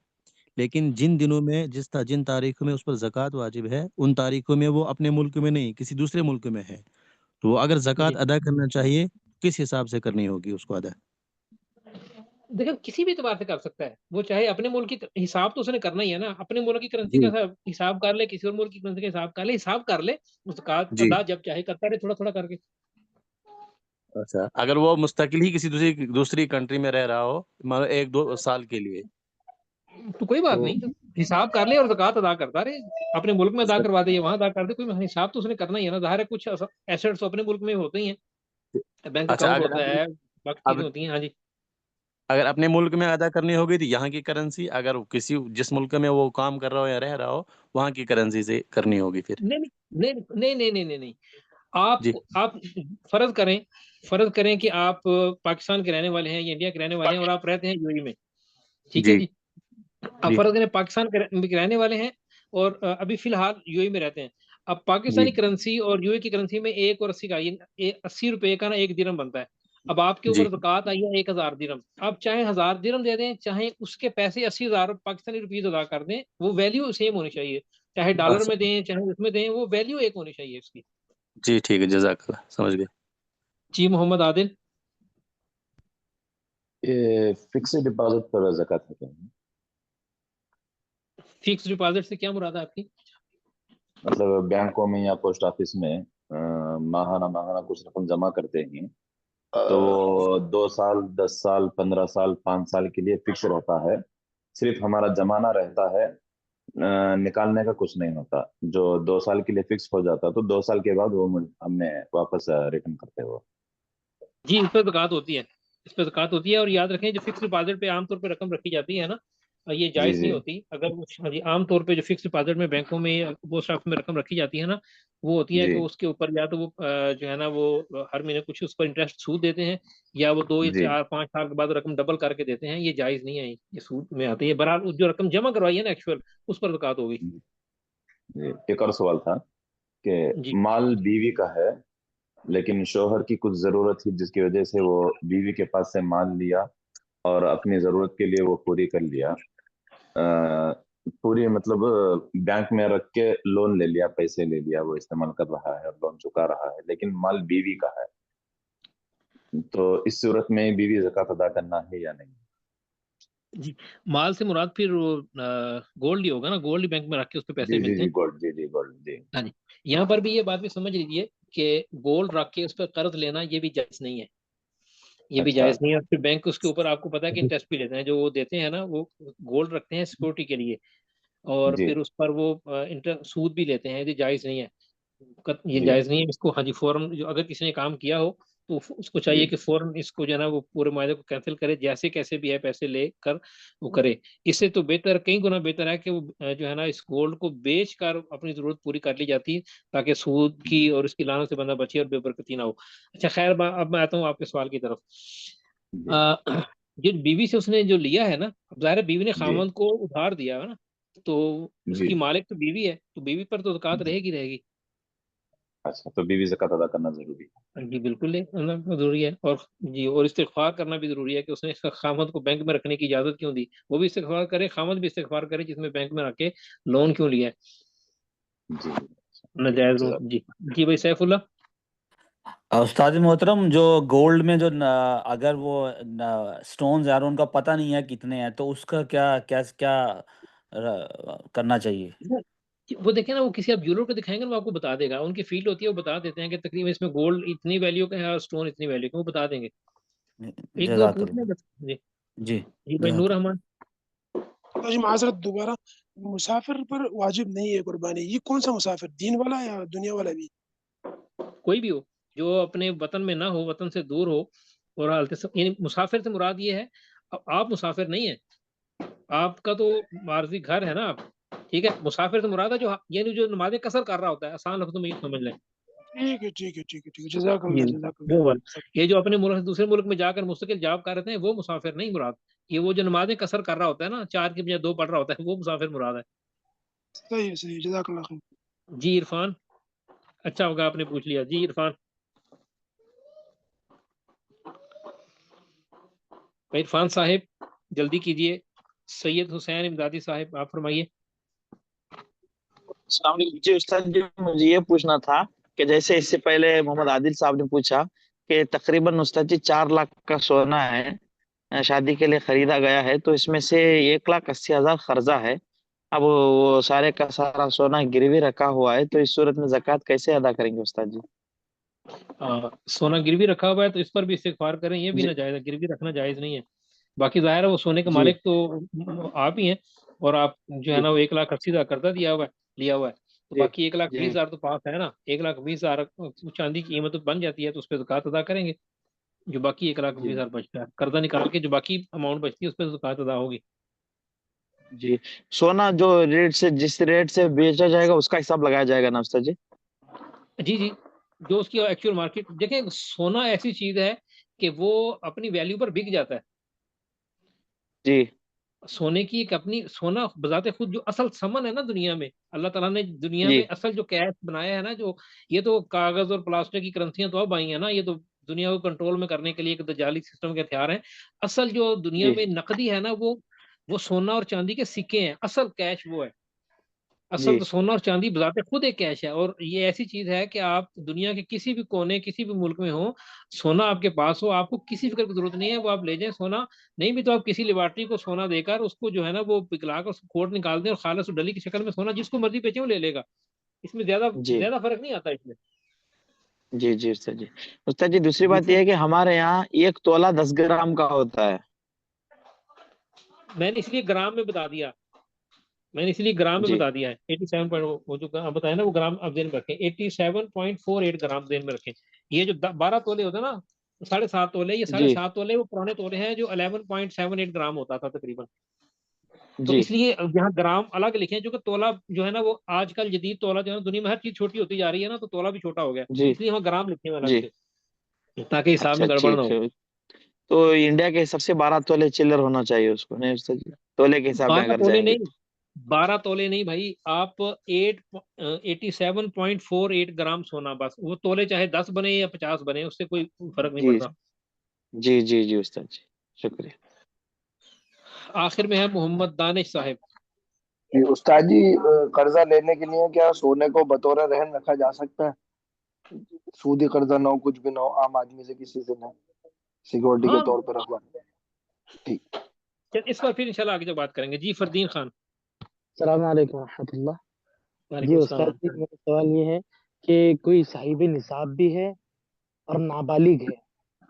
लेकिन जिन दिनों में जिन तारीखों में उस पर ज़कात वाजिब है, उन तारीखों में वो अपने मुल्क में नहीं किसी दूसरे मुल्क में है, तो वो अगर ज़कात जी अदा करना चाहिए, किस हिसाब से करनी होगी उसको अदा? देखो, किसी भी एतबार से कर सकता है वो, चाहे अपने मुल्क की हिसाब तो उसने करना ही है ना। अपने मुल्क की करेंसी का जी हिसाब कर ले, किसी और मुल्क की करेंसी का हिसाब कर ले। उसका जी। अदा जब चाहे करता रहे, थोड़ा थोड़ा करके। अच्छा, अगर वो मुस्तकिल ही किसी दूसरी दूसरी कंट्री में रह रहा हो, मान लो 1-2 साल के लिए, तो कोई बात तो नहीं, तो हिसाब कर ले और ज़कात अदा करता रहे। अपने मुल्क में अदा उसका करवा दे, वहां अदा कर दे, कोई हिसाब तो उसने करना ही है ना। ज़ाहिर है कुछ एसेट्स अपने मुल्क में होते ही हैं, बैंक अच्छा, अकाउंट अगर होता अपने है, बाकी चीजें अब होती हैं। हाँ जी। अगर अपने मुल्क में अदा करनी होगी तो यहाँ की करेंसी, अगर किसी जिस मुल्क में वो काम कर रहा हो या रह रहा हो, वहाँ की करेंसी से करनी होगी फिर। नहीं नहीं नहीं नहीं नहीं नहीं नहीं। जी आप फर्ज करें, कि आप पाकिस्तान के रहने वाले हैं या इंडिया के रहने वाले हैं और आप रहते हैं यूएई में। ठीक है जी जी। अब जी फर्ज करें पाकिस्तान के रहने वाले हैं और अभी फिलहाल यूएई में रहते हैं। अब जी। पाकिस्तानी करेंसी और यूएई की करेंसी में 1 और 80 का, ये 80 रुपए का ना 1 दिरहम बनता है। अब आपके जी ऊपर ज़कात आई है 1000 दिरहम। आप चाहे 1000 दिरहम दे दें, चाहे उसके पैसे 80,000 पाकिस्तानी रुपीज अदा कर दें, वो वैल्यू सेम होनी चाहिए। चाहे डॉलर अच्छा, में दें, चाहे उसमें दें, वो वैल्यू एक होनी चाहिए इसकी। जी ठीक है, जज़ाकल्लाह, समझ गए। जी मोहम्मद आदिल। ये फिक्स्ड डिपॉजिट पर ज़कात है क्या? फिक्स डिपॉजिट से क्या मुराद है आपकी? मतलब बैंकों में या पोस्ट ऑफिस में माहाना माहाना कुछ रकम जमा करते हैं, तो वो 2 साल, 10 साल, 15 साल, 5 साल के लिए फिक्स रहता है। सिर्फ हमारा जमाना रहता है, निकालने का कुछ नहीं होता। जो 2 साल के लिए फिक्स हो जाता, तो 2 साल के बाद वो हमने वापस रिटर्न करते हो। जी, इस पर ज़कात होती है। इस पर ज़कात होती है। और याद रखें, जो फिक्स डिपॉजिट पे आमतौर पे रकम रखी जाती है ना, ये जी जायज़ जी नहीं होती। अगर हाँ जी, आमतौर पे जो फिक्स डिपॉजिट में बैंकों में या पोस्ट ऑफिस में रकम रखी जाती है ना, वो होती है जी कि उसके ऊपर या तो वो जो है ना वो हर महीने कुछ उस पर इंटरेस्ट सूद देते हैं, या वो 2 या जी 4-5 साल के बाद रकम डबल करके देते हैं। ये जायज़ नहीं है, ये सूद में आती है। बहरहाल जो रकम जमा करवाई है ना एक्चुअल, उस पर ज़कात होगी। जी। एक और सवाल था कि जी माल बीवी का है, लेकिन शौहर की कुछ जरूरत थी जिसकी वजह से वो बीवी के पास से माल लिया और अपनी जरूरत के लिए वो पूरी कर लिया। पूरी मतलब बैंक में रख के लोन ले लिया, पैसे ले लिया, वो इस्तेमाल कर रहा है और लोन चुका रहा है, लेकिन माल बीवी का है। तो इस सूरत में बीवी ज़कात अदा करना है या नहीं? जी। माल से मुराद फिर गोल्ड ही होगा ना। गोल्ड बैंक में रख के उस पर पैसे जी जी मिलते जी, हैं। गोल्ड, जी जी गोल्ड, जी हाँ जी। यहाँ पर भी ये बात भी समझ लीजिए कि गोल्ड रख के उस पर कर्ज लेना ये भी जायज नहीं है। ये भी अच्छा। जायज नहीं है। और फिर बैंक उसके ऊपर आपको पता है कि इंटरेस्ट भी लेते हैं। जो वो देते हैं ना, वो गोल्ड रखते हैं सिक्योरिटी के लिए, और जी फिर उस पर वो इंटर सूद भी लेते हैं। ये जायज नहीं है। ये जी जायज नहीं है। इसको हाँ जी फौरन, जो अगर किसी ने काम किया हो तो उसको चाहिए जी कि फौरन इसको जो है ना वो पूरे मायदे को कैंसिल करे, जैसे कैसे भी है पैसे लेकर वो करे। इससे तो बेहतर, कई गुना बेहतर है कि वो जो है ना इस गोल्ड को बेच कर अपनी जरूरत पूरी कर ली जाती, ताकि सूद की और इसकी लानत से बंदा बचे और बेबरकती ना हो। अच्छा खैर, अब मैं आता हूँ आपके सवाल की तरफ। जी अ, जो बीवी से उसने जो लिया है ना, अब जाहिर है बीवी ने जी खामंद को उधार दिया है ना, तो जी उसकी मालिक तो बीवी है, तो बीवी पर तो ज़कात जी। रहेगी रहेगी। अच्छा, तो बीवी ज़कात अदा करना जरूरी है। जी बिल्कुल है, करना जरूरी है। और जी, और इस्तिग़फ़ार करना भी जरूरी है कि उसने इसका खामद को बैंक में रखने की इजाजत क्यों दी। वो भी इस्तिग़फ़ार करे, खामद भी इस्तिग़फ़ार करे, जिसमें बैंक में रख के लोन क्यों लिया है, जी जी, अच्छा, ठीक है, नाजायज लोन। जी जी भाई सैफुल्ला। उस्ताद मोहतरम, जो गोल्ड में जो अगर वो स्टोन्स यार उनका पता नहीं है कितने हैं, तो उसका क्या क्या क्या करना चाहिए? वो देखें ना, वो किसी आप ज्वेलर को दिखाएंगे ना, वो आपको बता देगा। उनकी फील्ड होती है, वो बता देते हैं कि तकरीबन इसमें गोल्ड इतनी वैल्यू का है और स्टोन इतनी वैल्यू का, वो बता देंगे। एक दो पूछ लें जज़ाकल्लाह। बस। जी जी जी भाई नूर जज़ाकल्लाह। रहमान। तो जी माजरत दोबारा, मुसाफिर पर वाजिब नहीं है कुर्बानी। ये कौन सा मुसाफिर, दीन वाला या दुनिया वाला भी? कोई भी हो, जो अपने वतन में ना हो, वतन से दूर हो, और यानी मुसाफिर से मुराद ये है, अब आप मुसाफिर नहीं है, आपका तो मार्जी घर है ना आप, ठीक है। मुसाफिर से मुराद है जो यानी जो नमाज़ें कसर कर रहा होता है, आसान लफ्ज़ों में ये समझ लें, ठीक है ठीक है ठीक है ठीक है, जज़ाकल्लाह वो जज़ाकल्लाह। वाला। ये जो अपने मुल्क से दूसरे मुल्क में जाकर मुस्तकिल जॉब कर रहे हैं, वो मुसाफिर नहीं मुराद। ये वो जो नमाज़ें कसर कर रहा होता है ना, 4 की बजाय 2 पढ़ रहा होता है, वो मुसाफिर मुराद है। सही है, सही है, जज़ाकल्लाह खैर। जी इरफान, अच्छा होगा आपने पूछ लिया। जी इरफान, इरफान साहिब जल्दी कीजिए। सैयद हुसैन इमदादी साहिब, आप फरमाइए। अस्सलाम वालेकुम। जी उस्ताद जी, मुझे ये पूछना था कि जैसे इससे पहले मोहम्मद आदिल साहब ने पूछा कि तकरीबन उस्ताद जी 4 लाख का सोना है, शादी के लिए खरीदा गया है, तो इसमें से 1,80,000 कर्जा है। अब वो सारे का सारा सोना गिरवी रखा हुआ है, तो इस सूरत में जक़ात कैसे अदा करेंगे उस्ताद जी? सोना गिरवी रखा हुआ है तो इस पर भी इस्तिग़फ़ार करें, ये भी जी ना जायज़ है, गिरवी रखना जायज़ नहीं है। बाकी ज़ाहिर है वो सोने के जी मालिक तो आप ही हैं, और आप जो है जी ना वो 1,80,000 कर्जा लिया हुआ है, तो जी बाकी जी 1,20,000 तो पास है ना। 1,20,000 चांदी की कीमत तो बन जाती है, तो उस पर ज़कात अदा करेंगे। जो बाकी जी 1,20,000 बचता है, कर्जा निकाल के जो बाकी अमाउंट बचती है उस पर ज़कात अदा होगी। जी। सोना जो जिस रेट से बेचा जाएगा उसका हिसाब लगाया जाएगा ना उस्ताद जी? जी जी, जो उसकी एक्चुअल मार्केट, देखें सोना ऐसी चीज है कि वो अपनी वैल्यू पर बिक जाता है। जी सोने की एक अपनी, सोना बजाते खुद जो असल समन है ना दुनिया में, अल्लाह ताला ने दुनिया जी में असल जो कैश बनाया है ना, जो ये तो कागज और प्लास्टिक की करेंसियां तो अब आई है ना, ये तो दुनिया को कंट्रोल में करने के लिए एक दजाली सिस्टम के हथियार हैं। असल जो दुनिया जी में नकदी है ना, वो सोना और चांदी के सिक्के हैं, असल कैश वो है। जी असल तो सोना और चांदी बजाते खुद एक कैश है, और ये ऐसी चीज है कि आप दुनिया के किसी भी कोने, किसी भी मुल्क में हो, सोना आपके पास हो, आपको किसी फिक्र की जरूरत नहीं है, वो आप ले जाएं सोना। नहीं भी तो आप किसी लेबॉर्टरी को सोना देकर उसको जो है ना वो पिघला कर उसको खोट निकाल दें, और खालिस डली की शक्ल में सोना जिसको मर्जी बेचे वो ले लेगा। इसमें ज्यादा जी ज्यादा फर्क नहीं आता इसमें। जी जी उस्ताद जी। उस्ताद जी दूसरी बात दूसरी, यह है कि हमारे यहाँ 1 तोला 10 ग्राम का होता है। मैंने इसलिए ग्राम में बता दिया, मैंने इसलिए ग्राम में जी बता दिया है। 87 पॉइंट, वो जो बताया ना वो ग्राम आप जेन में रखें, 87.48 ग्राम जेन में रखें। ये जो 12 तोले होता है ना, 7.5 तोले, ये जी 7.5 तोले वो पुराने तोले हैं जो 11.78 ग्राम होता था तकरीबन। तो जी इसलिए यहाँ ग्राम अलग लिखे हैं, जो कि तोला जो है ना वो आजकल जदीद तोला जो है ना, दुनिया में हर चीज छोटी होती जा रही है ना, तो तोला भी छोटा हो गया, जी इसलिए वहाँ ग्राम लिखे हुए अलग जी से, ताकि हिसाब अच्छा में गड़बड़ ना ठीक हो। है। तो इंडिया के हिसाब से 12 तोले चिल्लर होना चाहिए उसको, नहीं उस्ताद जी? तोले के हिसाब में 12 अगर तोले जाएंगे नहीं, तो? 12 तोले नहीं भाई, आप 87.48 ग्राम सोना, बस। वो तोले चाहे 10 बने या 50 बने, उससे कोई फर्क नहीं जी पड़ता। जी जी जी उस्ताद जी, शुक्रिया। आखिर में है मोहम्मद दानिश साहिब। जी उस्ताद जी, कर्जा लेने के लिए क्या सोने को बतौर रहन रखा जा सकता है? सूदी कर्जा ना हो, कुछ भी ना हो, आम आदमी से किसी से ना, सिक्योरिटी के हाँ, तौर पर रखवा। ठीक। चल इस पर फिर इंशाल्लाह आगे जब बात करेंगे। जी फरदीन खान। अस्सलाम वालेकुम रहमतुल्लाह। जी वालेकुम उस्ताद अस्सलाम। जी, मेरा सवाल ये है कि कोई साहिब निसाब भी है और नाबालिग है,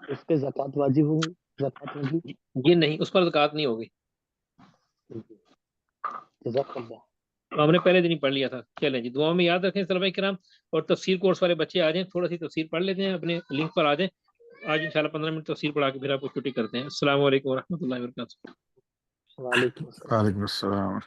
उस पे ज़कात वाजिब होगी? ज़कात होगी? ये नहीं, उस पर ज़कात नहीं होगी। जज़ाकल्लाह। तो हमने पहले दिन ही पढ़ लिया था। चलें जी, दुआ में याद रखें तलबा किराम, और तफसीर कोर्स वाले बच्चे आ जाएं, थोड़ा सी तफसीर पढ़ लेते हैं, अपने लिंक पर आ जाएं। आज इंशाल्लाह 15 मिनट तफसीर पढ़ा के फिर आपको छुट्टी करते हैं। अस्सलाम वालेकुम व रहमतुल्लाहि व बरकातुहू। वालेकुम अस्सलाम। वालेकुम अस्सलाम।